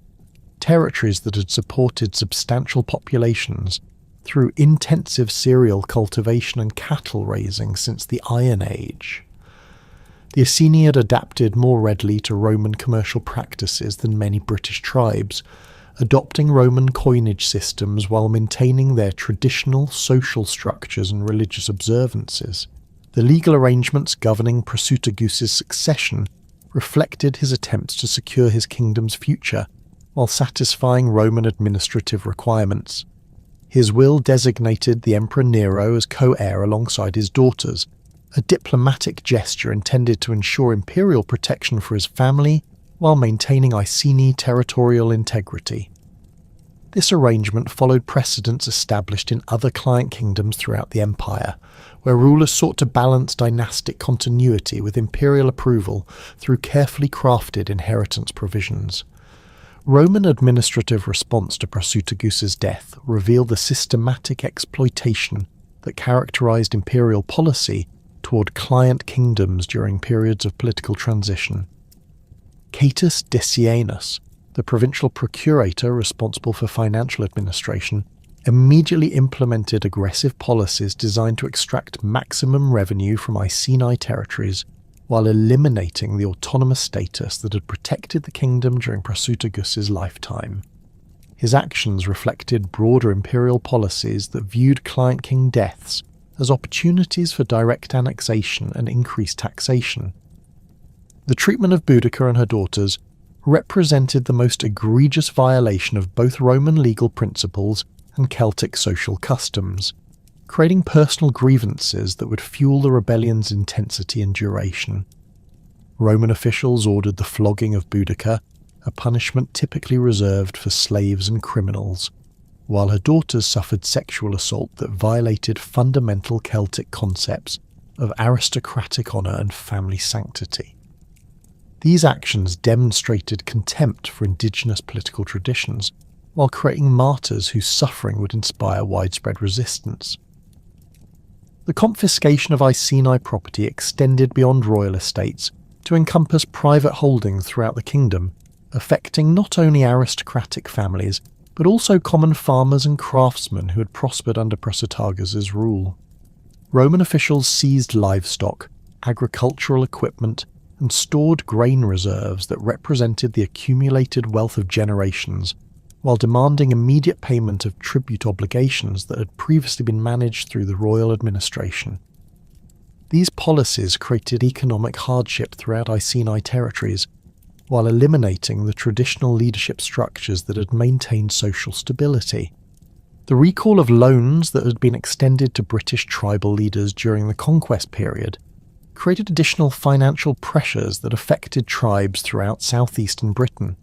Speaker 1: territories that had supported substantial populations through intensive cereal cultivation and cattle raising since the Iron Age. The Iceni had adapted more readily to Roman commercial practices than many British tribes, adopting Roman coinage systems while maintaining their traditional social structures and religious observances. The legal arrangements governing Prasutagus's succession reflected his attempts to secure his kingdom's future while satisfying Roman administrative requirements. His will designated the Emperor Nero as co-heir alongside his daughters, a diplomatic gesture intended to ensure imperial protection for his family while maintaining Iceni territorial integrity. This arrangement followed precedents established in other client kingdoms throughout the empire, where rulers sought to balance dynastic continuity with imperial approval through carefully crafted inheritance provisions. Roman administrative response to Prasutagus's death revealed the systematic exploitation that characterized imperial policy toward client kingdoms during periods of political transition. Catus Decianus, the provincial procurator responsible for financial administration, immediately implemented aggressive policies designed to extract maximum revenue from Iceni territories while eliminating the autonomous status that had protected the kingdom during Prasutagus' lifetime. His actions reflected broader imperial policies that viewed client king deaths as opportunities for direct annexation and increased taxation. The treatment of Boudica and her daughters represented the most egregious violation of both Roman legal principles and Celtic social customs, creating personal grievances that would fuel the rebellion's intensity and duration. Roman officials ordered the flogging of Boudica, a punishment typically reserved for slaves and criminals, while her daughters suffered sexual assault that violated fundamental Celtic concepts of aristocratic honour and family sanctity. These actions demonstrated contempt for indigenous political traditions, while creating martyrs whose suffering would inspire widespread resistance. The confiscation of Iceni property extended beyond royal estates to encompass private holdings throughout the kingdom, affecting not only aristocratic families, but also common farmers and craftsmen who had prospered under Prasutagus' rule. Roman officials seized livestock, agricultural equipment, and stored grain reserves that represented the accumulated wealth of generations, while demanding immediate payment of tribute obligations that had previously been managed through the royal administration. These policies created economic hardship throughout Iceni territories, while eliminating the traditional leadership structures that had maintained social stability. The recall of loans that had been extended to British tribal leaders during the conquest period created additional financial pressures that affected tribes throughout southeastern Britain.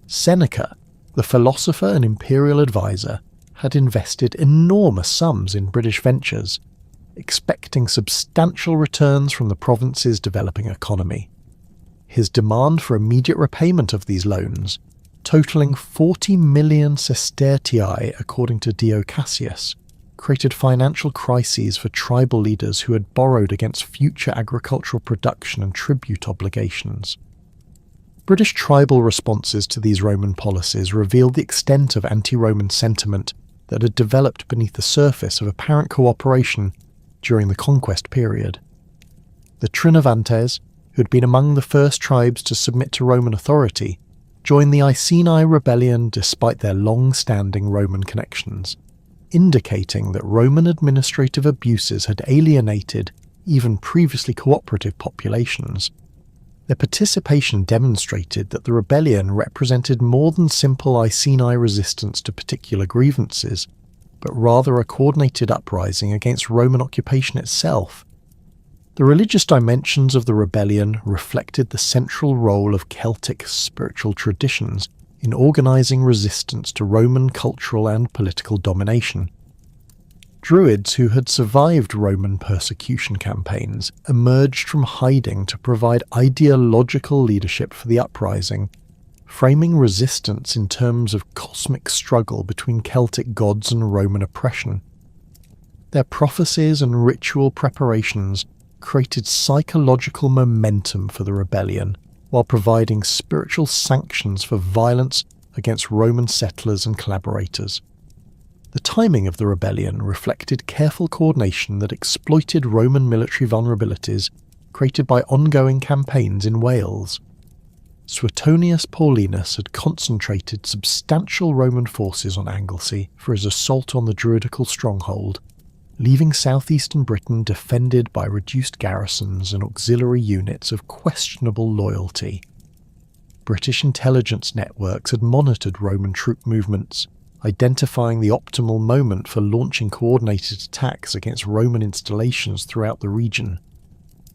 Speaker 1: Seneca, the philosopher and imperial advisor, had invested enormous sums in British ventures, expecting substantial returns from the province's developing economy. His demand for immediate repayment of these loans, totaling 40 million sestertii according to Dio Cassius, created financial crises for tribal leaders who had borrowed against future agricultural production and tribute obligations. British tribal responses to these Roman policies revealed the extent of anti-Roman sentiment that had developed beneath the surface of apparent cooperation during the conquest period. The Trinovantes, who had been among the first tribes to submit to Roman authority, joined the Iceni rebellion despite their long-standing Roman connections, indicating that Roman administrative abuses had alienated even previously cooperative populations. Their participation demonstrated that the rebellion represented more than simple Iceni resistance to particular grievances, but rather a coordinated uprising against Roman occupation itself. The religious dimensions of the rebellion reflected the central role of Celtic spiritual traditions in organising resistance to Roman cultural and political domination. Druids who had survived Roman persecution campaigns emerged from hiding to provide ideological leadership for the uprising, framing resistance in terms of cosmic struggle between Celtic gods and Roman oppression. Their prophecies and ritual preparations created psychological momentum for the rebellion, while providing spiritual sanctions for violence against Roman settlers and collaborators. The timing of the rebellion reflected careful coordination that exploited Roman military vulnerabilities created by ongoing campaigns in Wales. Suetonius Paulinus had concentrated substantial Roman forces on Anglesey for his assault on the Druidical stronghold, leaving southeastern Britain defended by reduced garrisons and auxiliary units of questionable loyalty. British intelligence networks had monitored Roman troop movements, identifying the optimal moment for launching coordinated attacks against Roman installations throughout the region.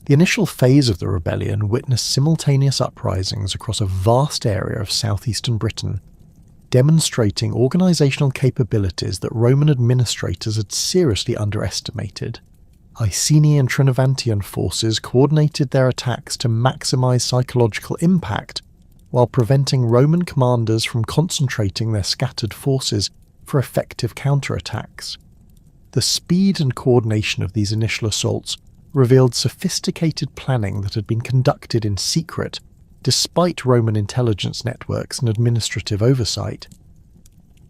Speaker 1: The initial phase of the rebellion witnessed simultaneous uprisings across a vast area of southeastern Britain, demonstrating organisational capabilities that Roman administrators had seriously underestimated. Iceni and Trinovantian forces coordinated their attacks to maximise psychological impact, while preventing Roman commanders from concentrating their scattered forces for effective counterattacks. The speed and coordination of these initial assaults revealed sophisticated planning that had been conducted in secret, despite Roman intelligence networks and administrative oversight.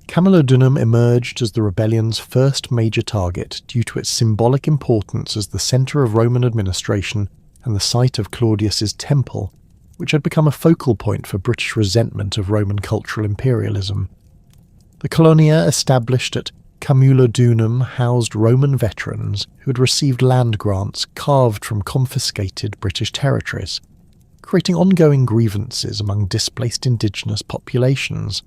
Speaker 1: Camulodunum emerged as the rebellion's first major target due to its symbolic importance as the centre of Roman administration and the site of Claudius's temple, which had become a focal point for British resentment of Roman cultural imperialism. The colonia established at Camulodunum housed Roman veterans who had received land grants carved from confiscated British territories, creating ongoing grievances among displaced indigenous populations.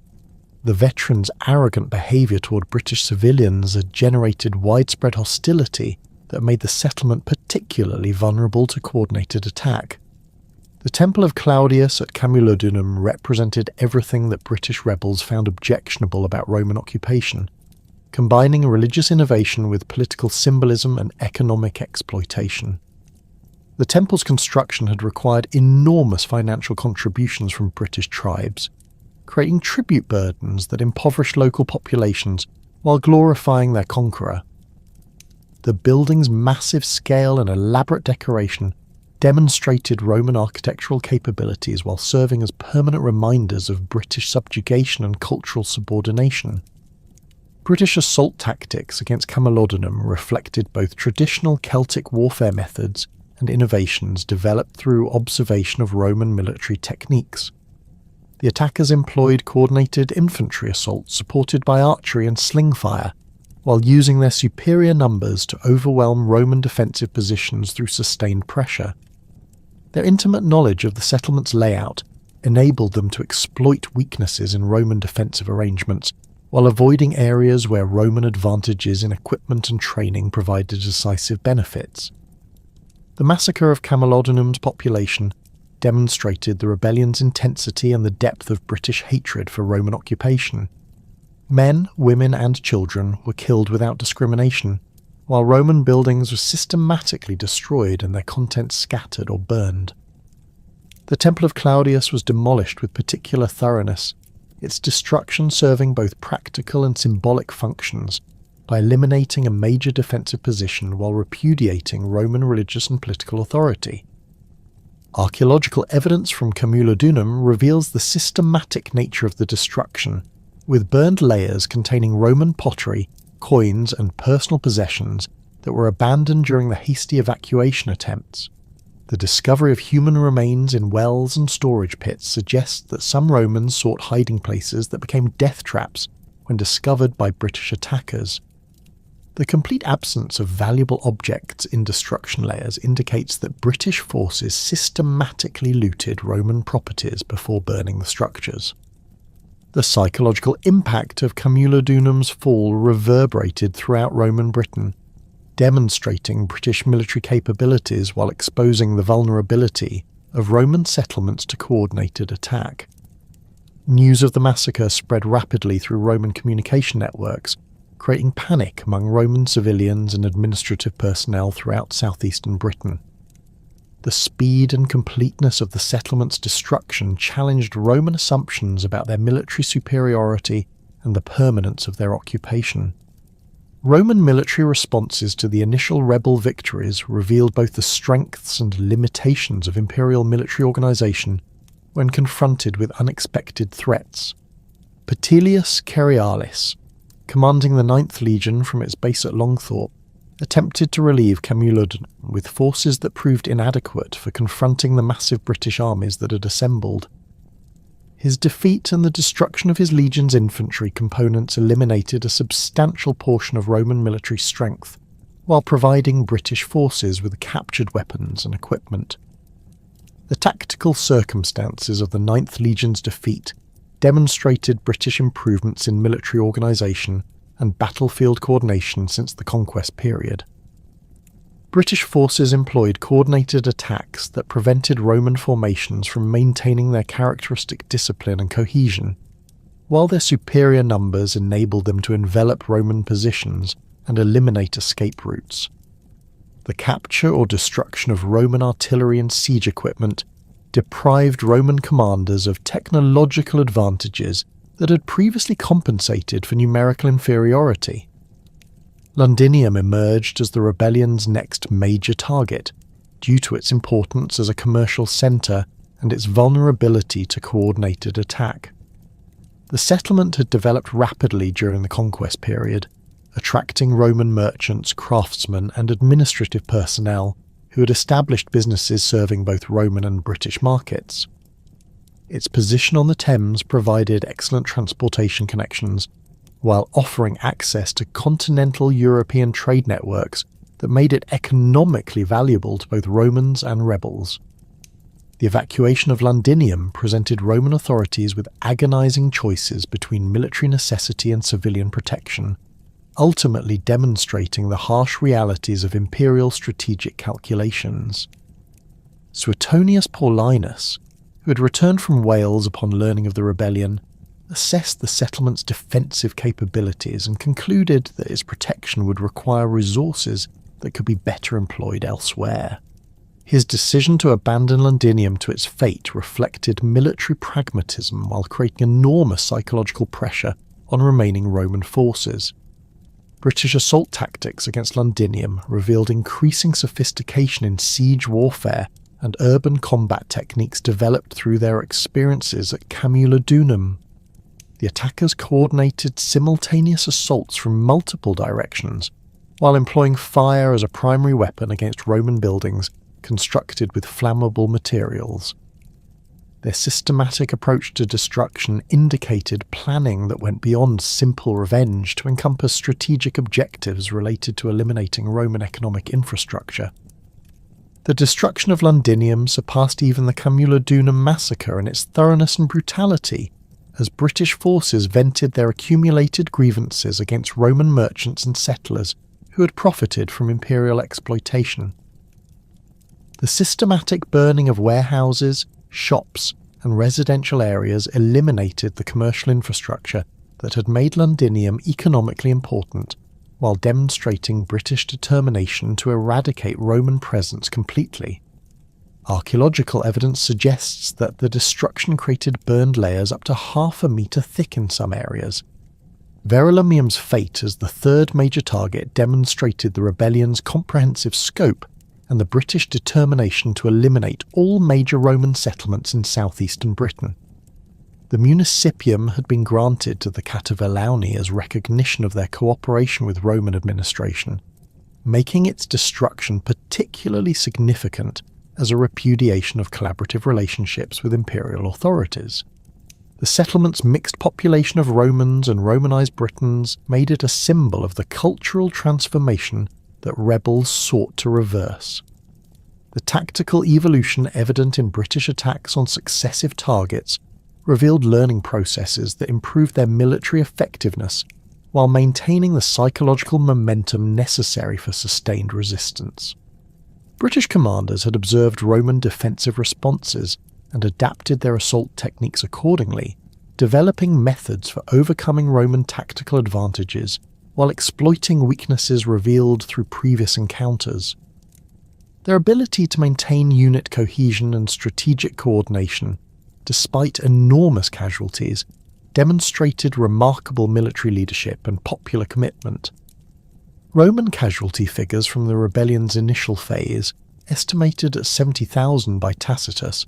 Speaker 1: The veterans' arrogant behaviour toward British civilians had generated widespread hostility that made the settlement particularly vulnerable to coordinated attack. The Temple of Claudius at Camulodunum represented everything that British rebels found objectionable about Roman occupation, combining religious innovation with political symbolism and economic exploitation. The temple's construction had required enormous financial contributions from British tribes, creating tribute burdens that impoverished local populations while glorifying their conqueror. The building's massive scale and elaborate decoration demonstrated Roman architectural capabilities while serving as permanent reminders of British subjugation and cultural subordination. British assault tactics against Camulodunum reflected both traditional Celtic warfare methods and innovations developed through observation of Roman military techniques. The attackers employed coordinated infantry assaults supported by archery and sling fire, while using their superior numbers to overwhelm Roman defensive positions through sustained pressure. Their intimate knowledge of the settlement's layout enabled them to exploit weaknesses in Roman defensive arrangements, while avoiding areas where Roman advantages in equipment and training provided decisive benefits. The massacre of Camulodunum's population demonstrated the rebellion's intensity and the depth of British hatred for Roman occupation. Men, women and children were killed without discrimination, while Roman buildings were systematically destroyed and their contents scattered or burned. The Temple of Claudius was demolished with particular thoroughness, its destruction serving both practical and symbolic functions by eliminating a major defensive position while repudiating Roman religious and political authority. Archaeological evidence from Camulodunum reveals the systematic nature of the destruction, with burned layers containing Roman pottery, coins and personal possessions that were abandoned during the hasty evacuation attempts. The discovery of human remains in wells and storage pits suggests that some Romans sought hiding places that became death traps when discovered by British attackers. The complete absence of valuable objects in destruction layers indicates that British forces systematically looted Roman properties before burning the structures. The psychological impact of Camulodunum's fall reverberated throughout Roman Britain, demonstrating British military capabilities while exposing the vulnerability of Roman settlements to coordinated attack. News of the massacre spread rapidly through Roman communication networks, creating panic among Roman civilians and administrative personnel throughout southeastern Britain. The speed and completeness of the settlement's destruction challenged Roman assumptions about their military superiority and the permanence of their occupation. Roman military responses to the initial rebel victories revealed both the strengths and limitations of imperial military organisation when confronted with unexpected threats. Petilius Cerialis, commanding the 9th Legion from its base at Longthorpe, attempted to relieve Camulodunum with forces that proved inadequate for confronting the massive British armies that had assembled. His defeat and the destruction of his legion's infantry components eliminated a substantial portion of Roman military strength, while providing British forces with captured weapons and equipment. The tactical circumstances of the 9th Legion's defeat demonstrated British improvements in military organisation and battlefield coordination since the conquest period. British forces employed coordinated attacks that prevented Roman formations from maintaining their characteristic discipline and cohesion, while their superior numbers enabled them to envelop Roman positions and eliminate escape routes. The capture or destruction of Roman artillery and siege equipment deprived Roman commanders of technological advantages that had previously compensated for numerical inferiority. Londinium emerged as the rebellion's next major target, due to its importance as a commercial centre and its vulnerability to coordinated attack. The settlement had developed rapidly during the conquest period, attracting Roman merchants, craftsmen, and administrative personnel who had established businesses serving both Roman and British markets. Its position on the Thames provided excellent transportation connections, while offering access to continental European trade networks that made it economically valuable to both Romans and rebels. The evacuation of Londinium presented Roman authorities with agonizing choices between military necessity and civilian protection, ultimately demonstrating the harsh realities of imperial strategic calculations. Suetonius Paulinus, who had returned from Wales upon learning of the rebellion, assessed the settlement's defensive capabilities and concluded that its protection would require resources that could be better employed elsewhere. His decision to abandon Londinium to its fate reflected military pragmatism while creating enormous psychological pressure on remaining Roman forces. British assault tactics against Londinium revealed increasing sophistication in siege warfare and urban combat techniques developed through their experiences at Camulodunum. The attackers coordinated simultaneous assaults from multiple directions, while employing fire as a primary weapon against Roman buildings constructed with flammable materials. Their systematic approach to destruction indicated planning that went beyond simple revenge to encompass strategic objectives related to eliminating Roman economic infrastructure. The destruction of Londinium surpassed even the Camulodunum massacre in its thoroughness and brutality, as British forces vented their accumulated grievances against Roman merchants and settlers who had profited from imperial exploitation. The systematic burning of warehouses, shops, and residential areas eliminated the commercial infrastructure that had made Londinium economically important, while demonstrating British determination to eradicate Roman presence completely. Archaeological evidence suggests that the destruction created burned layers up to 0.5 metre thick in some areas. Verulamium's fate as the third major target demonstrated the rebellion's comprehensive scope and the British determination to eliminate all major Roman settlements in southeastern Britain. The municipium had been granted to the Cativellauni as recognition of their cooperation with Roman administration, making its destruction particularly significant as a repudiation of collaborative relationships with imperial authorities. The settlement's mixed population of Romans and Romanized Britons made it a symbol of the cultural transformation that rebels sought to reverse. The tactical evolution evident in British attacks on successive targets revealed learning processes that improved their military effectiveness while maintaining the psychological momentum necessary for sustained resistance. British commanders had observed Roman defensive responses and adapted their assault techniques accordingly, developing methods for overcoming Roman tactical advantages while exploiting weaknesses revealed through previous encounters. Their ability to maintain unit cohesion and strategic coordination, despite enormous casualties, demonstrated remarkable military leadership and popular commitment. Roman casualty figures from the rebellion's initial phase, estimated at 70,000 by Tacitus,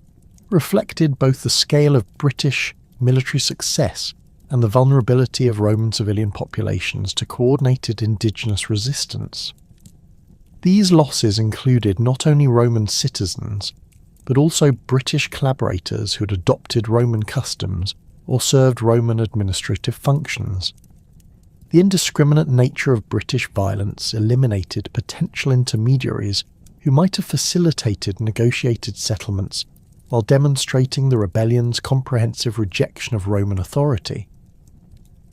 Speaker 1: reflected both the scale of British military success and the vulnerability of Roman civilian populations to coordinated indigenous resistance. These losses included not only Roman citizens, but also British collaborators who had adopted Roman customs or served Roman administrative functions. The indiscriminate nature of British violence eliminated potential intermediaries who might have facilitated negotiated settlements while demonstrating the rebellion's comprehensive rejection of Roman authority.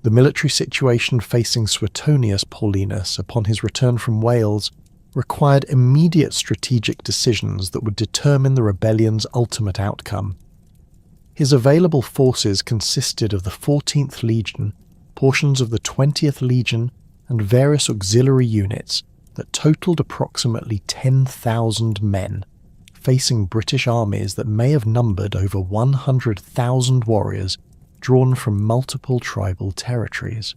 Speaker 1: The military situation facing Suetonius Paulinus upon his return from Wales required immediate strategic decisions that would determine the rebellion's ultimate outcome. His available forces consisted of the 14th Legion, portions of the 20th Legion, and various auxiliary units that totaled approximately 10,000 men, facing British armies that may have numbered over 100,000 warriors drawn from multiple tribal territories.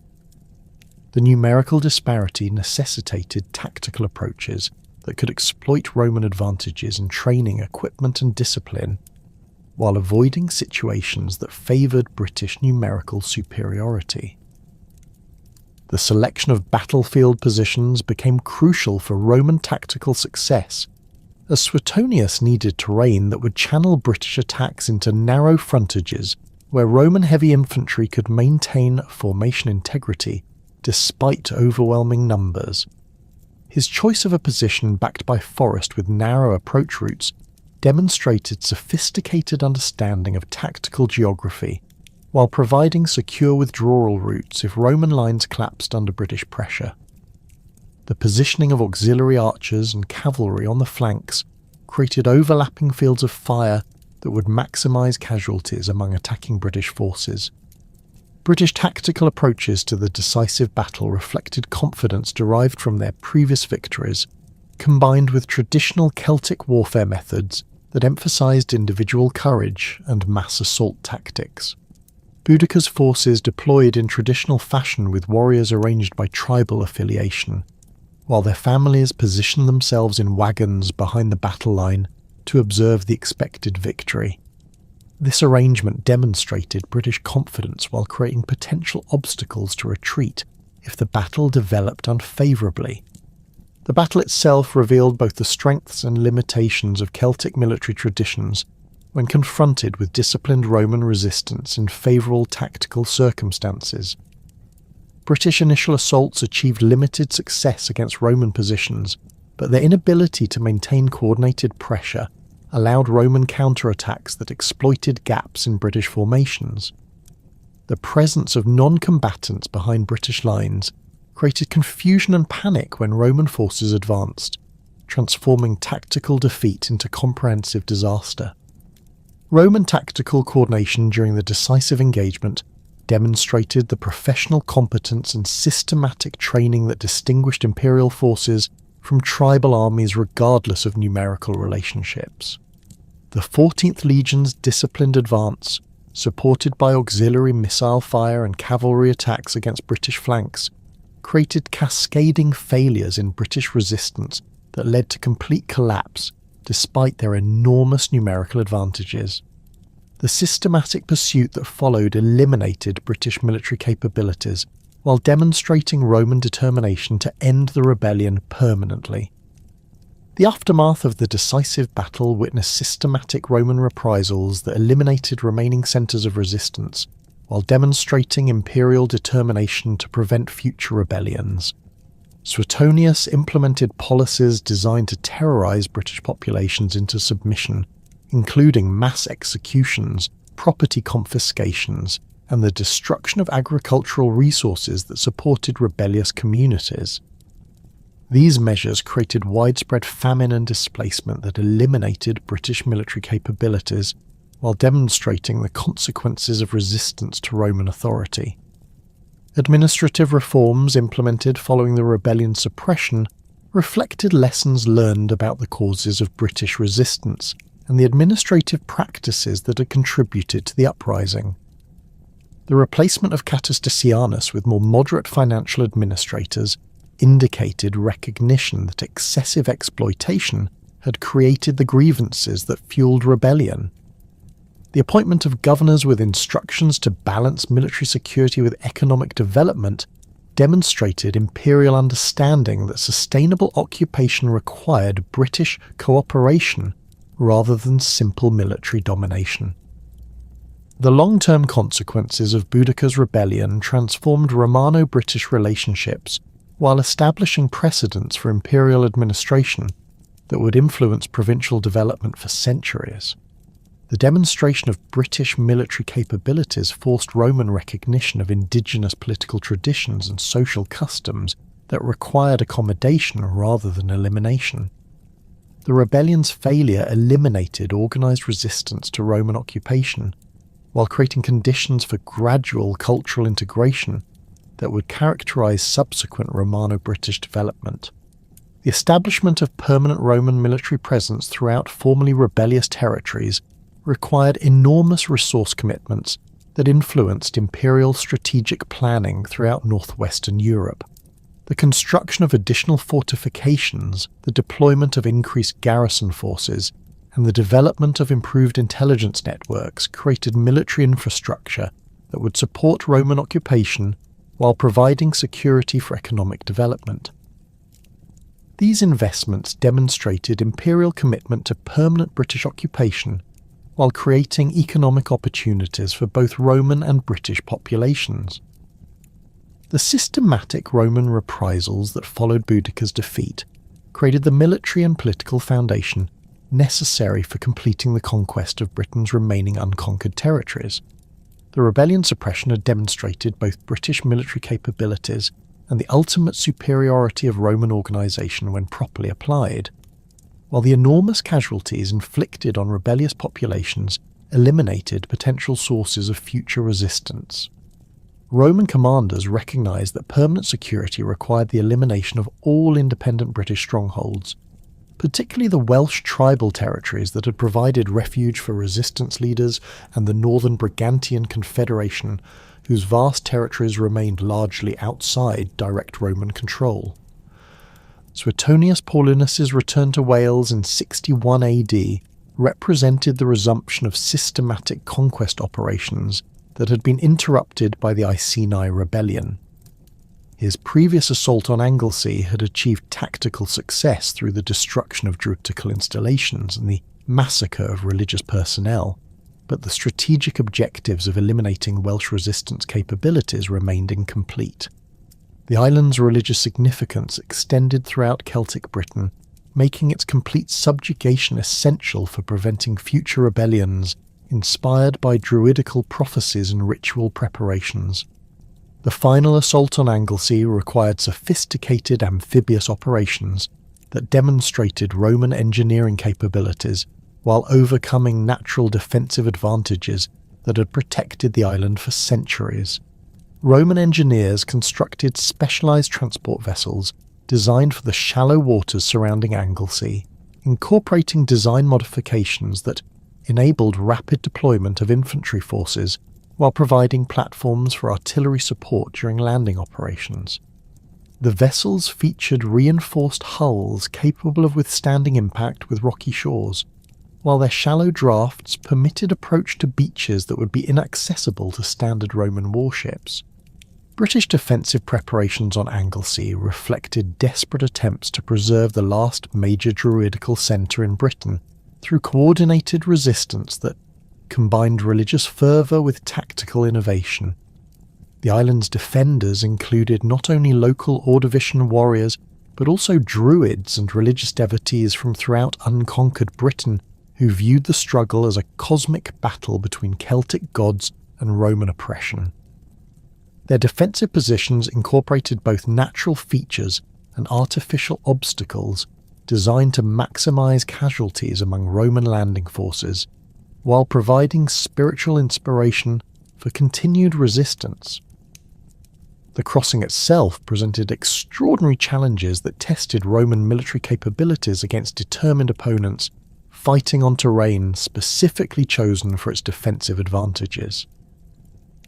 Speaker 1: The numerical disparity necessitated tactical approaches that could exploit Roman advantages in training, equipment, and discipline. while avoiding situations that favoured British numerical superiority. The selection of battlefield positions became crucial for Roman tactical success, as Suetonius needed terrain that would channel British attacks into narrow frontages where Roman heavy infantry could maintain formation integrity despite overwhelming numbers. His choice of a position backed by forest with narrow approach routes demonstrated sophisticated understanding of tactical geography, while providing secure withdrawal routes if Roman lines collapsed under British pressure. The positioning of auxiliary archers and cavalry on the flanks created overlapping fields of fire that would maximise casualties among attacking British forces. British tactical approaches to the decisive battle reflected confidence derived from their previous victories, combined with traditional Celtic warfare methods that emphasised individual courage and mass assault tactics. Boudica's forces deployed in traditional fashion with warriors arranged by tribal affiliation, while their families positioned themselves in wagons behind the battle line to observe the expected victory. This arrangement demonstrated British confidence while creating potential obstacles to retreat if the battle developed unfavourably. The battle itself revealed both the strengths and limitations of Celtic military traditions when confronted with disciplined Roman resistance in favourable tactical circumstances. British initial assaults achieved limited success against Roman positions, but their inability to maintain coordinated pressure allowed Roman counterattacks that exploited gaps in British formations. The presence of non-combatants behind British lines created confusion and panic when Roman forces advanced, transforming tactical defeat into comprehensive disaster. Roman tactical coordination during the decisive engagement demonstrated the professional competence and systematic training that distinguished imperial forces from tribal armies regardless of numerical relationships. The 14th Legion's disciplined advance, supported by auxiliary missile fire and cavalry attacks against British flanks, created cascading failures in British resistance that led to complete collapse despite their enormous numerical advantages. The systematic pursuit that followed eliminated British military capabilities while demonstrating Roman determination to end the rebellion permanently. The aftermath of the decisive battle witnessed systematic Roman reprisals that eliminated remaining centres of resistance, while demonstrating imperial determination to prevent future rebellions. Suetonius implemented policies designed to terrorise British populations into submission, including mass executions, property confiscations, and the destruction of agricultural resources that supported rebellious communities. These measures created widespread famine and displacement that eliminated British military capabilities, while demonstrating the consequences of resistance to Roman authority. Administrative reforms implemented following the rebellion's suppression reflected lessons learned about the causes of British resistance and the administrative practices that had contributed to the uprising. The replacement of Catastasianus with more moderate financial administrators indicated recognition that excessive exploitation had created the grievances that fueled rebellion. The appointment of governors with instructions to balance military security with economic development demonstrated imperial understanding that sustainable occupation required British cooperation rather than simple military domination. The long-term consequences of Boudica's rebellion transformed Romano-British relationships while establishing precedents for imperial administration that would influence provincial development for centuries. The demonstration of British military capabilities forced Roman recognition of indigenous political traditions and social customs that required accommodation rather than elimination. The rebellion's failure eliminated organised resistance to Roman occupation, while creating conditions for gradual cultural integration that would characterise subsequent Romano-British development. The establishment of permanent Roman military presence throughout formerly rebellious territories required enormous resource commitments that influenced imperial strategic planning throughout northwestern Europe. The construction of additional fortifications, the deployment of increased garrison forces, and the development of improved intelligence networks created military infrastructure that would support Roman occupation while providing security for economic development. These investments demonstrated imperial commitment to permanent British occupation while creating economic opportunities for both Roman and British populations. The systematic Roman reprisals that followed Boudica's defeat created the military and political foundation necessary for completing the conquest of Britain's remaining unconquered territories. The rebellion suppression had demonstrated both British military capabilities and the ultimate superiority of Roman organisation when properly applied, while the enormous casualties inflicted on rebellious populations eliminated potential sources of future resistance. Roman commanders recognised that permanent security required the elimination of all independent British strongholds, particularly the Welsh tribal territories that had provided refuge for resistance leaders and the Northern Brigantian Confederation, whose vast territories remained largely outside direct Roman control. Suetonius Paulinus's return to Wales in 61 AD represented the resumption of systematic conquest operations that had been interrupted by the Iceni rebellion. His previous assault on Anglesey had achieved tactical success through the destruction of Druidical installations and the massacre of religious personnel, but the strategic objectives of eliminating Welsh resistance capabilities remained incomplete. The island's religious significance extended throughout Celtic Britain, making its complete subjugation essential for preventing future rebellions inspired by Druidical prophecies and ritual preparations. The final assault on Anglesey required sophisticated amphibious operations that demonstrated Roman engineering capabilities while overcoming natural defensive advantages that had protected the island for centuries. Roman engineers constructed specialised transport vessels designed for the shallow waters surrounding Anglesey, incorporating design modifications that enabled rapid deployment of infantry forces while providing platforms for artillery support during landing operations. The vessels featured reinforced hulls capable of withstanding impact with rocky shores, while their shallow drafts permitted approach to beaches that would be inaccessible to standard Roman warships. British defensive preparations on Anglesey reflected desperate attempts to preserve the last major Druidical centre in Britain through coordinated resistance that combined religious fervour with tactical innovation. The island's defenders included not only local Ordovician warriors, but also Druids and religious devotees from throughout unconquered Britain who viewed the struggle as a cosmic battle between Celtic gods and Roman oppression. Their defensive positions incorporated both natural features and artificial obstacles designed to maximise casualties among Roman landing forces, while providing spiritual inspiration for continued resistance. The crossing itself presented extraordinary challenges that tested Roman military capabilities against determined opponents fighting on terrain specifically chosen for its defensive advantages.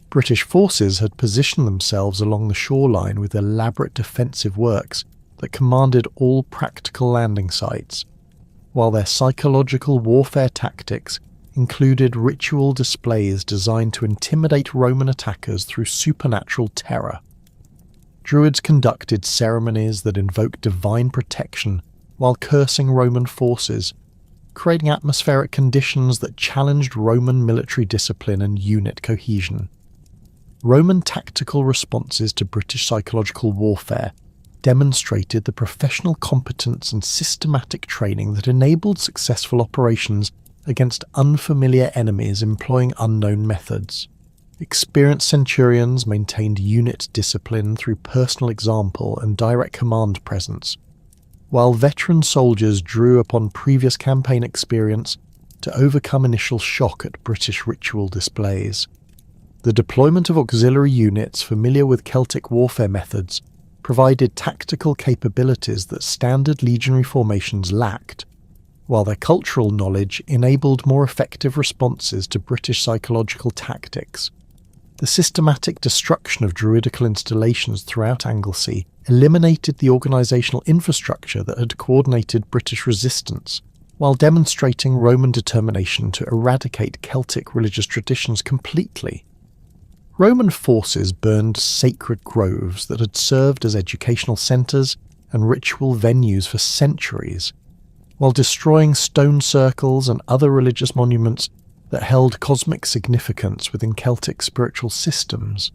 Speaker 1: British forces had positioned themselves along the shoreline with elaborate defensive works that commanded all practical landing sites, while their psychological warfare tactics included ritual displays designed to intimidate Roman attackers through supernatural terror. Druids conducted ceremonies that invoked divine protection while cursing Roman forces, creating atmospheric conditions that challenged Roman military discipline and unit cohesion. Roman tactical responses to British psychological warfare demonstrated the professional competence and systematic training that enabled successful operations against unfamiliar enemies employing unknown methods. Experienced centurions maintained unit discipline through personal example and direct command presence, while veteran soldiers drew upon previous campaign experience to overcome initial shock at British ritual displays. The deployment of auxiliary units familiar with Celtic warfare methods provided tactical capabilities that standard legionary formations lacked, while their cultural knowledge enabled more effective responses to British psychological tactics. The systematic destruction of Druidical installations throughout Anglesey eliminated the organisational infrastructure that had coordinated British resistance, while demonstrating Roman determination to eradicate Celtic religious traditions completely. Roman forces burned sacred groves that had served as educational centres and ritual venues for centuries, while destroying stone circles and other religious monuments that held cosmic significance within Celtic spiritual systems.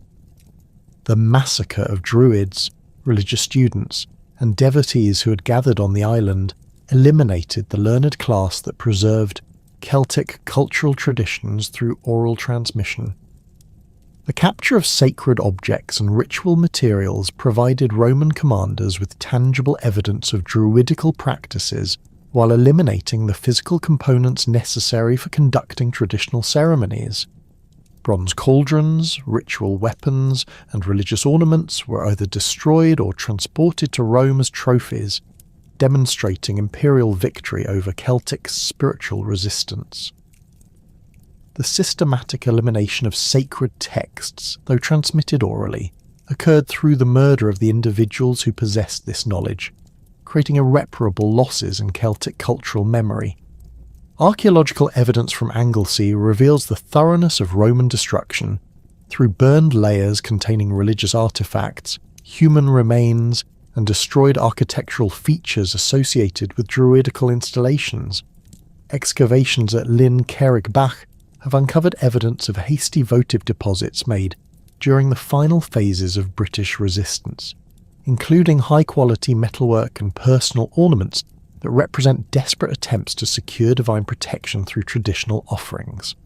Speaker 1: The massacre of Druids, religious students, and devotees who had gathered on the island eliminated the learned class that preserved Celtic cultural traditions through oral transmission. The capture of sacred objects and ritual materials provided Roman commanders with tangible evidence of druidical practices while eliminating the physical components necessary for conducting traditional ceremonies. Bronze cauldrons, ritual weapons, and religious ornaments were either destroyed or transported to Rome as trophies, demonstrating imperial victory over Celtic spiritual resistance. The systematic elimination of sacred texts, though transmitted orally, occurred through the murder of the individuals who possessed this knowledge, creating irreparable losses in Celtic cultural memory. Archaeological evidence from Anglesey reveals the thoroughness of Roman destruction through burned layers containing religious artefacts, human remains, and destroyed architectural features associated with druidical installations. Excavations at Lyn Cerrig Bach have uncovered evidence of hasty votive deposits made during the final phases of British resistance, including high-quality metalwork and personal ornaments that represent desperate attempts to secure divine protection through traditional offerings.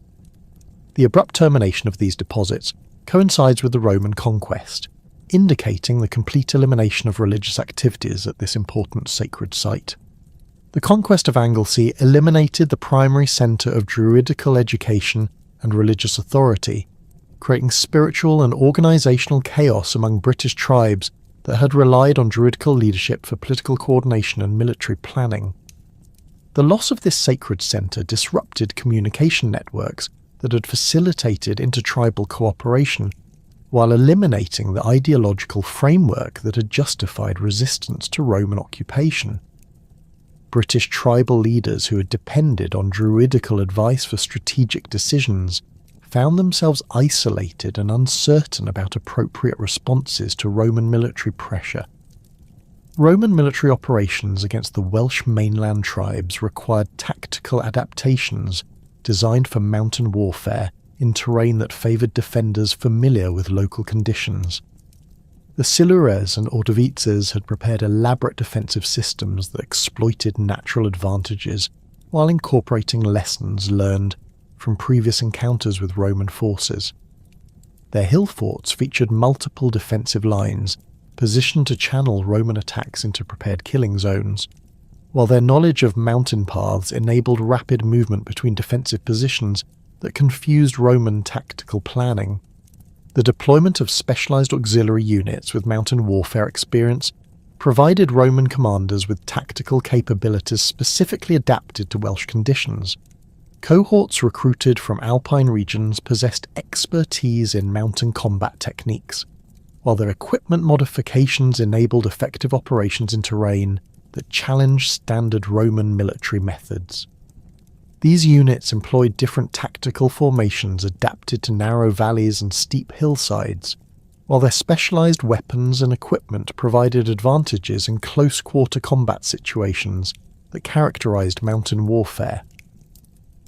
Speaker 1: The abrupt termination of these deposits coincides with the Roman conquest, indicating the complete elimination of religious activities at this important sacred site. The conquest of Anglesey eliminated the primary centre of druidical education and religious authority, creating spiritual and organisational chaos among British tribes that had relied on druidical leadership for political coordination and military planning. The loss of this sacred centre disrupted communication networks that had facilitated intertribal cooperation, while eliminating the ideological framework that had justified resistance to Roman occupation. British tribal leaders who had depended on druidical advice for strategic decisions found themselves isolated and uncertain about appropriate responses to Roman military pressure. Roman military operations against the Welsh mainland tribes required tactical adaptations designed for mountain warfare in terrain that favoured defenders familiar with local conditions. The Silures and Ordovizes had prepared elaborate defensive systems that exploited natural advantages while incorporating lessons learned from previous encounters with Roman forces. Their hillforts featured multiple defensive lines positioned to channel Roman attacks into prepared killing zones, while their knowledge of mountain paths enabled rapid movement between defensive positions that confused Roman tactical planning. The deployment of specialised auxiliary units with mountain warfare experience provided Roman commanders with tactical capabilities specifically adapted to Welsh conditions. Cohorts recruited from alpine regions possessed expertise in mountain combat techniques, while their equipment modifications enabled effective operations in terrain that challenged standard Roman military methods. These units employed different tactical formations adapted to narrow valleys and steep hillsides, while their specialised weapons and equipment provided advantages in close-quarter combat situations that characterised mountain warfare.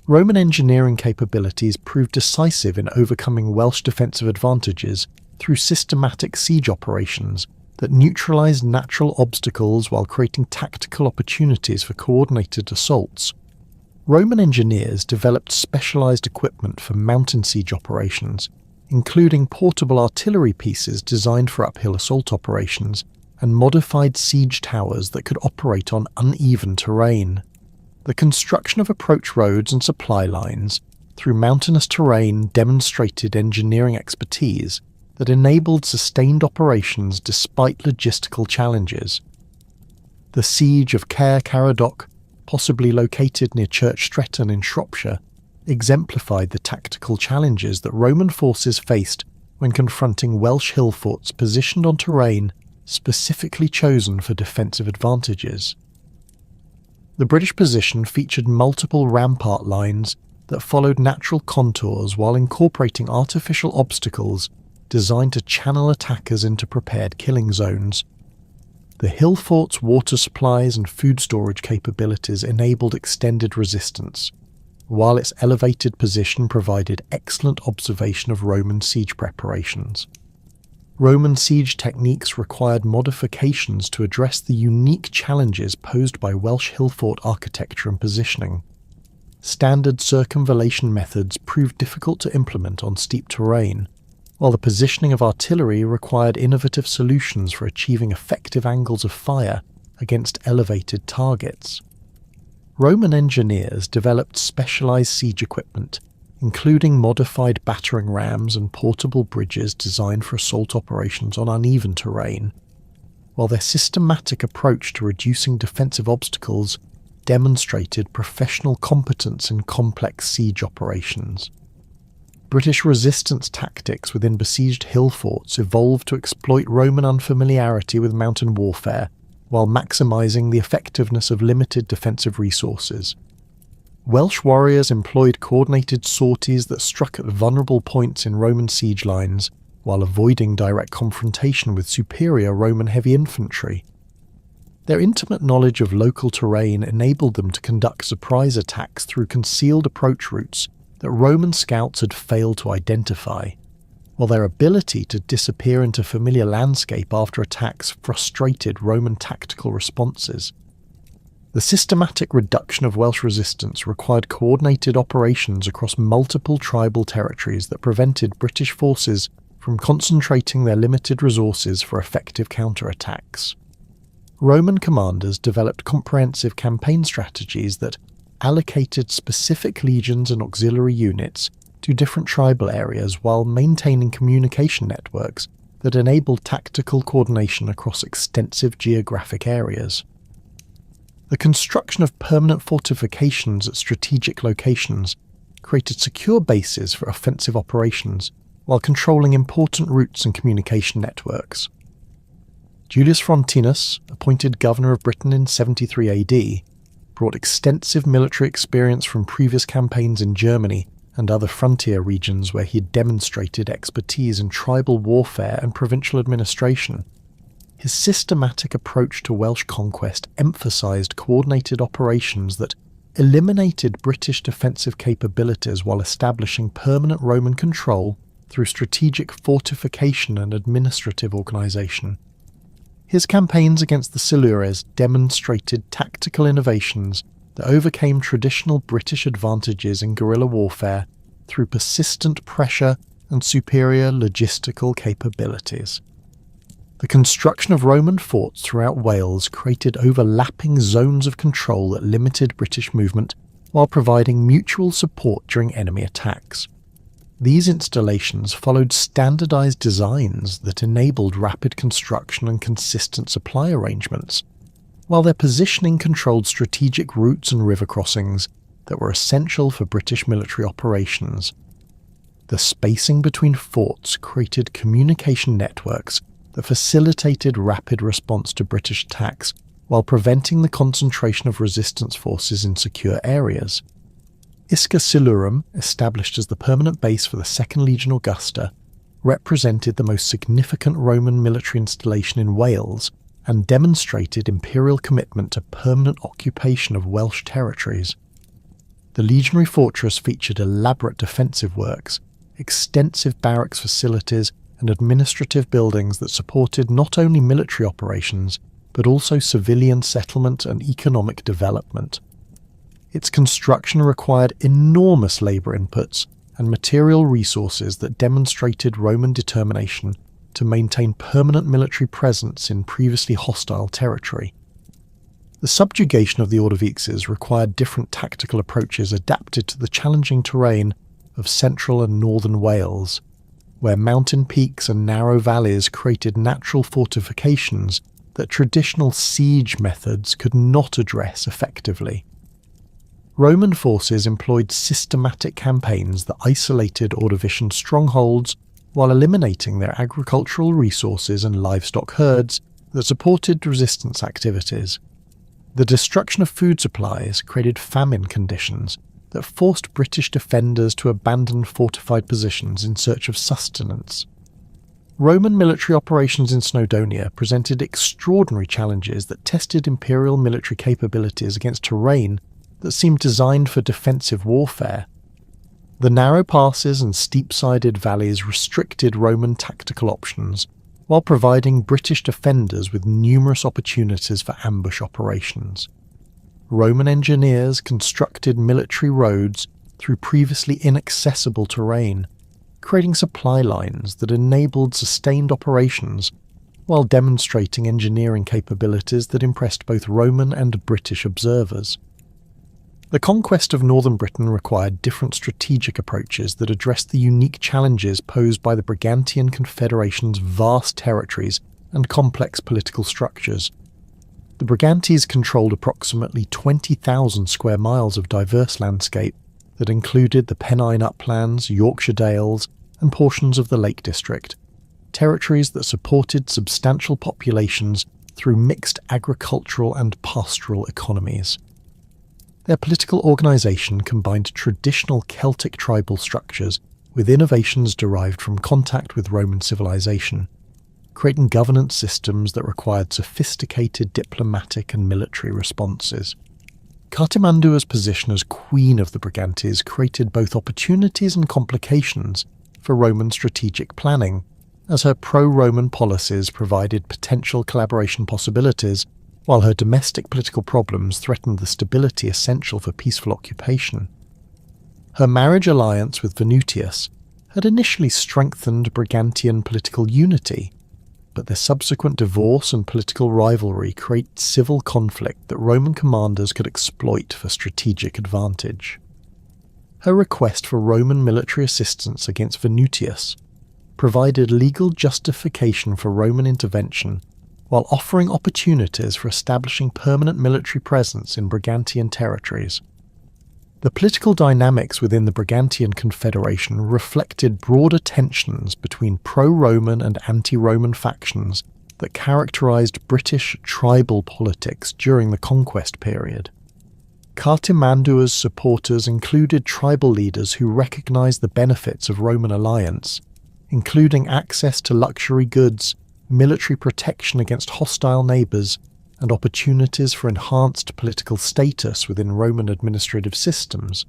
Speaker 1: Roman engineering capabilities proved decisive in overcoming Welsh defensive advantages through systematic siege operations that neutralised natural obstacles while creating tactical opportunities for coordinated assaults. Roman engineers developed specialised equipment for mountain siege operations, including portable artillery pieces designed for uphill assault operations and modified siege towers that could operate on uneven terrain. The construction of approach roads and supply lines through mountainous terrain demonstrated engineering expertise that enabled sustained operations despite logistical challenges. The siege of Caer Caradoc, possibly located near Church Stretton in Shropshire, exemplified the tactical challenges that Roman forces faced when confronting Welsh hillforts positioned on terrain specifically chosen for defensive advantages. The British position featured multiple rampart lines that followed natural contours while incorporating artificial obstacles designed to channel attackers into prepared killing zones. The hill forts' water supplies and food storage capabilities enabled extended resistance, while its elevated position provided excellent observation of Roman siege preparations. Roman siege techniques required modifications to address the unique challenges posed by Welsh hill fort architecture and positioning. Standard circumvallation methods proved difficult to implement on steep terrain, while the positioning of artillery required innovative solutions for achieving effective angles of fire against elevated targets. Roman engineers developed specialized siege equipment, including modified battering rams and portable bridges designed for assault operations on uneven terrain, while their systematic approach to reducing defensive obstacles demonstrated professional competence in complex siege operations. British resistance tactics within besieged hill forts evolved to exploit Roman unfamiliarity with mountain warfare while maximising the effectiveness of limited defensive resources. Welsh warriors employed coordinated sorties that struck at vulnerable points in Roman siege lines while avoiding direct confrontation with superior Roman heavy infantry. Their intimate knowledge of local terrain enabled them to conduct surprise attacks through concealed approach routes that Roman scouts had failed to identify, while their ability to disappear into familiar landscape after attacks frustrated Roman tactical responses. The systematic reduction of Welsh resistance required coordinated operations across multiple tribal territories that prevented British forces from concentrating their limited resources for effective counterattacks. Roman commanders developed comprehensive campaign strategies that allocated specific legions and auxiliary units to different tribal areas while maintaining communication networks that enabled tactical coordination across extensive geographic areas. The construction of permanent fortifications at strategic locations created secure bases for offensive operations while controlling important routes and communication networks. Julius Frontinus, appointed governor of Britain in 73 AD, brought extensive military experience from previous campaigns in Germany and other frontier regions where he had demonstrated expertise in tribal warfare and provincial administration. His systematic approach to Welsh conquest emphasised coordinated operations that eliminated British defensive capabilities while establishing permanent Roman control through strategic fortification and administrative organisation. His campaigns against the Silures demonstrated tactical innovations that overcame traditional British advantages in guerrilla warfare through persistent pressure and superior logistical capabilities. The construction of Roman forts throughout Wales created overlapping zones of control that limited British movement while providing mutual support during enemy attacks. These installations followed standardized designs that enabled rapid construction and consistent supply arrangements, while their positioning controlled strategic routes and river crossings that were essential for British military operations. The spacing between forts created communication networks that facilitated rapid response to British attacks while preventing the concentration of resistance forces in secure areas. Isca Silurum, established as the permanent base for the 2nd Legion Augusta, represented the most significant Roman military installation in Wales and demonstrated imperial commitment to permanent occupation of Welsh territories. The legionary fortress featured elaborate defensive works, extensive barracks facilities, and administrative buildings that supported not only military operations, but also civilian settlement and economic development. Its construction required enormous labour inputs and material resources that demonstrated Roman determination to maintain permanent military presence in previously hostile territory. The subjugation of the Ordovixes required different tactical approaches adapted to the challenging terrain of central and northern Wales, where mountain peaks and narrow valleys created natural fortifications that traditional siege methods could not address effectively. Roman forces employed systematic campaigns that isolated Ordovician strongholds while eliminating their agricultural resources and livestock herds that supported resistance activities. The destruction of food supplies created famine conditions that forced British defenders to abandon fortified positions in search of sustenance. Roman military operations in Snowdonia presented extraordinary challenges that tested imperial military capabilities against terrain that seemed designed for defensive warfare. The narrow passes and steep-sided valleys restricted Roman tactical options, while providing British defenders with numerous opportunities for ambush operations. Roman engineers constructed military roads through previously inaccessible terrain, creating supply lines that enabled sustained operations while demonstrating engineering capabilities that impressed both Roman and British observers. The conquest of northern Britain required different strategic approaches that addressed the unique challenges posed by the Brigantian Confederation's vast territories and complex political structures. The Brigantes controlled approximately 20,000 square miles of diverse landscape that included the Pennine Uplands, Yorkshire Dales, and portions of the Lake District, territories that supported substantial populations through mixed agricultural and pastoral economies. Their political organisation combined traditional Celtic tribal structures with innovations derived from contact with Roman civilization, creating governance systems that required sophisticated diplomatic and military responses. Cartimandua's position as Queen of the Brigantes created both opportunities and complications for Roman strategic planning, as her pro-Roman policies provided potential collaboration possibilities, while her domestic political problems threatened the stability essential for peaceful occupation. Her marriage alliance with Venutius had initially strengthened Brigantian political unity, but their subsequent divorce and political rivalry created civil conflict that Roman commanders could exploit for strategic advantage. Her request for Roman military assistance against Venutius provided legal justification for Roman intervention while offering opportunities for establishing permanent military presence in Brigantian territories. The political dynamics within the Brigantian Confederation reflected broader tensions between pro-Roman and anti-Roman factions that characterized British tribal politics during the conquest period. Cartimandua's supporters included tribal leaders who recognized the benefits of Roman alliance, including access to luxury goods, military protection against hostile neighbours, and opportunities for enhanced political status within Roman administrative systems.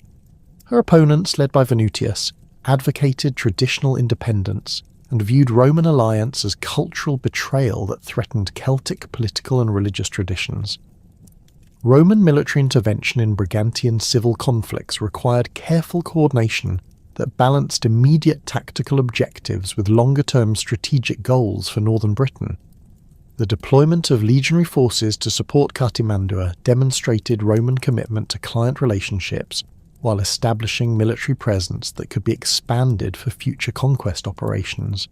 Speaker 1: Her opponents, led by Venutius, advocated traditional independence and viewed Roman alliance as cultural betrayal that threatened Celtic political and religious traditions. Roman military intervention in Brigantian civil conflicts required careful coordination that balanced immediate tactical objectives with longer-term strategic goals for northern Britain. The deployment of legionary forces to support Cartimandua demonstrated Roman commitment to client relationships while establishing military presence that could be expanded for future conquest operations.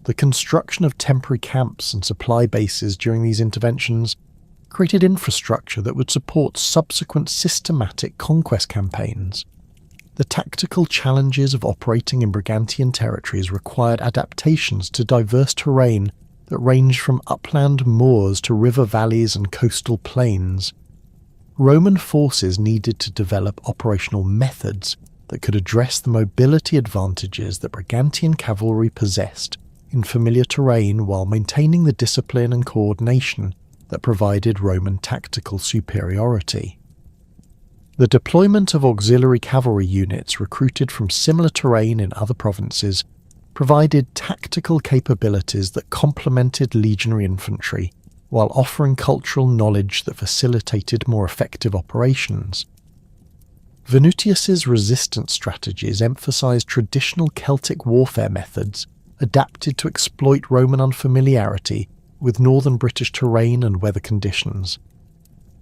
Speaker 1: The construction of temporary camps and supply bases during these interventions created infrastructure that would support subsequent systematic conquest campaigns. The tactical challenges of operating in Brigantian territories required adaptations to diverse terrain that ranged from upland moors to river valleys and coastal plains. Roman forces needed to develop operational methods that could address the mobility advantages that Brigantian cavalry possessed in familiar terrain while maintaining the discipline and coordination that provided Roman tactical superiority. The deployment of auxiliary cavalry units recruited from similar terrain in other provinces provided tactical capabilities that complemented legionary infantry, while offering cultural knowledge that facilitated more effective operations. Venutius's resistance strategies emphasized traditional Celtic warfare methods adapted to exploit Roman unfamiliarity with northern British terrain and weather conditions.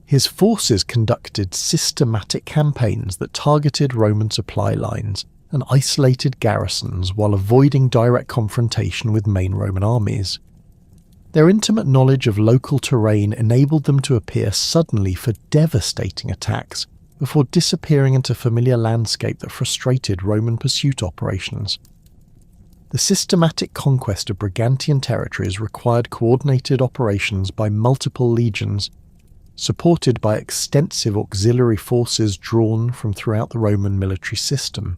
Speaker 1: His forces conducted systematic campaigns that targeted Roman supply lines and isolated garrisons while avoiding direct confrontation with main Roman armies. Their intimate knowledge of local terrain enabled them to appear suddenly for devastating attacks before disappearing into familiar landscape that frustrated Roman pursuit operations. The systematic conquest of Brigantian territories required coordinated operations by multiple legions, supported by extensive auxiliary forces drawn from throughout the Roman military system.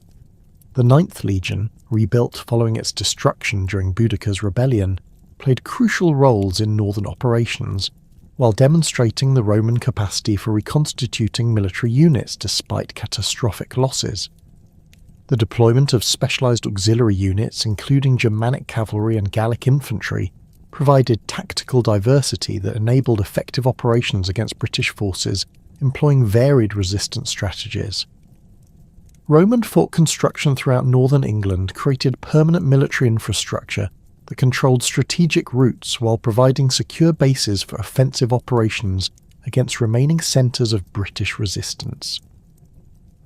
Speaker 1: The 9th Legion, rebuilt following its destruction during Boudica's rebellion, played crucial roles in northern operations, while demonstrating the Roman capacity for reconstituting military units despite catastrophic losses. The deployment of specialised auxiliary units, including Germanic cavalry and Gallic infantry, provided tactical diversity that enabled effective operations against British forces employing varied resistance strategies. Roman fort construction throughout northern England created permanent military infrastructure that controlled strategic routes while providing secure bases for offensive operations against remaining centres of British resistance.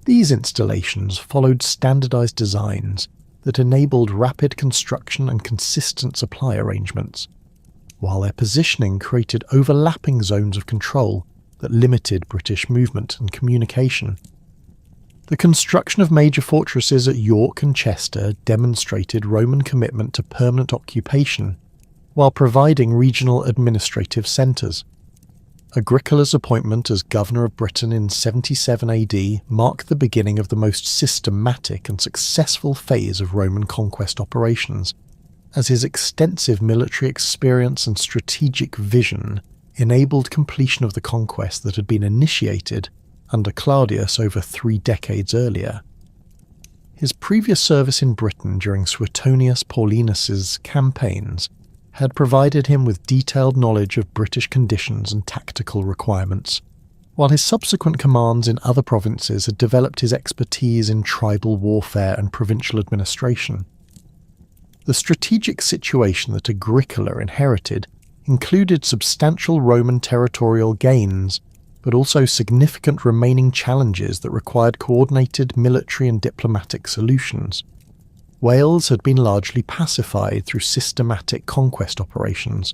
Speaker 1: These installations followed standardised designs that enabled rapid construction and consistent supply arrangements, while their positioning created overlapping zones of control that limited British movement and communication. The construction of major fortresses at York and Chester demonstrated Roman commitment to permanent occupation, while providing regional administrative centres. Agricola's appointment as governor of Britain in 77 AD marked the beginning of the most systematic and successful phase of Roman conquest operations, as his extensive military experience and strategic vision enabled completion of the conquest that had been initiated under Claudius over 3 decades earlier. His previous service in Britain during Suetonius Paulinus's campaigns had provided him with detailed knowledge of British conditions and tactical requirements, while his subsequent commands in other provinces had developed his expertise in tribal warfare and provincial administration. The strategic situation that Agricola inherited included substantial Roman territorial gains, but also significant remaining challenges that required coordinated military and diplomatic solutions. Wales had been largely pacified through systematic conquest operations,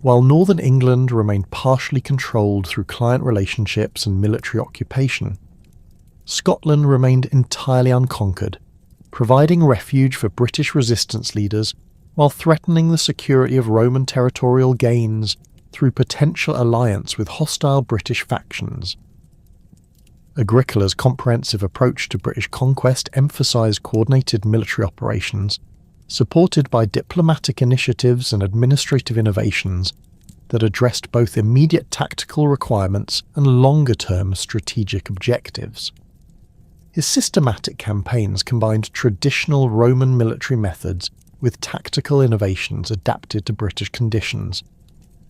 Speaker 1: while northern England remained partially controlled through client relationships and military occupation. Scotland remained entirely unconquered, providing refuge for British resistance leaders while threatening the security of Roman territorial gains through potential alliance with hostile British factions. Agricola's comprehensive approach to British conquest emphasised coordinated military operations, supported by diplomatic initiatives and administrative innovations that addressed both immediate tactical requirements and longer-term strategic objectives. His systematic campaigns combined traditional Roman military methods with tactical innovations adapted to British conditions,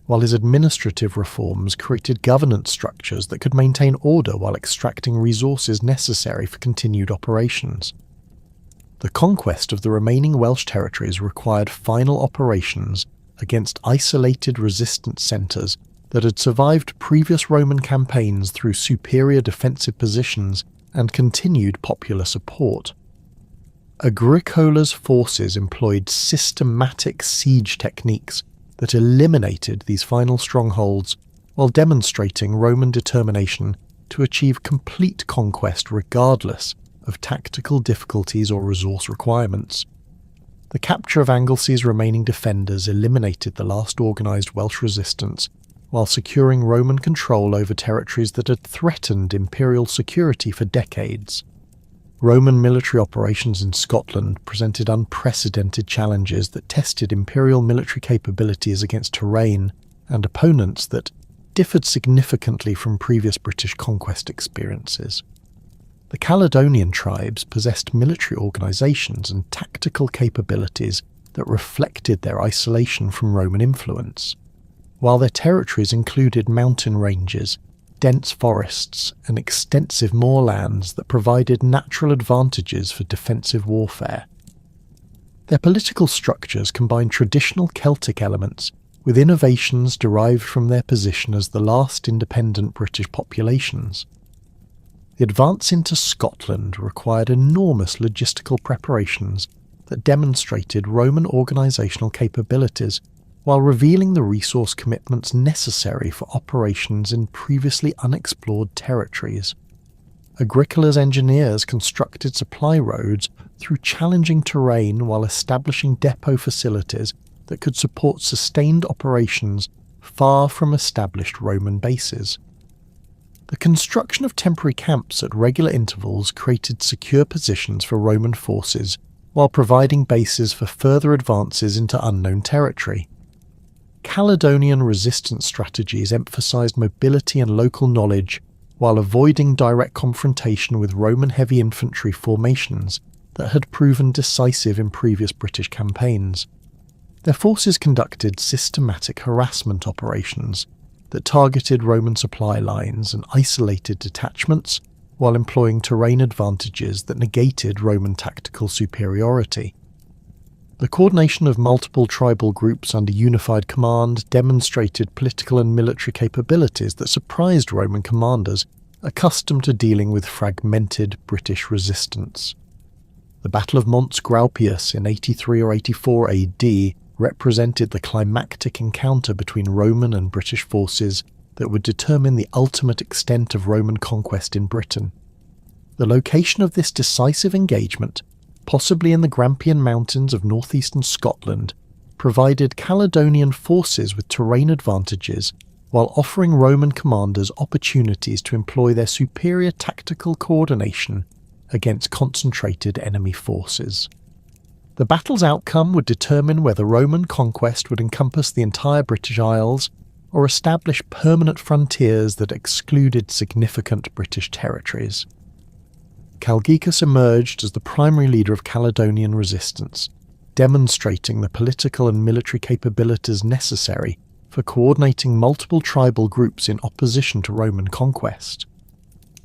Speaker 1: while his administrative reforms created governance structures that could maintain order while extracting resources necessary for continued operations. The conquest of the remaining Welsh territories required final operations against isolated resistance centres that had survived previous Roman campaigns through superior defensive positions and continued popular support. Agricola's forces employed systematic siege techniques that eliminated these final strongholds while demonstrating Roman determination to achieve complete conquest regardless of tactical difficulties or resource requirements. The capture of Anglesea's remaining defenders eliminated the last organised Welsh resistance while securing Roman control over territories that had threatened imperial security for decades. Roman military operations in Scotland presented unprecedented challenges that tested imperial military capabilities against terrain and opponents that differed significantly from previous British conquest experiences. The Caledonian tribes possessed military organisations and tactical capabilities that reflected their isolation from Roman influence, while their territories included mountain ranges, dense forests, and extensive moorlands that provided natural advantages for defensive warfare. Their political structures combined traditional Celtic elements with innovations derived from their position as the last independent British populations. The advance into Scotland required enormous logistical preparations that demonstrated Roman organisational capabilities while revealing the resource commitments necessary for operations in previously unexplored territories. Agricola's engineers constructed supply roads through challenging terrain while establishing depot facilities that could support sustained operations far from established Roman bases. The construction of temporary camps at regular intervals created secure positions for Roman forces while providing bases for further advances into unknown territory. Caledonian resistance strategies emphasised mobility and local knowledge while avoiding direct confrontation with Roman heavy infantry formations that had proven decisive in previous British campaigns. Their forces conducted systematic harassment operations that targeted Roman supply lines and isolated detachments while employing terrain advantages that negated Roman tactical superiority. The coordination of multiple tribal groups under unified command demonstrated political and military capabilities that surprised Roman commanders accustomed to dealing with fragmented British resistance. The Battle of Mons Graupius in 83 or 84 AD represented the climactic encounter between Roman and British forces that would determine the ultimate extent of Roman conquest in Britain. The location of this decisive engagement, possibly in the Grampian Mountains of northeastern Scotland, provided Caledonian forces with terrain advantages while offering Roman commanders opportunities to employ their superior tactical coordination against concentrated enemy forces. The battle's outcome would determine whether Roman conquest would encompass the entire British Isles or establish permanent frontiers that excluded significant British territories. Calgicus emerged as the primary leader of Caledonian resistance, demonstrating the political and military capabilities necessary for coordinating multiple tribal groups in opposition to Roman conquest.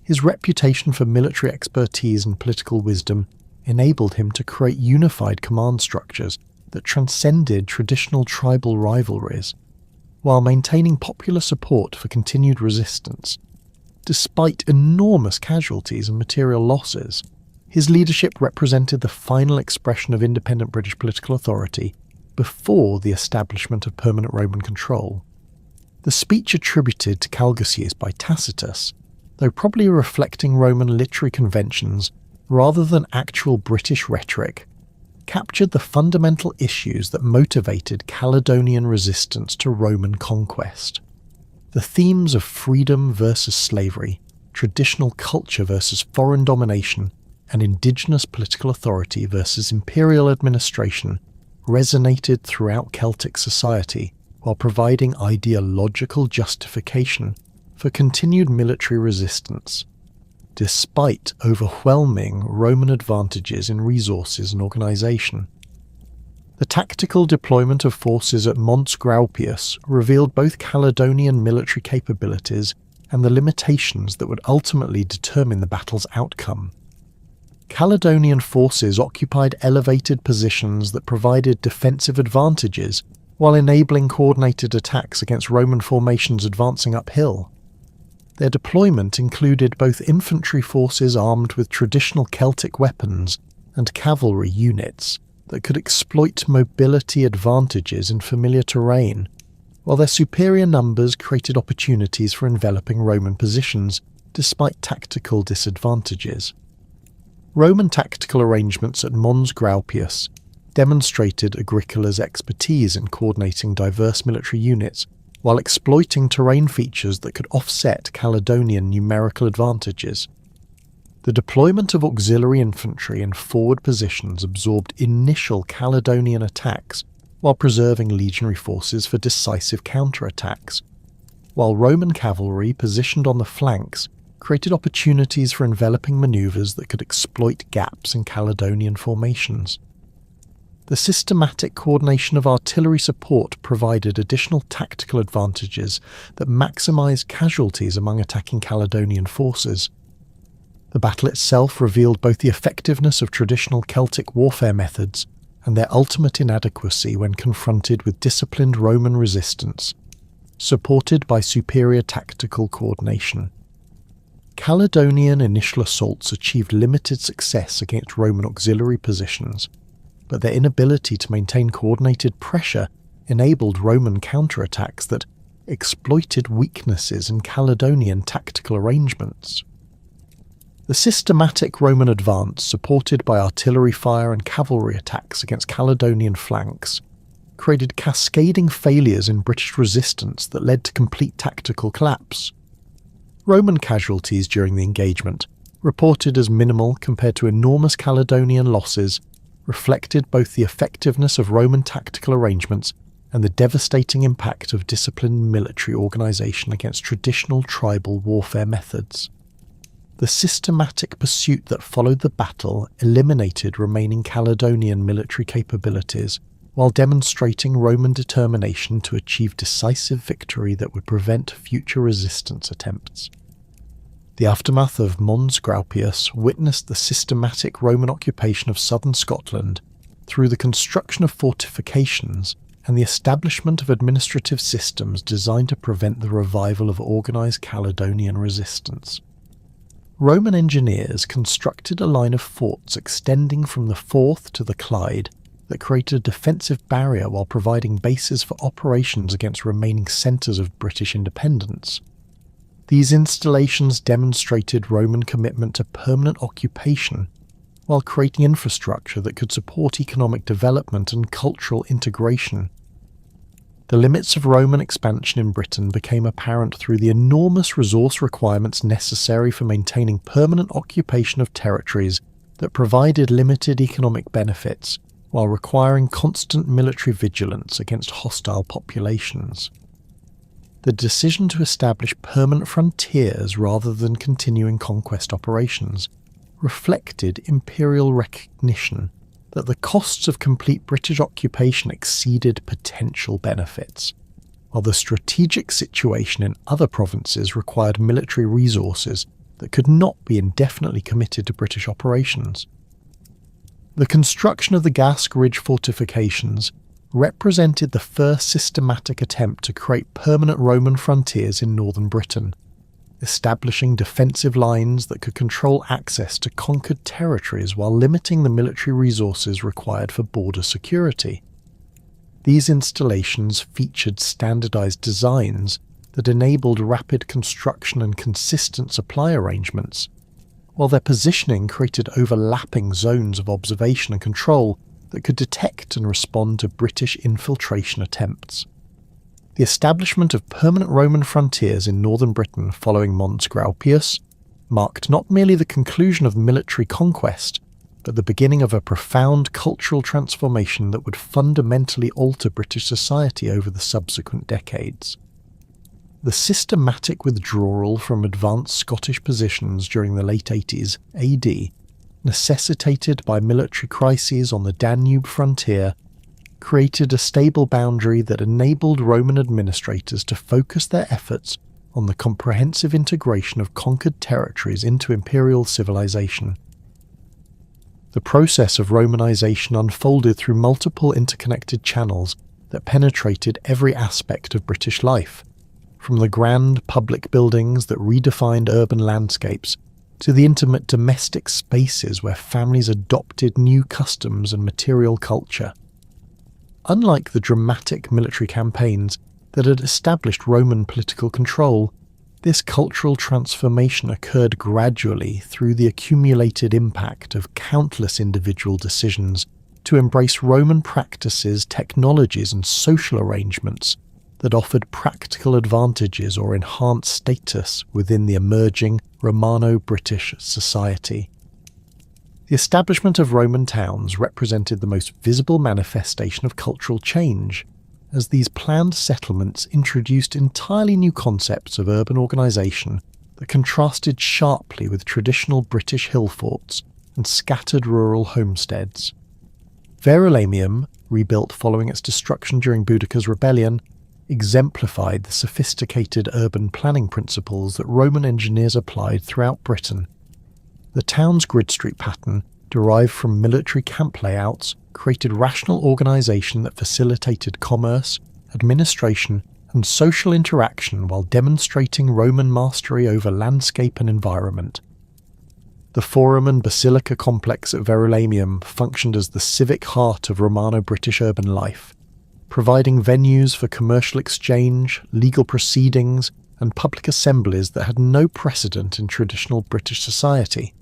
Speaker 1: His reputation for military expertise and political wisdom enabled him to create unified command structures that transcended traditional tribal rivalries, while maintaining popular support for continued resistance. Despite enormous casualties and material losses, his leadership represented the final expression of independent British political authority before the establishment of permanent Roman control. The speech attributed to Calgisius by Tacitus, though probably reflecting Roman literary conventions rather than actual British rhetoric, captured the fundamental issues that motivated Caledonian resistance to Roman conquest. The themes of freedom versus slavery, traditional culture versus foreign domination, and indigenous political authority versus imperial administration resonated throughout Celtic society while providing ideological justification for continued military resistance, despite overwhelming Roman advantages in resources and organisation. The tactical deployment of forces at Mons Graupius revealed both Caledonian military capabilities and the limitations that would ultimately determine the battle's outcome. Caledonian forces occupied elevated positions that provided defensive advantages while enabling coordinated attacks against Roman formations advancing uphill. Their deployment included both infantry forces armed with traditional Celtic weapons and cavalry units that could exploit mobility advantages in familiar terrain, while their superior numbers created opportunities for enveloping Roman positions despite tactical disadvantages. Roman tactical arrangements at Mons Graupius demonstrated Agricola's expertise in coordinating diverse military units while exploiting terrain features that could offset Caledonian numerical advantages. The deployment of auxiliary infantry in forward positions absorbed initial Caledonian attacks while preserving legionary forces for decisive counterattacks, while Roman cavalry positioned on the flanks created opportunities for enveloping manoeuvres that could exploit gaps in Caledonian formations. The systematic coordination of artillery support provided additional tactical advantages that maximised casualties among attacking Caledonian forces. The battle itself revealed both the effectiveness of traditional Celtic warfare methods and their ultimate inadequacy when confronted with disciplined Roman resistance, supported by superior tactical coordination. Caledonian initial assaults achieved limited success against Roman auxiliary positions, but their inability to maintain coordinated pressure enabled Roman counterattacks that exploited weaknesses in Caledonian tactical arrangements. The systematic Roman advance, supported by artillery fire and cavalry attacks against Caledonian flanks, created cascading failures in British resistance that led to complete tactical collapse. Roman casualties during the engagement, reported as minimal compared to enormous Caledonian losses, reflected both the effectiveness of Roman tactical arrangements and the devastating impact of disciplined military organisation against traditional tribal warfare methods. The systematic pursuit that followed the battle eliminated remaining Caledonian military capabilities while demonstrating Roman determination to achieve decisive victory that would prevent future resistance attempts. The aftermath of Mons Graupius witnessed the systematic Roman occupation of southern Scotland through the construction of fortifications and the establishment of administrative systems designed to prevent the revival of organised Caledonian resistance. Roman engineers constructed a line of forts extending from the Forth to the Clyde that created a defensive barrier while providing bases for operations against remaining centres of British independence. These installations demonstrated Roman commitment to permanent occupation while creating infrastructure that could support economic development and cultural integration. The limits of Roman expansion in Britain became apparent through the enormous resource requirements necessary for maintaining permanent occupation of territories that provided limited economic benefits while requiring constant military vigilance against hostile populations. The decision to establish permanent frontiers rather than continuing conquest operations reflected imperial recognition that the costs of complete British occupation exceeded potential benefits, while the strategic situation in other provinces required military resources that could not be indefinitely committed to British operations. The construction of the Gask Ridge fortifications represented the first systematic attempt to create permanent Roman frontiers in northern Britain, establishing defensive lines that could control access to conquered territories while limiting the military resources required for border security. These installations featured standardized designs that enabled rapid construction and consistent supply arrangements, while their positioning created overlapping zones of observation and control that could detect and respond to British infiltration attempts. The establishment of permanent Roman frontiers in northern Britain following Mons Graupius marked not merely the conclusion of military conquest, but the beginning of a profound cultural transformation that would fundamentally alter British society over the subsequent decades. The systematic withdrawal from advanced Scottish positions during the late 80s AD, necessitated by military crises on the Danube frontier, created a stable boundary that enabled Roman administrators to focus their efforts on the comprehensive integration of conquered territories into imperial civilization. The process of Romanization unfolded through multiple interconnected channels that penetrated every aspect of British life, from the grand public buildings that redefined urban landscapes to the intimate domestic spaces where families adopted new customs and material culture. Unlike the dramatic military campaigns that had established Roman political control, this cultural transformation occurred gradually through the accumulated impact of countless individual decisions to embrace Roman practices, technologies, and social arrangements that offered practical advantages or enhanced status within the emerging Romano-British society. The establishment of Roman towns represented the most visible manifestation of cultural change, as these planned settlements introduced entirely new concepts of urban organisation that contrasted sharply with traditional British hillforts and scattered rural homesteads. Verulamium, rebuilt following its destruction during Boudica's rebellion, exemplified the sophisticated urban planning principles that Roman engineers applied throughout Britain. The town's grid street pattern, derived from military camp layouts, created rational organisation that facilitated commerce, administration, and social interaction while demonstrating Roman mastery over landscape and environment. The Forum and Basilica complex at Verulamium functioned as the civic heart of Romano-British urban life, providing venues for commercial exchange, legal proceedings, and public assemblies that had no precedent in traditional British society.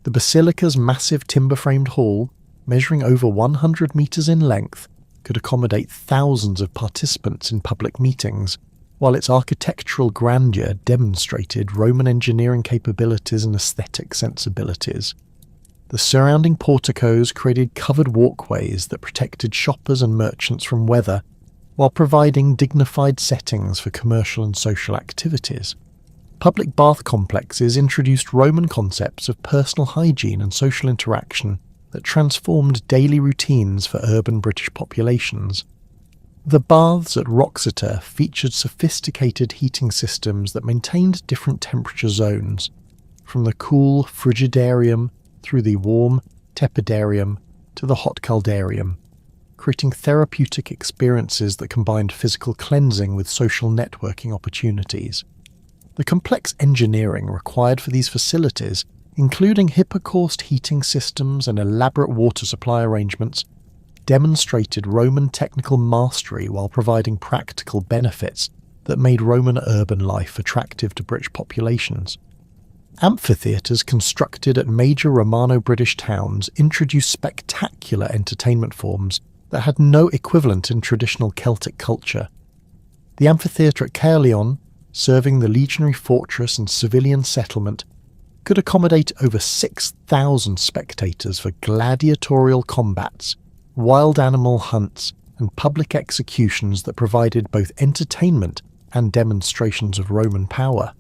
Speaker 1: The Basilica's massive timber-framed hall, measuring over 100 metres in length, could accommodate thousands of participants in public meetings, while its architectural grandeur demonstrated Roman engineering capabilities and aesthetic sensibilities. The surrounding porticos created covered walkways that protected shoppers and merchants from weather, while providing dignified settings for commercial and social activities. Public bath complexes introduced Roman concepts of personal hygiene and social interaction that transformed daily routines for urban British populations. The baths at Wroxeter featured sophisticated heating systems that maintained different temperature zones, from the cool frigidarium through the warm tepidarium to the hot caldarium, creating therapeutic experiences that combined physical cleansing with social networking opportunities. The complex engineering required for these facilities, including hypercoursed heating systems and elaborate water supply arrangements, demonstrated Roman technical mastery while providing practical benefits that made Roman urban life attractive to British populations. Amphitheatres constructed at major Romano-British towns introduced spectacular entertainment forms that had no equivalent in traditional Celtic culture. The amphitheatre at Caerleon, serving the legionary fortress and civilian settlement, could accommodate over 6,000 spectators for gladiatorial combats, wild animal hunts, and public executions that provided both entertainment and demonstrations of Roman power.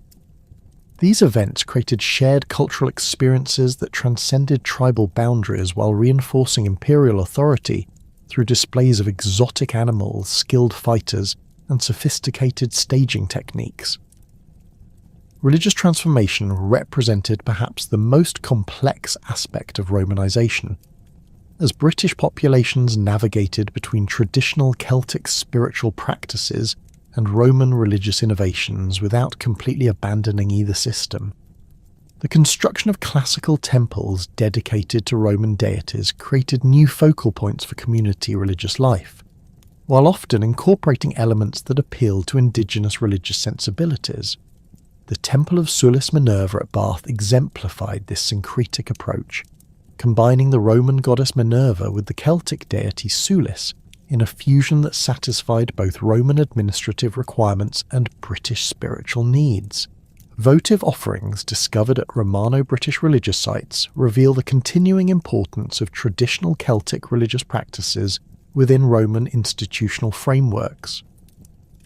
Speaker 1: These events created shared cultural experiences that transcended tribal boundaries while reinforcing imperial authority through displays of exotic animals, skilled fighters, and sophisticated staging techniques. Religious transformation represented perhaps the most complex aspect of Romanization, as British populations navigated between traditional Celtic spiritual practices and Roman religious innovations without completely abandoning either system. The construction of classical temples dedicated to Roman deities created new focal points for community religious life, while often incorporating elements that appealed to indigenous religious sensibilities. The Temple of Sulis Minerva at Bath exemplified this syncretic approach, combining the Roman goddess Minerva with the Celtic deity Sulis in a fusion that satisfied both Roman administrative requirements and British spiritual needs. Votive offerings discovered at Romano-British religious sites reveal the continuing importance of traditional Celtic religious practices within Roman institutional frameworks.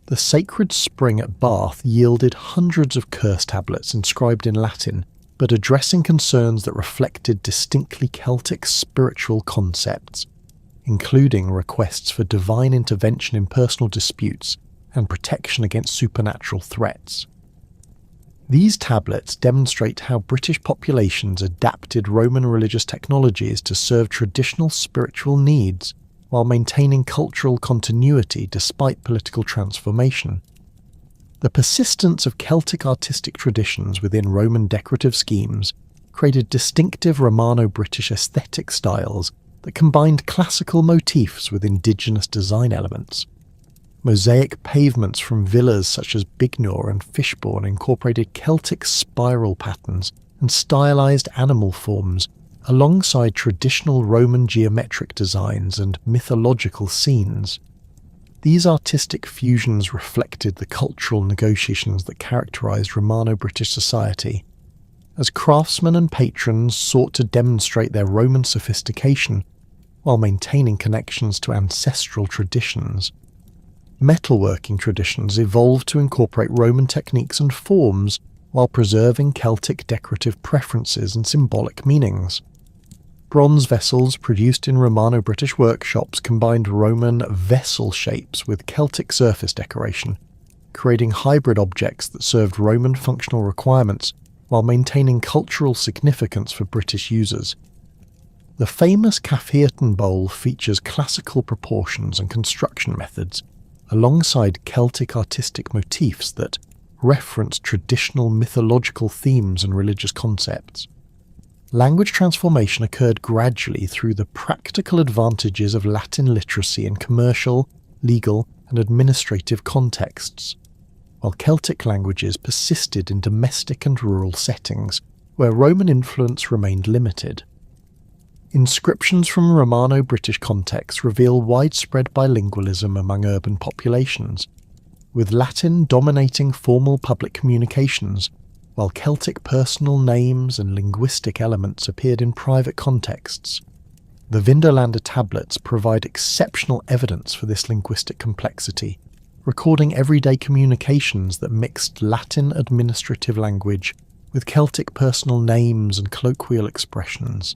Speaker 1: The sacred spring at Bath yielded hundreds of curse tablets inscribed in Latin, but addressing concerns that reflected distinctly Celtic spiritual concepts, including requests for divine intervention in personal disputes and protection against supernatural threats. These tablets demonstrate how British populations adapted Roman religious technologies to serve traditional spiritual needs while maintaining cultural continuity despite political transformation. The persistence of Celtic artistic traditions within Roman decorative schemes created distinctive Romano-British aesthetic styles that combined classical motifs with indigenous design elements. Mosaic pavements from villas such as Bignor and Fishbourne incorporated Celtic spiral patterns and stylized animal forms alongside traditional Roman geometric designs and mythological scenes. These artistic fusions reflected the cultural negotiations that characterized Romano-British society. As craftsmen and patrons sought to demonstrate their Roman sophistication while maintaining connections to ancestral traditions, metalworking traditions evolved to incorporate Roman techniques and forms while preserving Celtic decorative preferences and symbolic meanings. Bronze vessels produced in Romano-British workshops combined Roman vessel shapes with Celtic surface decoration, creating hybrid objects that served Roman functional requirements while maintaining cultural significance for British users. The famous Caffeaton bowl features classical proportions and construction methods, alongside Celtic artistic motifs that reference traditional mythological themes and religious concepts. Language transformation occurred gradually through the practical advantages of Latin literacy in commercial, legal, and administrative contexts, while Celtic languages persisted in domestic and rural settings, where Roman influence remained limited. Inscriptions from Romano-British contexts reveal widespread bilingualism among urban populations. with Latin dominating formal public communications, while Celtic personal names and linguistic elements appeared in private contexts. The Vindolanda tablets provide exceptional evidence for this linguistic complexity, recording everyday communications that mixed Latin administrative language with Celtic personal names and colloquial expressions.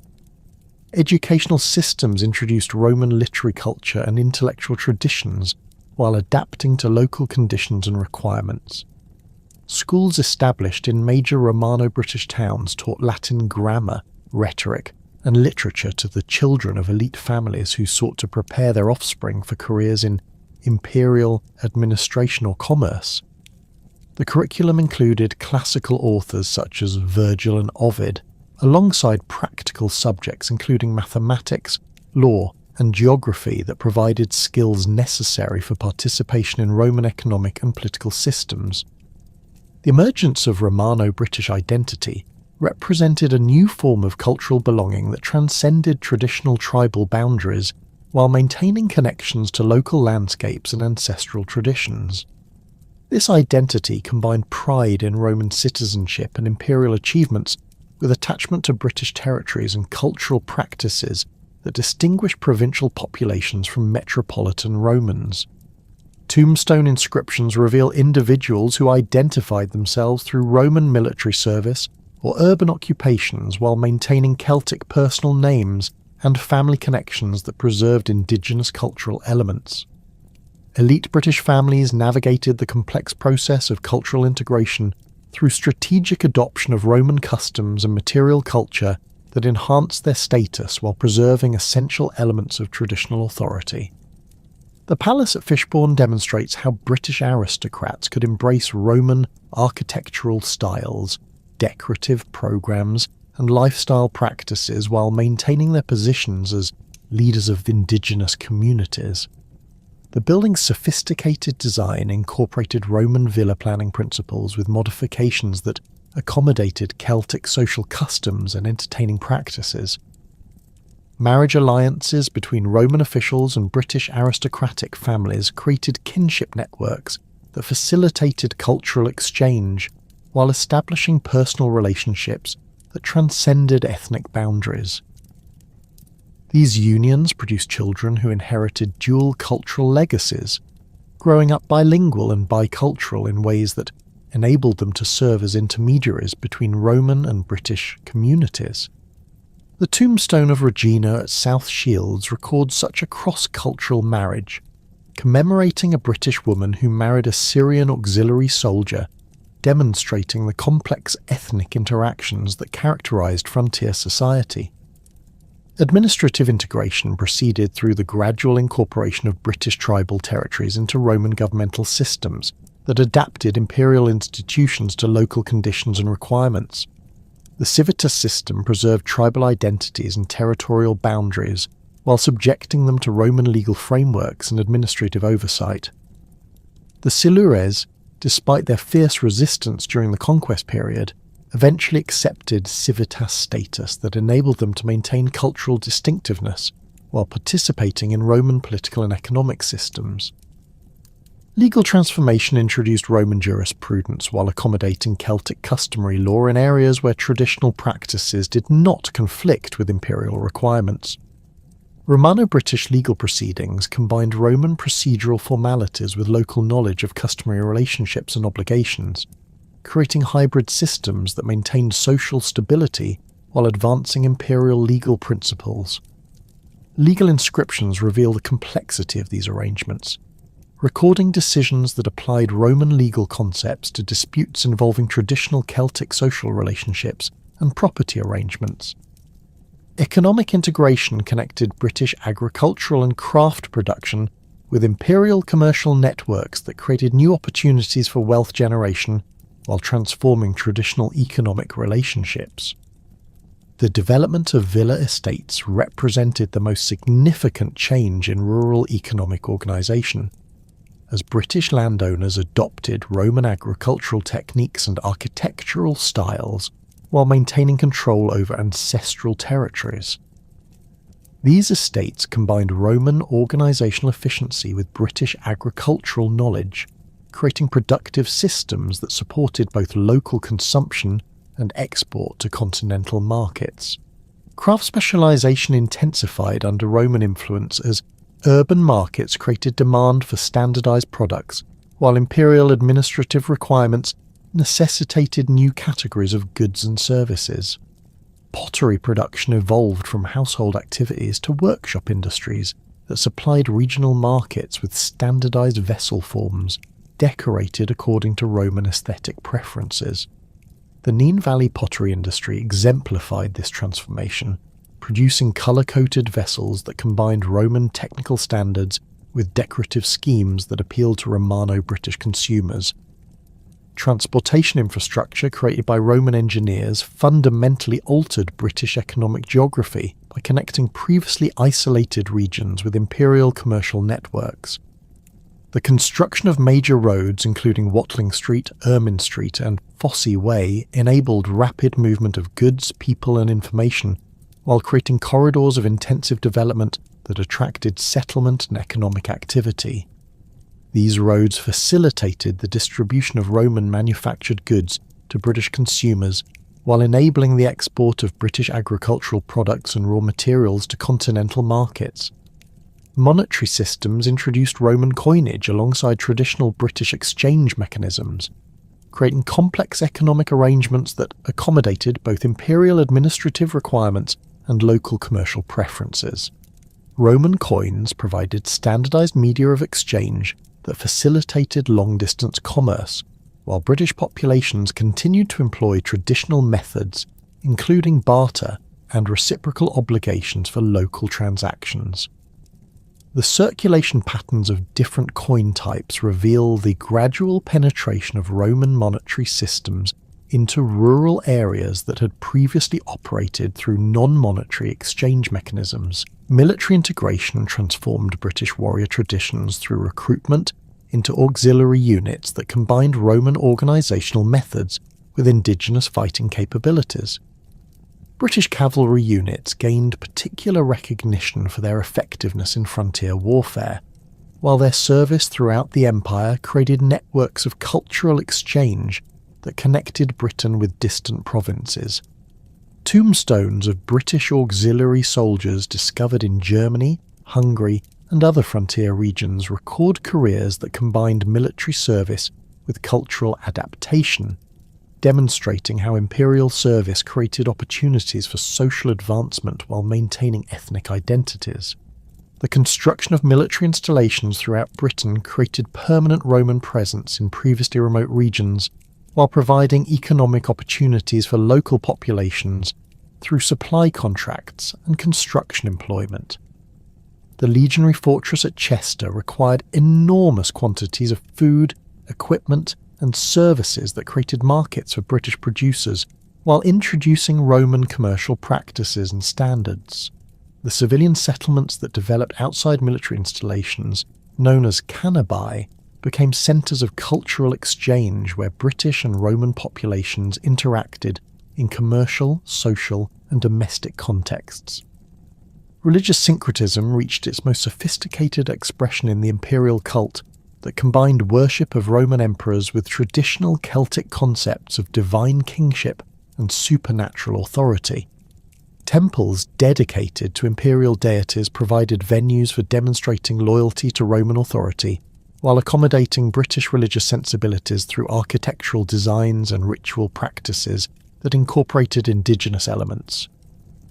Speaker 1: Educational systems introduced Roman literary culture and intellectual traditions while adapting to local conditions and requirements. Schools established in major Romano-British towns taught Latin grammar, rhetoric, and literature to the children of elite families who sought to prepare their offspring for careers in imperial administration or commerce. The curriculum included classical authors such as Virgil and Ovid, alongside practical subjects including mathematics, law, and geography that provided skills necessary for participation in Roman economic and political systems. The emergence of Romano-British identity represented a new form of cultural belonging that transcended traditional tribal boundaries while maintaining connections to local landscapes and ancestral traditions. This identity combined pride in Roman citizenship and imperial achievements with attachment to British territories and cultural practices that distinguish provincial populations from metropolitan Romans. Tombstone inscriptions reveal individuals who identified themselves through Roman military service or urban occupations while maintaining Celtic personal names and family connections that preserved indigenous cultural elements. Elite British families navigated the complex process of cultural integration through strategic adoption of Roman customs and material culture that enhanced their status while preserving essential elements of traditional authority. The palace at Fishbourne demonstrates how British aristocrats could embrace Roman architectural styles, decorative programs, and lifestyle practices while maintaining their positions as leaders of indigenous communities. The building's sophisticated design incorporated Roman villa planning principles with modifications that accommodated Celtic social customs and entertaining practices. Marriage alliances between Roman officials and British aristocratic families created kinship networks that facilitated cultural exchange while establishing personal relationships that transcended ethnic boundaries. These unions produced children who inherited dual cultural legacies, growing up bilingual and bicultural in ways that enabled them to serve as intermediaries between Roman and British communities. The tombstone of Regina at South Shields records such a cross-cultural marriage, commemorating a British woman who married a Syrian auxiliary soldier, demonstrating the complex ethnic interactions that characterized frontier society. Administrative integration proceeded through the gradual incorporation of British tribal territories into Roman governmental systems that adapted imperial institutions to local conditions and requirements. The civitas system preserved tribal identities and territorial boundaries while subjecting them to Roman legal frameworks and administrative oversight. The Silures, despite their fierce resistance during the conquest period, eventually accepted civitas status that enabled them to maintain cultural distinctiveness while participating in Roman political and economic systems. Legal transformation introduced Roman jurisprudence while accommodating Celtic customary law in areas where traditional practices did not conflict with imperial requirements. Romano-British legal proceedings combined Roman procedural formalities with local knowledge of customary relationships and obligations, creating hybrid systems that maintained social stability while advancing imperial legal principles. Legal inscriptions reveal the complexity of these arrangements, recording decisions that applied Roman legal concepts to disputes involving traditional Celtic social relationships and property arrangements. Economic integration connected British agricultural and craft production with imperial commercial networks that created new opportunities for wealth generation while transforming traditional economic relationships. The development of villa estates represented the most significant change in rural economic organisation, as British landowners adopted Roman agricultural techniques and architectural styles while maintaining control over ancestral territories. These estates combined Roman organisational efficiency with British agricultural knowledge, creating productive systems that supported both local consumption and export to continental markets. Craft specialization intensified under Roman influence as urban markets created demand for standardized products, while imperial administrative requirements necessitated new categories of goods and services. Pottery production evolved from household activities to workshop industries that supplied regional markets with standardized vessel forms, decorated according to Roman aesthetic preferences. The Nene Valley pottery industry exemplified this transformation, producing colour-coated vessels that combined Roman technical standards with decorative schemes that appealed to Romano-British consumers. Transportation infrastructure created by Roman engineers fundamentally altered British economic geography by connecting previously isolated regions with imperial commercial networks. The construction of major roads, including Watling Street, Ermine Street and Fosse Way, enabled rapid movement of goods, people and information, while creating corridors of intensive development that attracted settlement and economic activity. These roads facilitated the distribution of Roman manufactured goods to British consumers, while enabling the export of British agricultural products and raw materials to continental markets. Monetary systems introduced Roman coinage alongside traditional British exchange mechanisms, creating complex economic arrangements that accommodated both imperial administrative requirements and local commercial preferences. Roman coins provided standardized media of exchange that facilitated long-distance commerce, while British populations continued to employ traditional methods, including barter and reciprocal obligations for local transactions. The circulation patterns of different coin types reveal the gradual penetration of Roman monetary systems into rural areas that had previously operated through non-monetary exchange mechanisms. Military integration transformed British warrior traditions through recruitment into auxiliary units that combined Roman organisational methods with indigenous fighting capabilities. British cavalry units gained particular recognition for their effectiveness in frontier warfare, while their service throughout the empire created networks of cultural exchange that connected Britain with distant provinces. Tombstones of British auxiliary soldiers discovered in Germany, Hungary, and other frontier regions record careers that combined military service with cultural adaptation, demonstrating how imperial service created opportunities for social advancement while maintaining ethnic identities. The construction of military installations throughout Britain created permanent Roman presence in previously remote regions, while providing economic opportunities for local populations through supply contracts and construction employment. The legionary fortress at Chester required enormous quantities of food, equipment, and services that created markets for British producers, while introducing Roman commercial practices and standards. The civilian settlements that developed outside military installations, known as canabae, became centres of cultural exchange where British and Roman populations interacted in commercial, social, and domestic contexts. Religious syncretism reached its most sophisticated expression in the imperial cult that combined worship of Roman emperors with traditional Celtic concepts of divine kingship and supernatural authority. Temples dedicated to imperial deities provided venues for demonstrating loyalty to Roman authority, while accommodating British religious sensibilities through architectural designs and ritual practices that incorporated indigenous elements.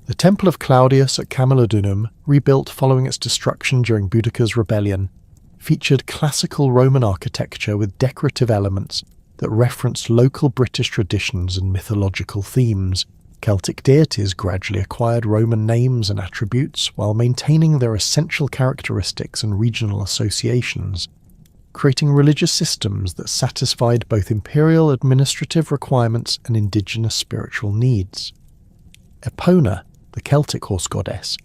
Speaker 1: The Temple of Claudius at Camulodunum, rebuilt following its destruction during Boudica's rebellion, featured classical Roman architecture with decorative elements that referenced local British traditions and mythological themes. Celtic deities gradually acquired Roman names and attributes while maintaining their essential characteristics and regional associations, creating religious systems that satisfied both imperial administrative requirements and indigenous spiritual needs. Epona, the Celtic horse goddess,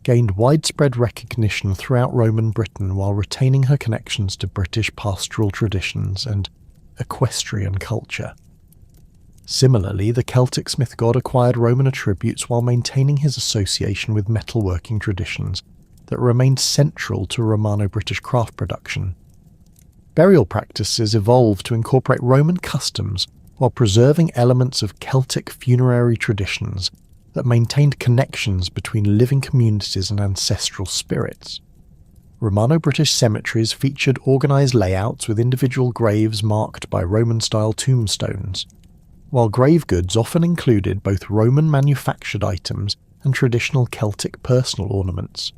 Speaker 1: gained widespread recognition throughout Roman Britain while retaining her connections to British pastoral traditions and equestrian culture. Similarly, the Celtic smith god acquired Roman attributes while maintaining his association with metalworking traditions that remained central to Romano-British craft production. Burial practices evolved to incorporate Roman customs while preserving elements of Celtic funerary traditions that maintained connections between living communities and ancestral spirits. Romano-British cemeteries featured organised layouts with individual graves marked by Roman-style tombstones, while grave goods often included both Roman-manufactured items and traditional Celtic personal ornaments.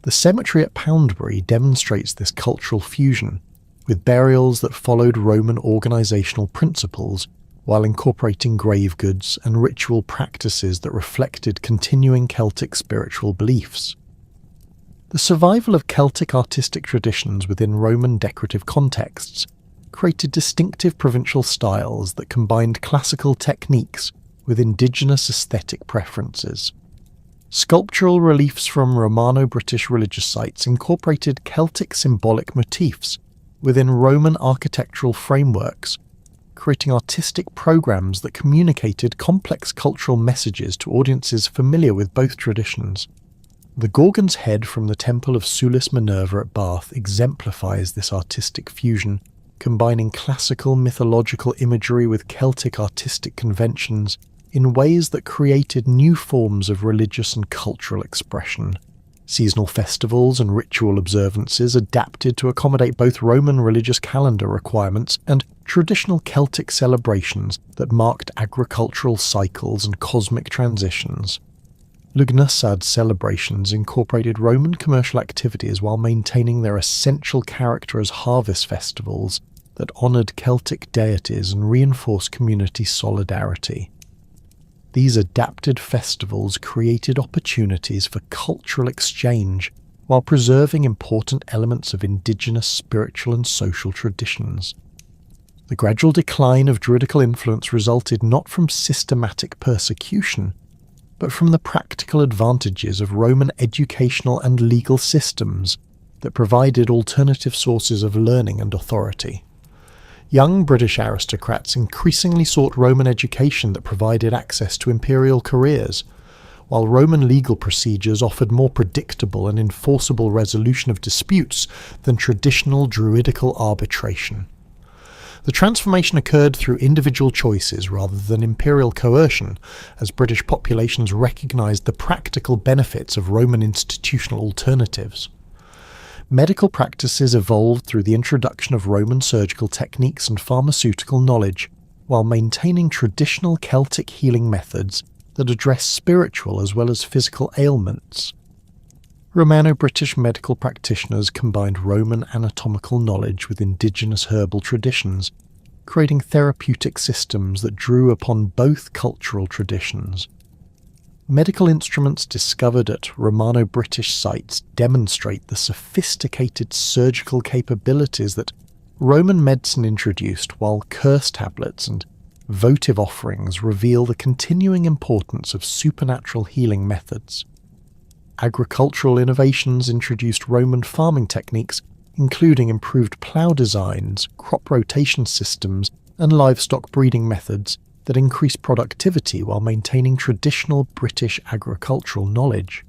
Speaker 1: The cemetery at Poundbury demonstrates this cultural fusion, with burials that followed Roman organisational principles while incorporating grave goods and ritual practices that reflected continuing Celtic spiritual beliefs. The survival of Celtic artistic traditions within Roman decorative contexts created distinctive provincial styles that combined classical techniques with indigenous aesthetic preferences. Sculptural reliefs from Romano-British religious sites incorporated Celtic symbolic motifs within Roman architectural frameworks, creating artistic programs that communicated complex cultural messages to audiences familiar with both traditions. The Gorgon's head from the Temple of Sulis Minerva at Bath exemplifies this artistic fusion, combining classical mythological imagery with Celtic artistic conventions in ways that created new forms of religious and cultural expression. Seasonal festivals and ritual observances adapted to accommodate both Roman religious calendar requirements and traditional Celtic celebrations that marked agricultural cycles and cosmic transitions. Lughnasad's celebrations incorporated Roman commercial activities while maintaining their essential character as harvest festivals that honoured Celtic deities and reinforced community solidarity. These adapted festivals created opportunities for cultural exchange while preserving important elements of indigenous spiritual and social traditions. The gradual decline of Druidical influence resulted not from systematic persecution, but from the practical advantages of Roman educational and legal systems that provided alternative sources of learning and authority. Young British aristocrats increasingly sought Roman education that provided access to imperial careers, while Roman legal procedures offered more predictable and enforceable resolution of disputes than traditional Druidical arbitration. The transformation occurred through individual choices rather than imperial coercion, as British populations recognised the practical benefits of Roman institutional alternatives. Medical practices evolved through the introduction of Roman surgical techniques and pharmaceutical knowledge, while maintaining traditional Celtic healing methods that address spiritual as well as physical ailments. Romano-British medical practitioners combined Roman anatomical knowledge with indigenous herbal traditions, creating therapeutic systems that drew upon both cultural traditions. Medical instruments discovered at Romano-British sites demonstrate the sophisticated surgical capabilities that Roman medicine introduced, while curse tablets and votive offerings reveal the continuing importance of supernatural healing methods. Agricultural innovations introduced Roman farming techniques, including improved plough designs, crop rotation systems, and livestock breeding methods that increased productivity while maintaining traditional British agricultural knowledge.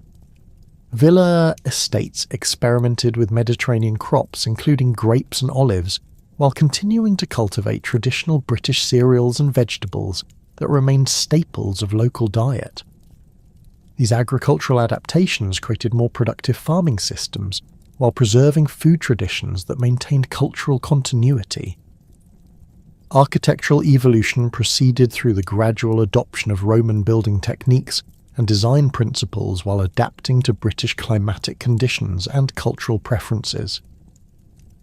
Speaker 1: Villa estates experimented with Mediterranean crops, including grapes and olives, while continuing to cultivate traditional British cereals and vegetables that remained staples of local diet. These agricultural adaptations created more productive farming systems, while preserving food traditions that maintained cultural continuity. Architectural evolution proceeded through the gradual adoption of Roman building techniques and design principles while adapting to British climatic conditions and cultural preferences.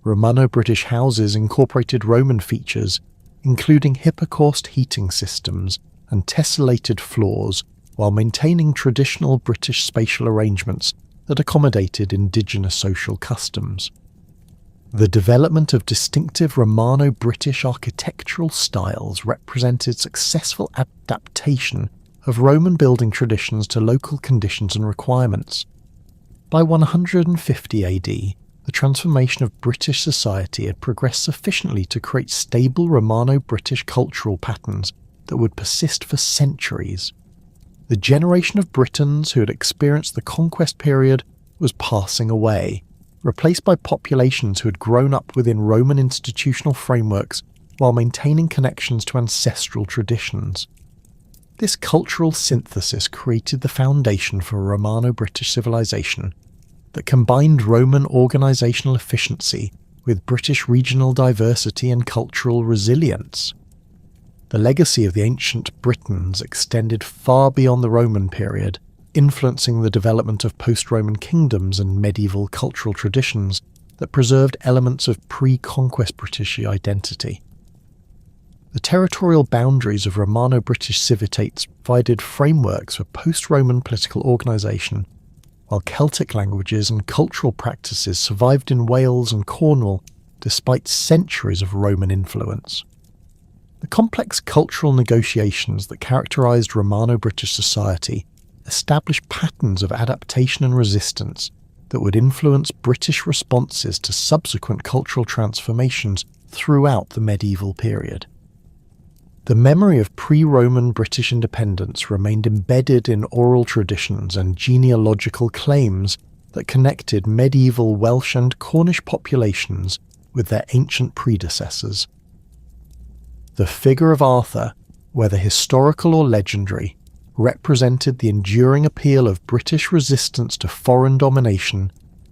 Speaker 1: Romano-British houses incorporated Roman features, including hypocaust heating systems and tessellated floors, while maintaining traditional British spatial arrangements that accommodated indigenous social customs. The development of distinctive Romano-British architectural styles represented successful adaptation of Roman building traditions to local conditions and requirements. By 150 AD, the transformation of British society had progressed sufficiently to create stable Romano-British cultural patterns that would persist for centuries. The generation of Britons who had experienced the conquest period was passing away, replaced by populations who had grown up within Roman institutional frameworks while maintaining connections to ancestral traditions. This cultural synthesis created the foundation for a Romano-British civilization that combined Roman organisational efficiency with British regional diversity and cultural resilience. The legacy of the ancient Britons extended far beyond the Roman period, influencing the development of post-Roman kingdoms and medieval cultural traditions that preserved elements of pre-conquest British identity. The territorial boundaries of Romano-British civitates provided frameworks for post-Roman political organisation, while Celtic languages and cultural practices survived in Wales and Cornwall despite centuries of Roman influence. The complex cultural negotiations that characterised Romano-British society established patterns of adaptation and resistance that would influence British responses to subsequent cultural transformations throughout the medieval period. The memory of pre-Roman British independence remained embedded in oral traditions and genealogical claims that connected medieval Welsh and Cornish populations with their ancient predecessors. The figure of Arthur, whether historical or legendary, represented the enduring appeal of British resistance to foreign domination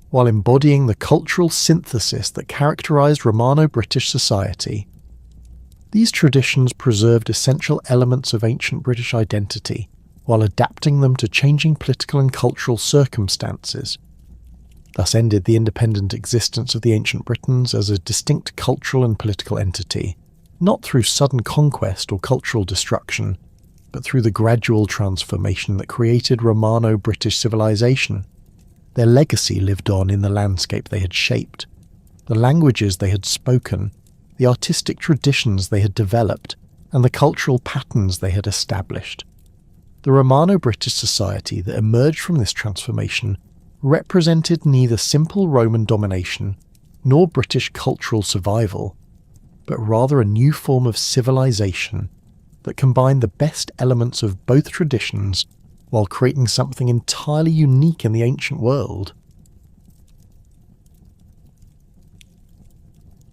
Speaker 1: while embodying the cultural synthesis that characterised Romano-British society. These traditions preserved essential elements of ancient British identity while adapting them to changing political and cultural circumstances. Thus ended the independent existence of the ancient Britons as a distinct cultural and political entity, not through sudden conquest or cultural destruction, but through the gradual transformation that created Romano-British civilization. Their legacy lived on in the landscape they had shaped, the languages they had spoken, the artistic traditions they had developed, and the cultural patterns they had established. The Romano-British society that emerged from this transformation represented neither simple Roman domination nor British cultural survival, but rather a new form of civilization that combined the best elements of both traditions while creating something entirely unique in the ancient world.